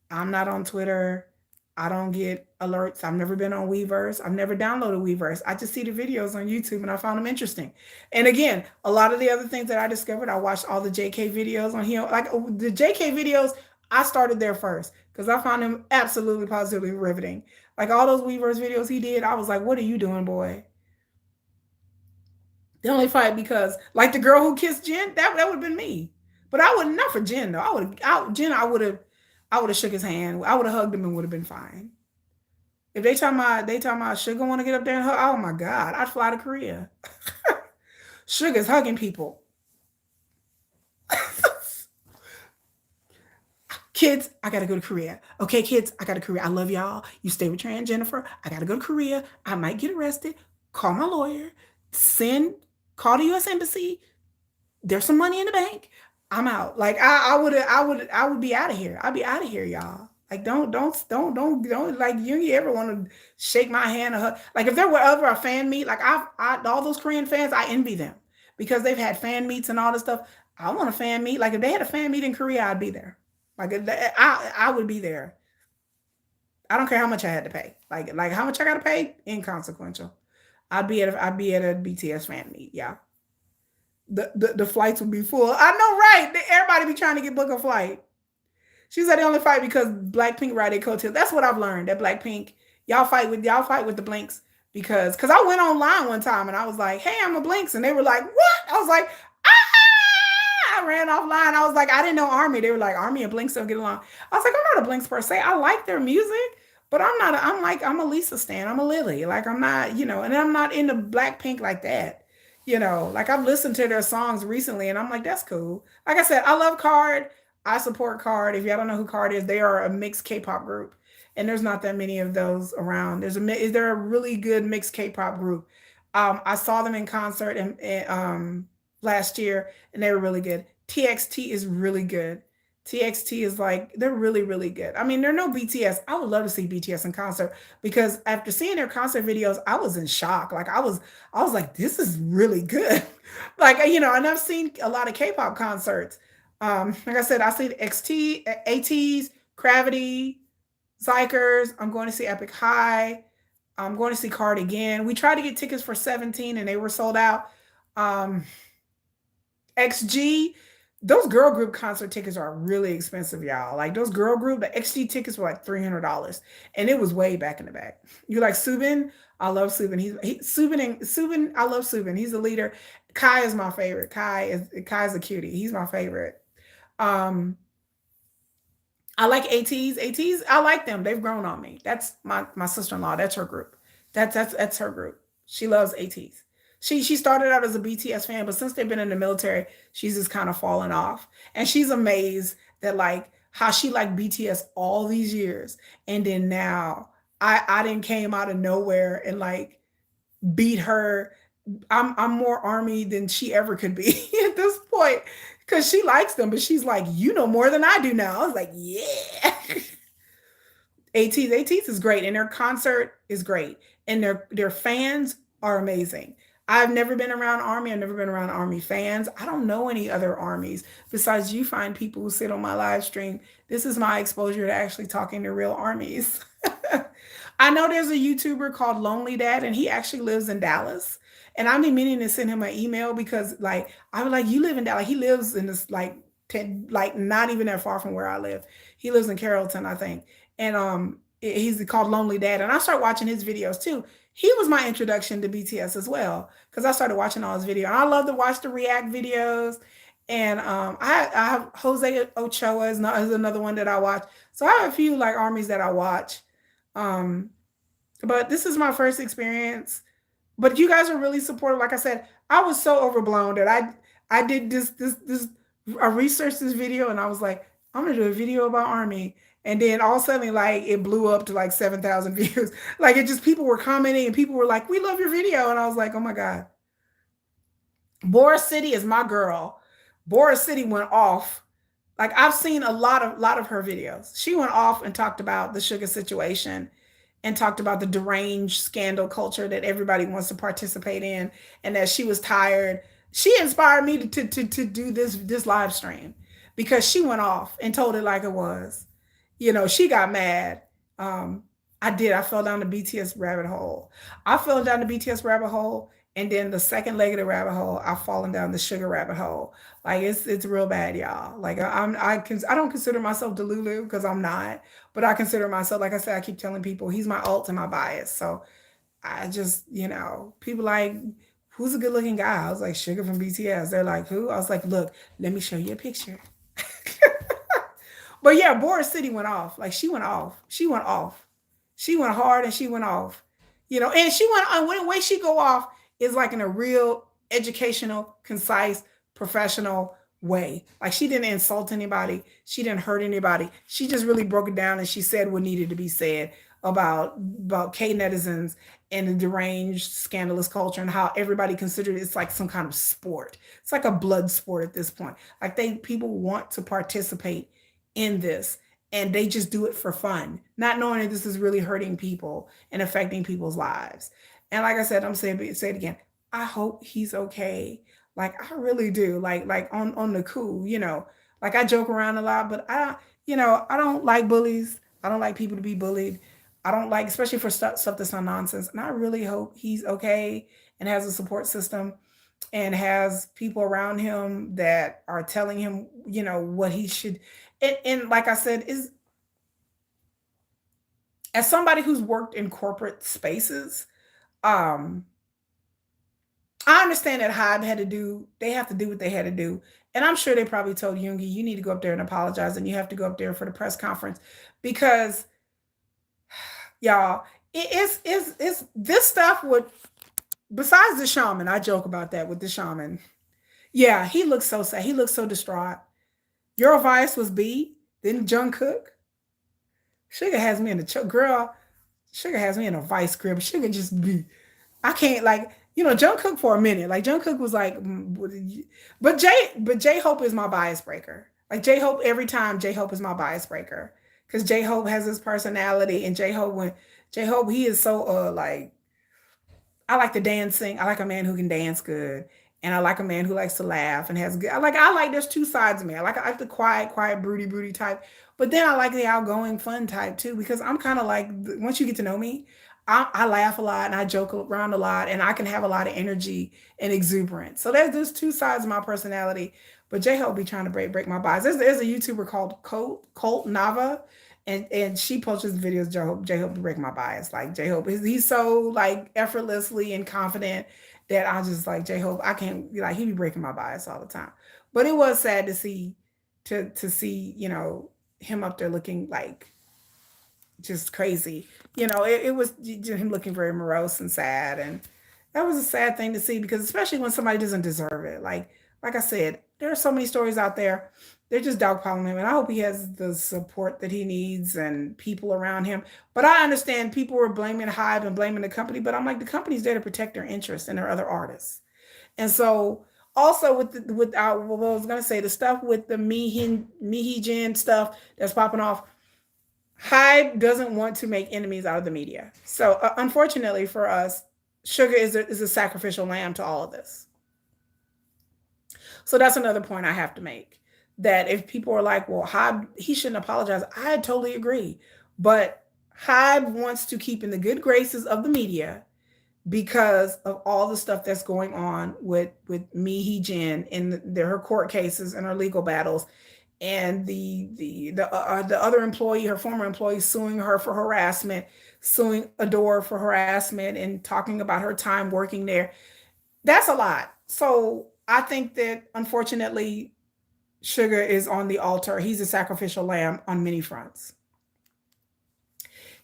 I'm not on Twitter. I don't get alerts. I've never been on Weverse. I've never downloaded Weverse. I just see the videos on YouTube and I found them interesting. And again, a lot of the other things that I discovered, I watched all the JK videos on here. Like the JK videos, I started there first because I found them absolutely positively riveting. Like all those Weverse videos he did, I was like, what are you doing, boy? They only fight because, like the girl who kissed Jen, that would have been me. But I wouldn't, not for Jen though. Jen, I would have shook his hand. I would have hugged him and would have been fine. If they talking about Sugar want to get up there and hug, oh my God, I'd fly to Korea. Sugar's hugging people. Kids, I gotta go to Korea. Okay, kids, I gotta Korea. I love y'all. You stay with Trey and Jennifer. I gotta go to Korea. I might get arrested. Call my lawyer. Send call the U.S. Embassy. There's some money in the bank. I'm out. Like I would be out of here. I'd be out of here, y'all. Like don't like you ever want to shake my hand or hug. Like if there were ever a fan meet, like all those Korean fans, I envy them because they've had fan meets and all this stuff. I want a fan meet. Like if they had a fan meet in Korea, I'd be there. Like I would be there. I don't care how much I had to pay. Like how much I got to pay, inconsequential. I'd be at a BTS fan meet. Yeah, the flights would be full. I know, right? Everybody be trying to get book a flight. She said they only fight because Blackpink ride their coattails. That's what I've learned. That Blackpink, y'all fight with the Blinks because I went online one time and I was like, hey, I'm a Blinks, and they were like, what? I was like, ah! I ran offline. I was like, I didn't know Army. They were like, Army and Blinks don't get along. I was like, I'm not a Blinks per se. I like their music, but I'm not. I'm a Lisa stan. I'm a Lily. Like I'm not, and I'm not into Blackpink like that. Like I've listened to their songs recently, and I'm like, that's cool. Like I said, I love Card. I support Card. If y'all don't know who Card is, they are a mixed K-pop group, and there's not that many of those around. Is there a really good mixed K-pop group? I saw them in concert last year, and they were really good. TXT is really good. TXT is like they're really really good. I mean, they're no BTS. I would love to see BTS in concert because after seeing their concert videos, I was in shock. Like I was like, this is really good. Like and I've seen a lot of K-pop concerts. Like I said, I see the XT, ATs, Gravity, Zykers. I'm going to see Epic High. I'm going to see Card again. We tried to get tickets for 17 and they were sold out. Um, XG, those girl group concert tickets are really expensive, y'all. Like those girl group, the XG tickets were like $300, and it was way back in the back. You like Subin? I love Subin. Subin. I love Subin. He's the leader. Kai is my favorite. Kai's a cutie. He's my favorite. Um, I like ATs. ATs, I like them. They've grown on me. That's my sister in law. That's her group. That's her group. She loves ATs. She started out as a BTS fan, but since they've been in the military, she's just kind of fallen off. And she's amazed that like how she liked BTS all these years, and then now I didn't came out of nowhere and like beat her. I'm more army than she ever could be at this point because she likes them, but she's like, you know more than I do now. I was like, yeah. ATs is great, and their concert is great, and their fans are amazing. I've never been around army. I've never been around army fans. I don't know any other armies besides you. Find people who sit on my live stream. This is my exposure to actually talking to real armies. I know there's a YouTuber called Lonely Dad, and he actually lives in Dallas. And I've been meaning to send him an email because, like, I was like, "You live in Dallas." He lives in this like like not even that far from where I live. He lives in Carrollton, I think, and he's called Lonely Dad, and I started watching his videos too. He was my introduction to BTS as well because I started watching all his videos. I love to watch the react videos, and I have Jose Ochoa is another one that I watch. So I have a few like armies that I watch. Um, but this is my first experience. But you guys are really supportive. Like I said, I was so overblown that I did this I researched this video and I was like, I'm gonna do a video about army. And then all of a sudden, like it blew up to like 7,000 views. Like it just people were commenting and people were like, "We love your video," and I was like, "Oh my god!" Boris City is my girl. Boris City went off. Like I've seen a lot of her videos. She went off and talked about the sugar situation and talked about the deranged scandal culture that everybody wants to participate in and that she was tired. She inspired me to do this live stream because she went off and told it like it was. She got mad. Um, I did. I fell down the BTS rabbit hole. I fell down the BTS rabbit hole, and then the second leg of the rabbit hole, I've fallen down the sugar rabbit hole. Like it's real bad, y'all. Like I don't consider myself Delulu because I'm not, but I consider myself, like I said, I keep telling people he's my alt and my bias. So I just, people like, who's a good looking guy? I was like, Sugar from BTS. They're like, who? I was like, look, let me show you a picture. But yeah, Boris City went off. Like she went off. She went off. She went hard and she went off. And she went on when the way she go off is like in a real educational, concise, professional way. Like she didn't insult anybody. She didn't hurt anybody. She just really broke it down and she said what needed to be said about K netizens and the deranged, scandalous culture and how everybody considered it's like some kind of sport. It's like a blood sport at this point. Like people want to participate in this and they just do it for fun, not knowing that this is really hurting people and affecting people's lives. And like I said, I'm saying say it again. I hope he's okay. Like I really do. Like on the cool, Like I joke around a lot, but I don't like bullies. I don't like people to be bullied. I don't like, especially for stuff that's not nonsense. And I really hope he's okay and has a support system and has people around him that are telling him, what he should. And like I said, is as somebody who's worked in corporate spaces, um, I understand that Hive had to do, they have to do what they had to do. And I'm sure they probably told Yoongi, you need to go up there and apologize and you have to go up there for the press conference because y'all, it's this stuff would, besides the shaman, I joke about that with the shaman. Yeah, he looks so sad. He looks so distraught. Your advice was B, then Jungkook. Sugar has me in a girl. Sugar has me in a vice grip. Sugar just be. I can't like Jungkook for a minute. Like Jungkook was like, but J Hope is my bias breaker. Like J Hope every time J Hope is my bias breaker because J Hope has his personality and J Hope he is so like I like the dancing. I like a man who can dance good. And I like a man who likes to laugh and has good. I like there's two sides of me. I like the quiet, broody type. But then I like the outgoing, fun type too, because I'm kind of like once you get to know me, I laugh a lot and I joke around a lot and I can have a lot of energy and exuberance. So there's two sides of my personality. But J Hope be trying to break my bias. There's a YouTuber called Colt Nava, and she posts videos. J Hope to break my bias. Like J Hope, he's so like effortlessly and confident that I just like J Hope. I can't be like he be breaking my bias all the time. But it was sad to see to see him up there looking like just crazy. It was him looking very morose and sad, and That was a sad thing to see because especially when somebody doesn't deserve it. Like I said, there are so many stories out there. They're just dogpiling him, and I hope he has the support that he needs and people around him. But I understand people were blaming Hive and blaming the company, but I'm like the company's there to protect their interests and their other artists. And so also with our what I was gonna say the stuff with the Mihi Jin stuff that's popping off. Hyde doesn't want to make enemies out of the media. So unfortunately for us, Sugar is a sacrificial lamb to all of this. So that's another point I have to make. That if people are like, well, Hyde, he shouldn't apologize, I totally agree. But Hyde wants to keep in the good graces of the media because of all the stuff that's going on with Mihi Jin in her court cases and her legal battles, and the other employee, her former employee, suing her for harassment, suing Adore for harassment, and talking about her time working there. That's a lot. So I think that unfortunately, Sugar is on the altar. He's a sacrificial lamb on many fronts.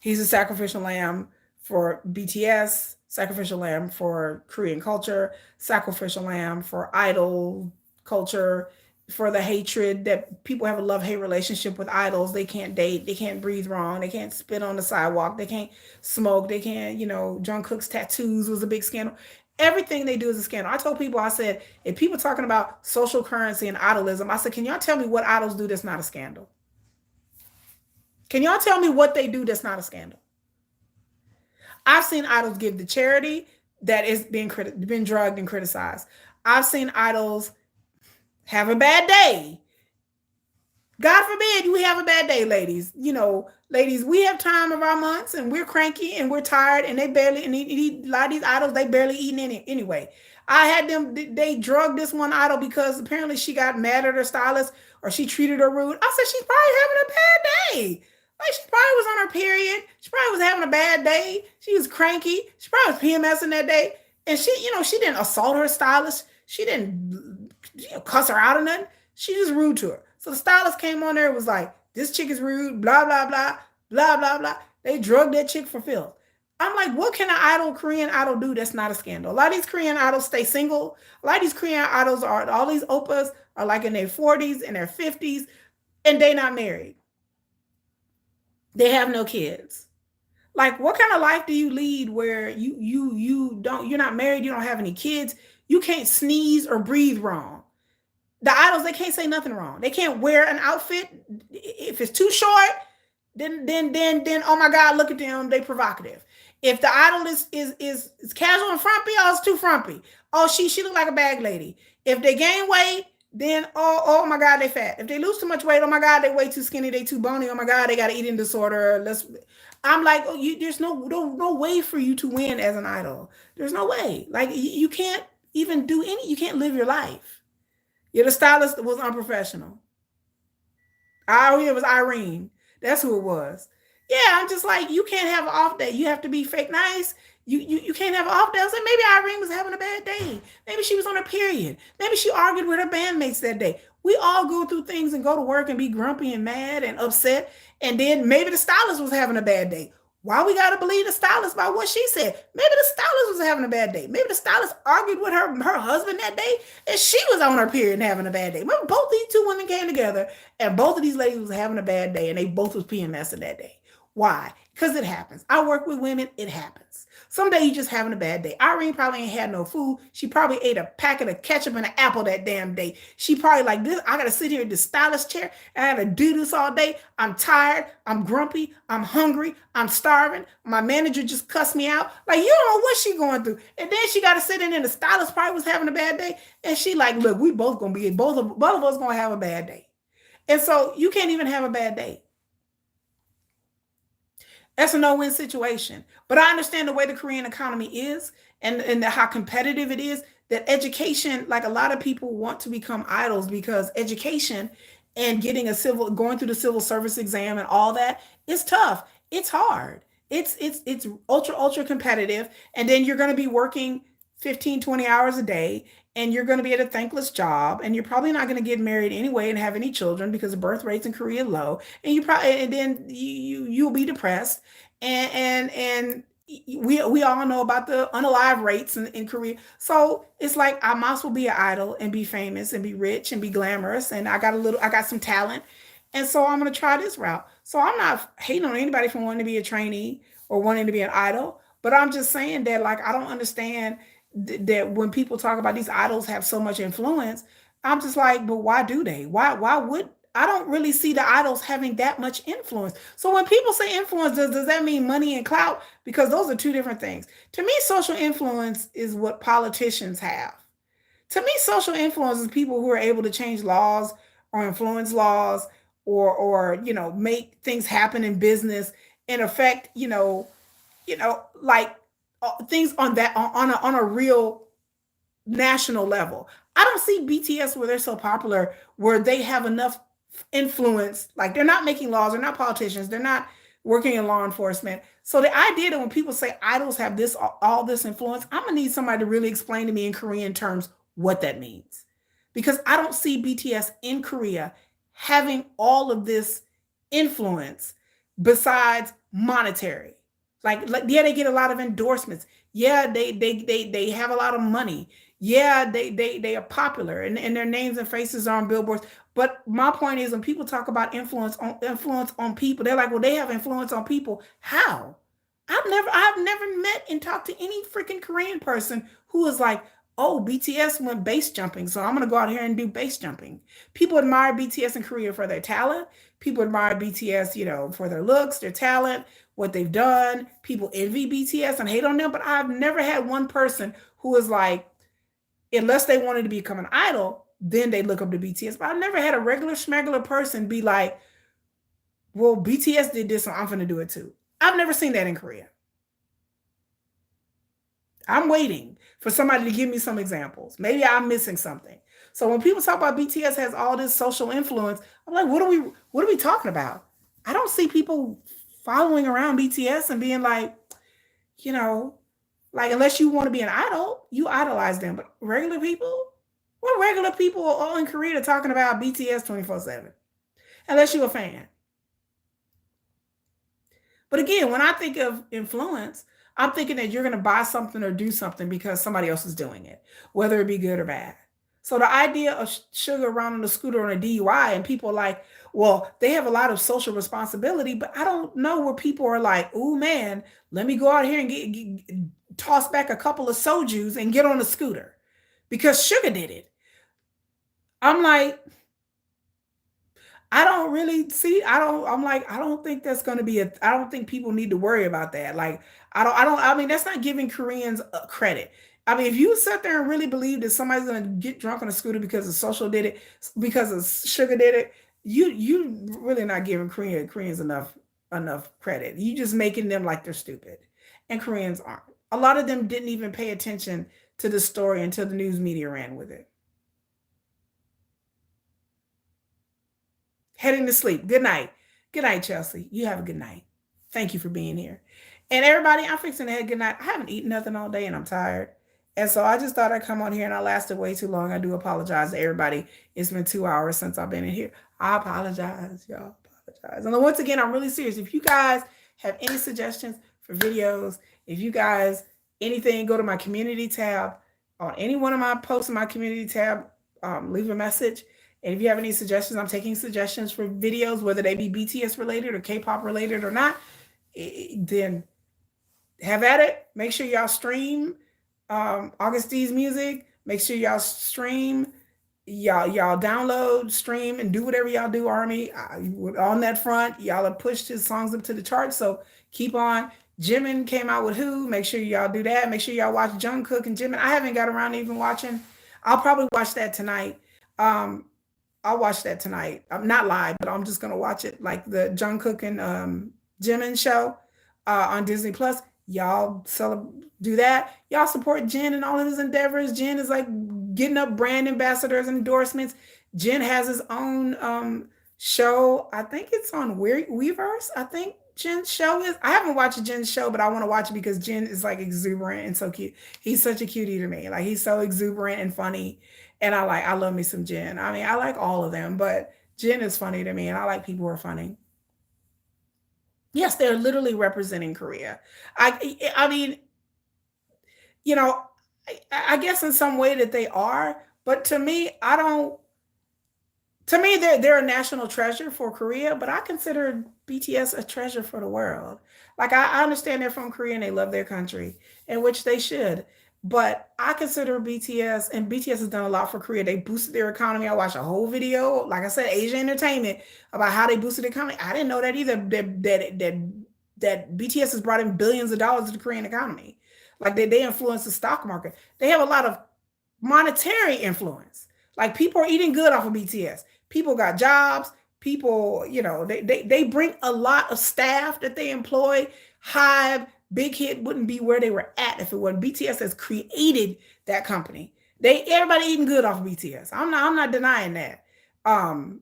He's a sacrificial lamb for BTS, sacrificial lamb for Korean culture, sacrificial lamb for idol culture, for the hatred that people have a love hate relationship with idols. They can't date, they can't breathe wrong, they can't spit on the sidewalk, they can't smoke, they can't, Jungkook's tattoos was a big scandal. Everything they do is a scandal. I told people, I said, if people talking about social currency and idolism, I said, can y'all tell me what idols do that's not a scandal? Can y'all tell me what they do that's not a scandal? I've seen idols give to charity that is been drugged and criticized. I've seen idols have a bad day. God forbid we have a bad day, ladies. Ladies, we have time of our months and we're cranky and we're tired and they barely, and a lot of these idols, they barely eating anyway. I had them, they drugged this one idol because apparently she got mad at her stylist or she treated her rude. I said, she's probably having a bad day. Like she probably was on her period. She probably was having a bad day. She was cranky. She probably was PMSing that day. And she didn't assault her stylist. She didn't cuss her out or nothing. She just rude to her. So the stylist came on there and was like, this chick is rude, blah, blah, blah, blah, blah, blah. They drugged that chick for filth. I'm like, what can an Korean idol do that's not a scandal? A lot of these Korean idols stay single. A lot of these Korean idols all these oppas are like in their 40s and their 50s, and they not married. They have no kids. Like, what kind of life do you lead where you're not married, you don't have any kids, you can't sneeze or breathe wrong? The idols, they can't say nothing wrong. They can't wear an outfit if it's too short. Then oh my God, look at them, they provocative. If the idol is casual and frumpy, oh, it's too frumpy. Oh, she look like a bag lady. If they gain weight, then oh my God, they fat. If they lose too much weight, oh my God, they way too skinny, they too bony. Oh my God, they got an eating disorder. I'm like, there's no way for you to win as an idol. There's no way. Like you can't even do you can't live your life. Yeah, the stylist was unprofessional. It was Irene. That's who it was. Yeah, I'm just like, you can't have an off day. You have to be fake nice. You can't have an off day. I said, maybe Irene was having a bad day. Maybe she was on her period. Maybe she argued with her bandmates that day. We all go through things and go to work and be grumpy and mad and upset. And then maybe the stylist was having a bad day. Why we got to believe the stylist by what she said? Maybe the stylist was having a bad day. Maybe the stylist argued with her husband that day and she was on her period and having a bad day. Maybe both these two women came together and both of these ladies was having a bad day and they both was PMSing that day. Why? Because it happens. I work with women. It happens. Someday you just having a bad day. Irene probably ain't had no food. She probably ate a packet of ketchup and an apple that damn day. She probably like this. I got to sit here in the stylist chair and I got to do this all day. I'm tired. I'm grumpy. I'm hungry. I'm starving. My manager just cussed me out. Like, you don't know what she going through. And then she got to sit in and the stylist probably was having a bad day. And she like, look, we both going to be, both of us going to have a bad day. And so you can't even have a bad day. That's a no-win situation. But I understand the way the Korean economy is and how competitive it is, that education, like a lot of people want to become idols because education and going through the civil service exam and all that is tough. It's hard. It's ultra competitive. And then you're going to be working 15, 20 hours a day and you're going to be at a thankless job and you're probably not going to get married anyway and have any children because the birth rates in Korea are low, and then you'll be depressed and we all know about the unalive rates in Korea. So it's like I might as well be an idol and be famous and be rich and be glamorous. And I got some talent. And so I'm gonna try this route. So I'm not hating on anybody for wanting to be a trainee or wanting to be an idol, but I'm just saying that like I don't understand that when people talk about these idols have so much influence, I'm just like, but why do they? Why would I don't really see the idols having that much influence. So when people say influence, does that mean money and clout? Because those are two different things. To me, social influence is what politicians have. To me, social influence is people who are able to change laws or influence laws or make things happen in business and affect like things on that on a real national level. I don't see BTS where they're so popular where they have enough influence. Like they're not making laws, they're not politicians, they're not working in law enforcement. So the idea that when people say idols have this all this influence, I'm gonna need somebody to really explain to me in Korean terms what that means. Because I don't see BTS in Korea having all of this influence besides monetary. Like yeah, they get a lot of endorsements. Yeah, they have a lot of money. Yeah, they are popular and their names and faces are on billboards. But my point is when people talk about influence on people, they're like, well, they have influence on people. How? I've never met and talked to any freaking Korean person who is like, oh, BTS went base jumping, so I'm gonna go out here and do base jumping. People admire BTS in Korea for their talent. People admire BTS, for their looks, their talent, what they've done. People envy BTS and hate on them, but I've never had one person who is like, unless they wanted to become an idol, then they look up to BTS. But I've never had a regular schmegular person be like, well, BTS did this, so I'm gonna do it too. I've never seen that in Korea. I'm waiting for somebody to give me some examples. Maybe I'm missing something. So when people talk about BTS has all this social influence, I'm like, what are we talking about? I don't see people following around BTS and being like, you know, like unless you want to be an idol, you idolize them. But regular people, what regular people are all in Korea talking about BTS 24/7? Unless you're a fan. But again, when I think of influence, I'm thinking that you're going to buy something or do something because somebody else is doing it, whether it be good or bad. So the idea of Sugar around on a scooter on a DUI and people are like, well, they have a lot of social responsibility, but I don't know where people are like, oh man, let me go out here and toss back a couple of soju's and get on a scooter because Sugar did it. I'm like, I don't really see. I'm like, I don't think that's going to be I don't think people need to worry about that. Like, I mean, that's not giving Koreans credit. I mean, if you sit there and really believe that somebody's going to get drunk on a scooter because of social did it, because of Sugar did it, you really not giving Koreans enough credit. You just making them like they're stupid, and Koreans aren't. A lot of them didn't even pay attention to the story until the news media ran with it. Heading to sleep. Good night. Good night, Chelsea. You have a good night. Thank you for being here. And everybody, I'm fixing to head good night. I haven't eaten nothing all day and I'm tired. And so I just thought I'd come on here and I lasted way too long. I do apologize to everybody. It's been 2 hours since I've been in here. I apologize, y'all. Apologize. And once again, I'm really serious. If you guys have any suggestions for videos, if you guys anything, go to my community tab on any one of my posts in my community tab. Leave a message. And if you have any suggestions, I'm taking suggestions for videos, whether they be BTS related or K-pop related or not. Then have at it. Make sure y'all stream Augustine's music. Make sure y'all stream, y'all download, stream, and do whatever y'all do, Army. On that front, y'all have pushed his songs up to the charts. So keep on. Jimin came out with Who. Make sure y'all do that. Make sure y'all watch Jungkook and Jimin. I haven't got around to even watching. I'll probably watch that tonight. I'll watch that tonight. I'm not live, but I'm just gonna watch it like the Jungkook and Jimin show on Disney Plus. Y'all do that. Y'all support Jin and all of his endeavors. Jin is like getting up brand ambassadors and endorsements. Jin has his own show. I think it's on Weverse. I think Jin's show is. I haven't watched Jin's show, but I want to watch it because Jin is like exuberant and so cute. He's such a cutie to me. Like he's so exuberant and funny. And I love me some Jin. I mean, I like all of them, but Jin is funny to me, and I like people who are funny. Yes, they're literally representing Korea. I mean, you know, I guess in some way that they are, but to me, I don't. To me, they're a national treasure for Korea, but I consider BTS a treasure for the world. Like I understand they're from Korea and they love their country, in which they should. But I consider BTS, and BTS has done a lot for Korea. They boosted their economy. I watched a whole video, like I said, Asia Entertainment, about how they boosted the economy. I didn't know that either. That BTS has brought in billions of dollars to the Korean economy. Like they influence the stock market. They have a lot of monetary influence. Like people are eating good off of BTS. People got jobs. People, they bring a lot of staff that they employ. Hive, Big Hit wouldn't be where they were at if it wasn't BTS has created that company. Everybody eating good off of BTS. I'm not denying that. Um,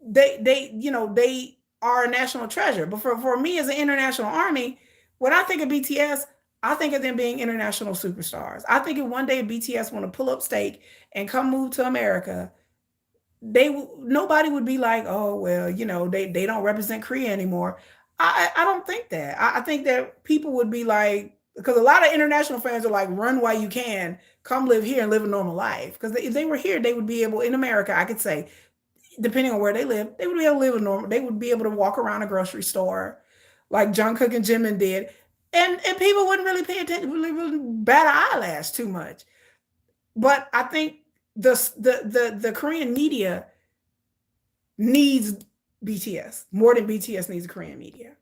they are a national treasure. But for me as an international army, when I think of BTS, I think of them being international superstars. I think if one day BTS want to pull up stake and come move to America, nobody would be like, oh well, they don't represent Korea anymore. I don't think that. I think that people would be like, because a lot of international fans are like, run while you can, come live here and live a normal life. Because if they were here, they would be able in America. I could say, depending on where they live, they would be able to live a normal. They would be able to walk around a grocery store, like Jungkook and Jimin did, and people wouldn't really pay attention, really bat an eyelash too much. But I think the Korean media needs BTS more than BTS needs the Korean media.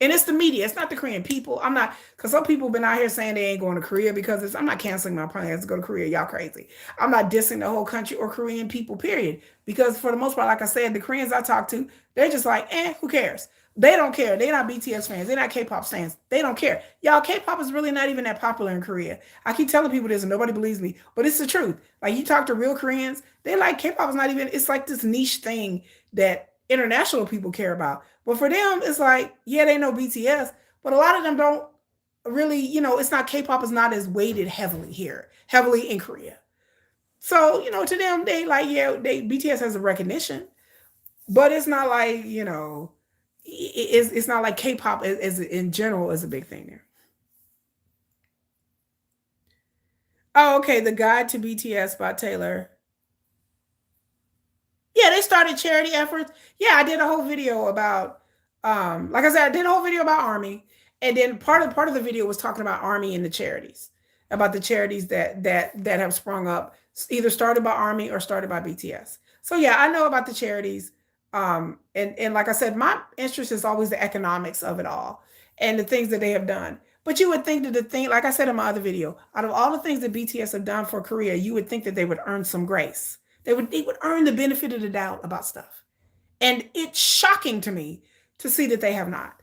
And it's the media. It's not the Korean people. I'm not, because some people have been out here saying they ain't going to Korea because I'm not canceling my plans to go to Korea. Y'all crazy. I'm not dissing the whole country or Korean people, period. Because for the most part, like I said, the Koreans I talk to, they're just like, who cares? They don't care. They're not BTS fans. They're not K-pop fans. They don't care. Y'all, K-pop is really not even that popular in Korea. I keep telling people this and nobody believes me, but it's the truth. Like you talk to real Koreans, they like K-pop is not even, it's like this niche thing that international people care about. But for them, it's like, yeah, they know BTS, but a lot of them don't really, it's not K-pop is not as weighted heavily here, heavily in Korea. So, to them, they like, yeah, BTS has a recognition, but it's not like, it's not like K-pop as in general is a big thing there. Oh, okay. The Guide to BTS by Taylor. Yeah, they started charity efforts. Yeah, I did a whole video about like I said, I did a whole video about Army. And then part of the video was talking about Army and the charities, about the charities that have sprung up, either started by Army or started by BTS. So yeah, I know about the charities. And like I said, my interest is always the economics of it all and the things that they have done. But you would think that the thing, like I said in my other video, out of all the things that BTS have done for Korea, you would think that they would earn some grace. They would earn the benefit of the doubt about stuff. And it's shocking to me to see that they have not.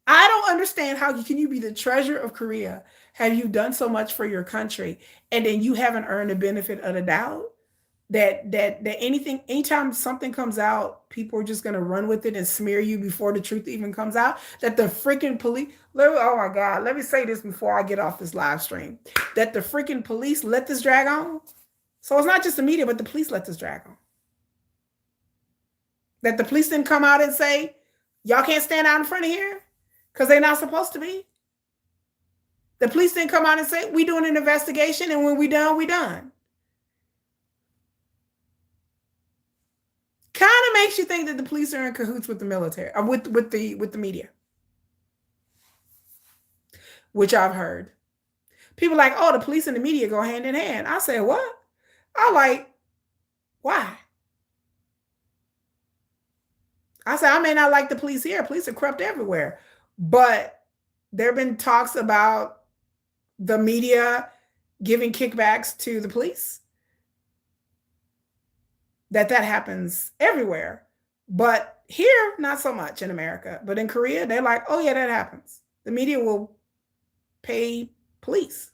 I don't understand how can you be the treasure of Korea? Have you done so much for your country and then you haven't earned the benefit of the doubt? That anytime something comes out, people are just gonna run with it and smear you before the truth even comes out. That the freaking police, oh my God, let me say this before I get off this live stream. That the freaking police let this drag on. So it's not just the media, but the police let this drag on. That the police didn't come out and say, y'all can't stand out in front of here because they're not supposed to be. The police didn't come out and say, we doing an investigation and when we done, we done. Kind of makes you think that the police are in cahoots with the military, or with the media, which I've heard. People like, oh, the police and the media go hand in hand. I say, what? I like, why? I say, I may not like the police here. Police are corrupt everywhere. But there have been talks about the media giving kickbacks to the police. That happens everywhere. But here, not so much in America. But in Korea, they're like, oh, yeah, that happens. The media will pay police.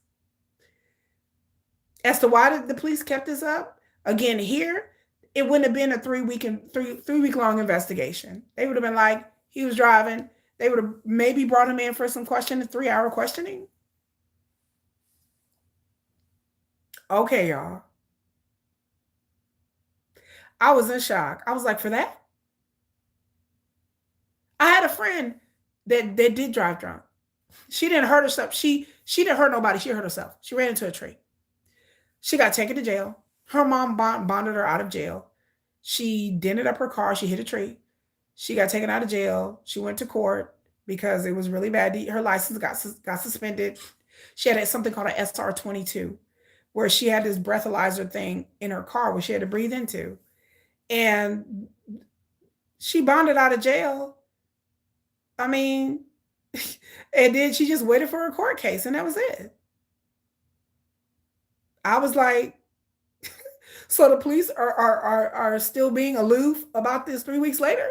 As to why the police kept this up, again, here, it wouldn't have been a 3 week long investigation. They would have been like, he was driving. They would have maybe brought him in for some questioning, 3 hour questioning. Okay, y'all. I was in shock. I was like, for that? I had a friend that did drive drunk. She didn't hurt herself. She didn't hurt nobody. She hurt herself. She ran into a tree. She got taken to jail. Her mom bonded her out of jail. She dented up her car. She hit a tree. She got taken out of jail. She went to court because it was really bad. Her license got suspended. She had something called an SR22, where she had this breathalyzer thing in her car where she had to breathe into. And she bonded out of jail. I mean, and then she just waited for a court case, and that was it. I was like, so the police are still being aloof about this 3 weeks later?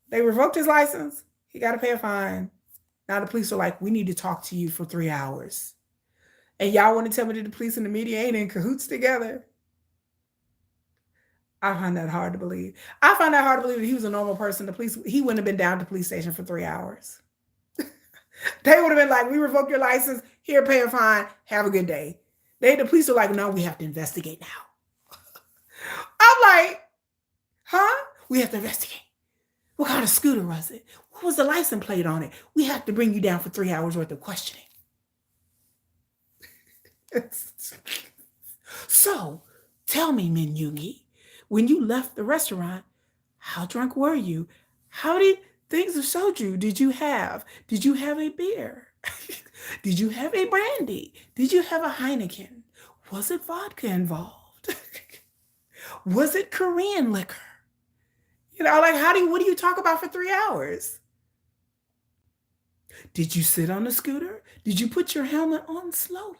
They revoked his license. He got to pay a fine. Now the police are like, we need to talk to you for 3 hours. And y'all want to tell me that the police and the media ain't in cahoots together? I find that hard to believe. I find that hard to believe that he was a normal person. The police, he wouldn't have been down to the police station for 3 hours. They would have been like, we revoke your license. Here, pay a fine. Have a good day. The police are like, no, we have to investigate now. I'm like, huh? We have to investigate. What kind of scooter was it? What was the license plate on it? We have to bring you down for 3 hours worth of questioning. So, tell me, Min Yoongi, when you left the restaurant, how drunk were you? How many things of soju did you have? Did you have a beer? Did you have a brandy? Did you have a Heineken? Was it vodka involved? Was it Korean liquor? You know, like, what do you talk about for 3 hours? Did you sit on the scooter? Did you put your helmet on slowly?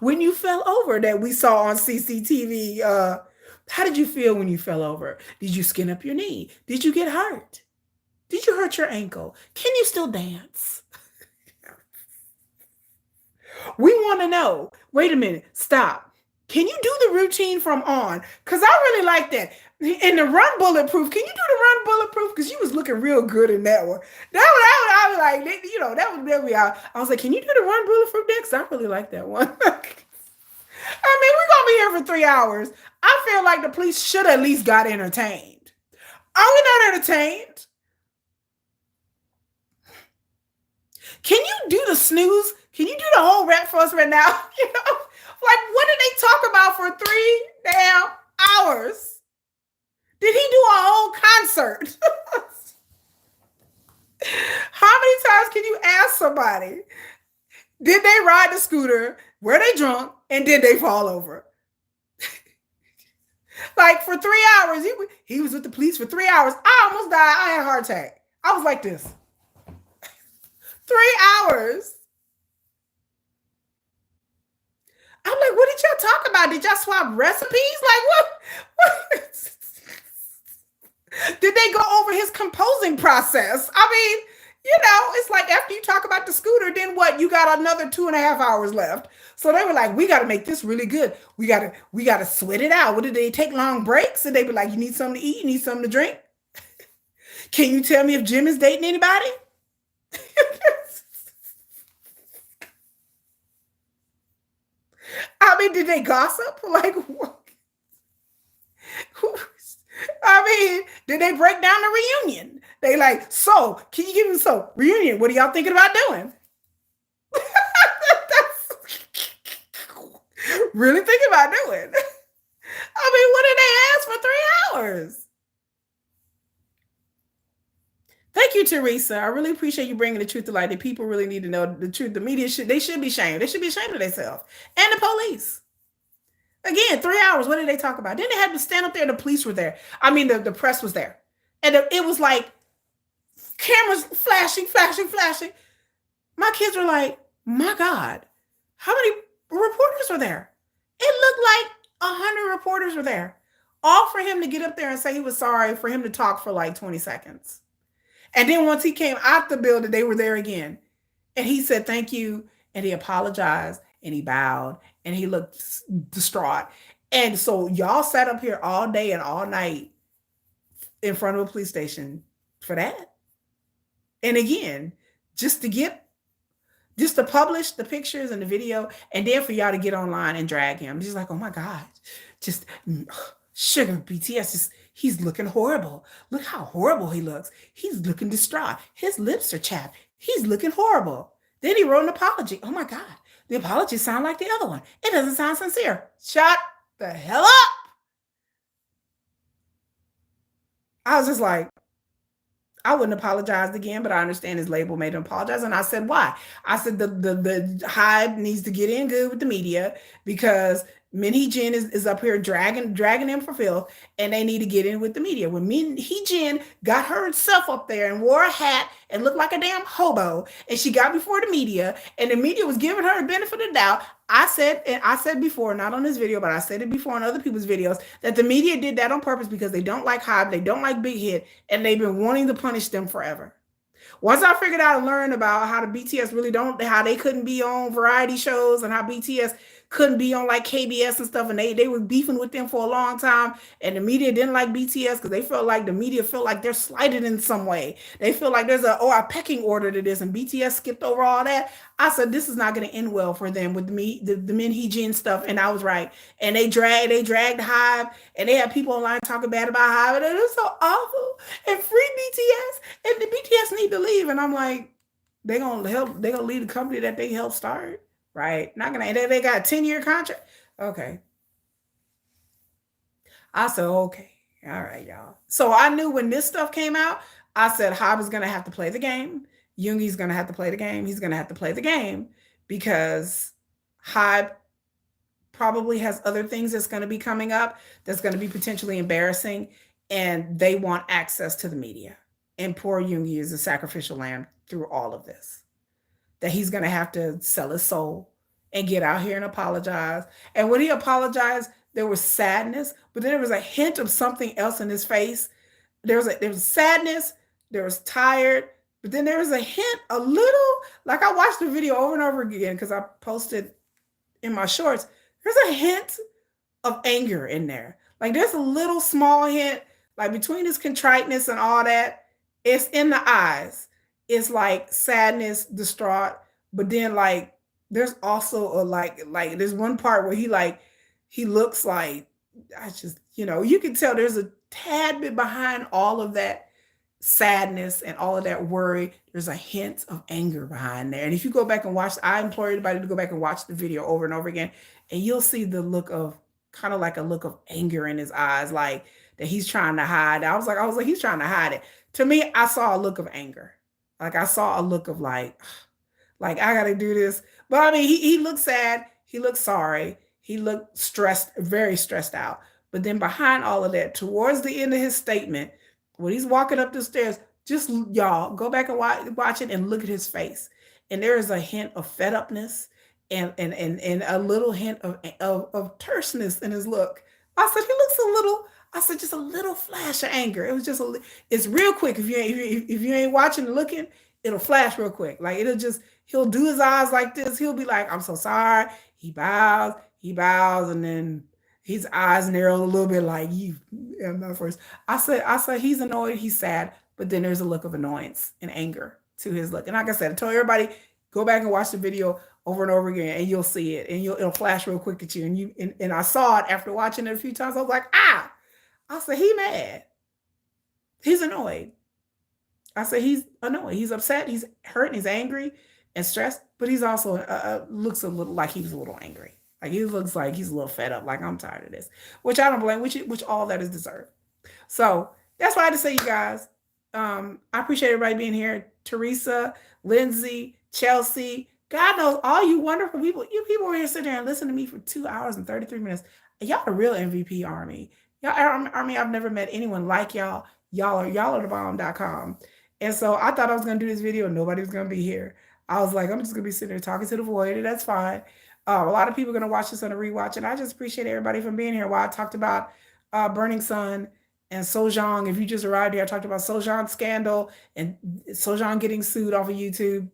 When you fell over that we saw on CCTV, how did you feel when you fell over? Did you skin up your knee? Did you get hurt? Did you hurt your ankle? Can you still dance? We want to know. Wait a minute. Stop. Can you do the routine from On? Because I really like that. And the run bulletproof. Can you do the run bulletproof? Because you was looking real good in that one. I was like, you know, that would be out. I was like, can you do the run bulletproof next? I really like that one. I mean, we're going to be here for 3 hours. I feel like the police should at least got entertained. Are we not entertained? Can you do the snooze? Can you do the whole rap for us right now? You know, like, what did they talk about for 3 damn hours? Did he do a whole concert? How many times can you ask somebody? Did they ride the scooter? Were they drunk? And did they fall over? Like, for 3 hours, he was with the police for 3 hours. I almost died. I had a heart attack. I was like this. 3 hours. I'm like, what did y'all talk about? Did y'all swap recipes? Like, what? Did they go over his composing process? I mean, you know, it's like after you talk about the scooter, then what? You got another 2.5 hours left. So they were like, we got to make this really good. We got to sweat it out. What did they take long breaks? And they be like, you need something to eat? You need something to drink? Can you tell me if Jim is dating anybody? I mean, did they gossip? Like, what? I mean, did they break down the reunion? They like, so, can you give me reunion? What are y'all thinking about doing? Really thinking about doing? I mean, what did they ask for 3 hours? Thank you, Teresa. I really appreciate you bringing the truth to light. The people really need to know the truth. The media should be ashamed. They should be ashamed of themselves. And the police. Again, 3 hours. What did they talk about? Then they had to stand up there. The police were there. I mean, the press was there. And it was like cameras flashing. My kids were like, my God, how many reporters were there? It looked like 100 reporters were there. All for him to get up there and say he was sorry, for him to talk for like 20 seconds. And then once he came out the building, they were there again. And he said, thank you. And he apologized and he bowed and he looked distraught. And so y'all sat up here all day and all night in front of a police station for that. And again, just to publish the pictures and the video, and then for y'all to get online and drag him. Just like, oh my God, just Sugar BTS is he's looking horrible. Look how horrible he looks. He's looking distraught. His lips are chapped. He's looking horrible. Then he wrote an apology. Oh my God. The apology sound like the other one. It doesn't sound sincere. Shut the hell up. I was just like, I wouldn't apologize again, but I understand his label made him apologize. And I said, why? I said the Hive needs to get in good with the media because Min Hee Jin is up here dragging him for filth, and they need to get in with the media. When Min Hee Jin got herself up there and wore a hat and looked like a damn hobo, and she got before the media, and the media was giving her the benefit of the doubt, I said, and I said before, not on this video, but I said it before on other people's videos, that the media did that on purpose because they don't like Hive, they don't like Big Hit, and they've been wanting to punish them forever. Once I figured out and learned about how the BTS really don't, how they couldn't be on variety shows and how BTS couldn't be on like KBS and stuff, and they were beefing with them for a long time, and the media didn't like BTS because they felt like the media felt like they're slighted in some way. They feel like there's a pecking order to this, and BTS skipped over all that. I said this is not going to end well for them with the Min Hee Jin stuff, and I was right. And they dragged Hive, and they had people online talking bad about Hive, and it was so awful. And free BTS, and the BTS need to leave. And I'm like, they gonna leave the company that they helped start, right? Not gonna. They got a 10-year contract. Okay, I said okay, all right, y'all. So I knew when this stuff came out, I said Hive is gonna have to play the game. Yoongi's gonna have to play the game. He's gonna have to play the game because Hive probably has other things that's going to be coming up that's going to be potentially embarrassing, and they want access to the media. And poor Yoongi is a sacrificial lamb through all of this. That he's going to have to sell his soul and get out here and apologize. And when he apologized, there was sadness, but then there was a hint of something else in his face. There was sadness, there was tired, but then there was a hint, a little, like I watched the video over and over again because I posted in my shorts. There's a hint of anger in there. Like there's a little small hint, like between his contriteness and all that, it's in the eyes. It's like sadness, distraught, but then like there's also a like there's one part where he looks like I just you can tell there's a tad bit behind all of that sadness and all of that worry, there's a hint of anger behind there. And if you go back and watch, I implore everybody to go back and watch the video over and over again, and you'll see the look of kind of like a look of anger in his eyes, like that he's trying to hide. I was like, he's trying to hide it. To me, I saw a look of anger. Like I saw a look of like I gotta do this. But I mean, he looked sad, he looked sorry, he looked stressed, very stressed out. But then behind all of that, towards the end of his statement, when he's walking up the stairs, just y'all go back and watch it and look at his face. And there is a hint of fed upness and a little hint of terseness in his look. I said he looks a little. I said just a little flash of anger. It was just it's real quick. If you ain't watching and looking, it'll flash real quick. Like he'll do his eyes like this. He'll be like, I'm so sorry. He bows, and then his eyes narrow a little bit like you am not first. I said he's annoyed, he's sad, but then there's a look of annoyance and anger to his look. And like I said, I told everybody, go back and watch the video over and over again and you'll see it. And it'll flash real quick at you. And I saw it after watching it a few times. I was like, I said, he mad. He's annoyed. I said, he's annoyed. He's upset. He's hurt. And he's angry and stressed. But he's also looks a little like he was a little angry. Like he looks like he's a little fed up. Like I'm tired of this, which I don't blame. Which all that is deserved. So that's what I had to say, you guys. I appreciate everybody being here. Teresa, Lindsay, Chelsea. God knows all you wonderful people. You people are here sitting there and listen to me for 2 hours and 33 minutes. Y'all the real MVP army. Y'all army. I've never met anyone like y'all. Y'all are the bomb.com. And so I thought I was gonna do this video and nobody was gonna be here. I was like, I'm just gonna be sitting there talking to the void, and that's fine. A lot of people are gonna watch this on a rewatch, and I just appreciate everybody from being here. While I talked about Burning Sun and Sojang. If you just arrived here, I talked about Sojang scandal and Sojang getting sued off of YouTube.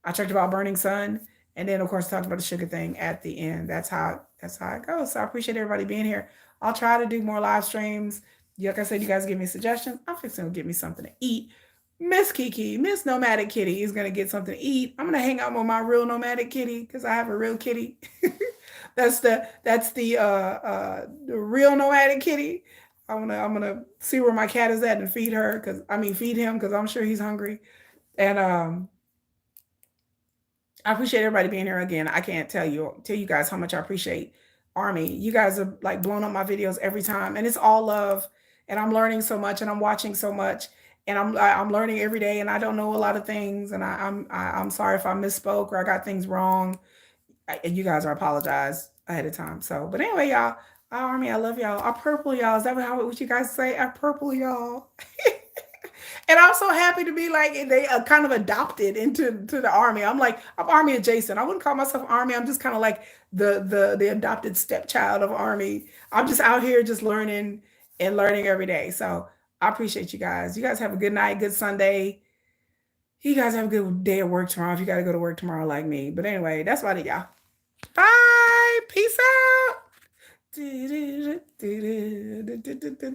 I talked about Burning Sun, and then of course talked about the sugar thing at the end. That's how it goes. So I appreciate everybody being here. I'll try to do more live streams. Like I said, you guys give me suggestions. I'm fixing to get me something to eat. Miss Kiki, Miss Nomadic Kitty is gonna get something to eat. I'm gonna hang out with my real nomadic kitty because I have a real kitty. The real nomadic kitty. I'm gonna see where my cat is at and feed her because I mean feed him because I'm sure he's hungry. And I appreciate everybody being here again. I can't tell you guys how much I appreciate Army. You guys are like blowing up my videos every time, and it's all love. And I'm learning so much, and I'm watching so much, and I'm learning every day. And I don't know a lot of things, and I'm sorry if I misspoke or I got things wrong. And you guys are apologized ahead of time. So, but anyway, y'all, Army, I love y'all. I purple y'all. Is that what you guys say? I purple y'all. And I'm so happy to be like they kind of adopted into the army. I'm like I'm army adjacent. I wouldn't call myself army. I'm just kind of like the adopted stepchild of army. I'm just out here just learning and learning every day. So I appreciate you guys. You guys have a good night, good Sunday. You guys have a good day at work tomorrow if you got to go to work tomorrow like me. But anyway, that's about it, y'all. Bye. Peace out.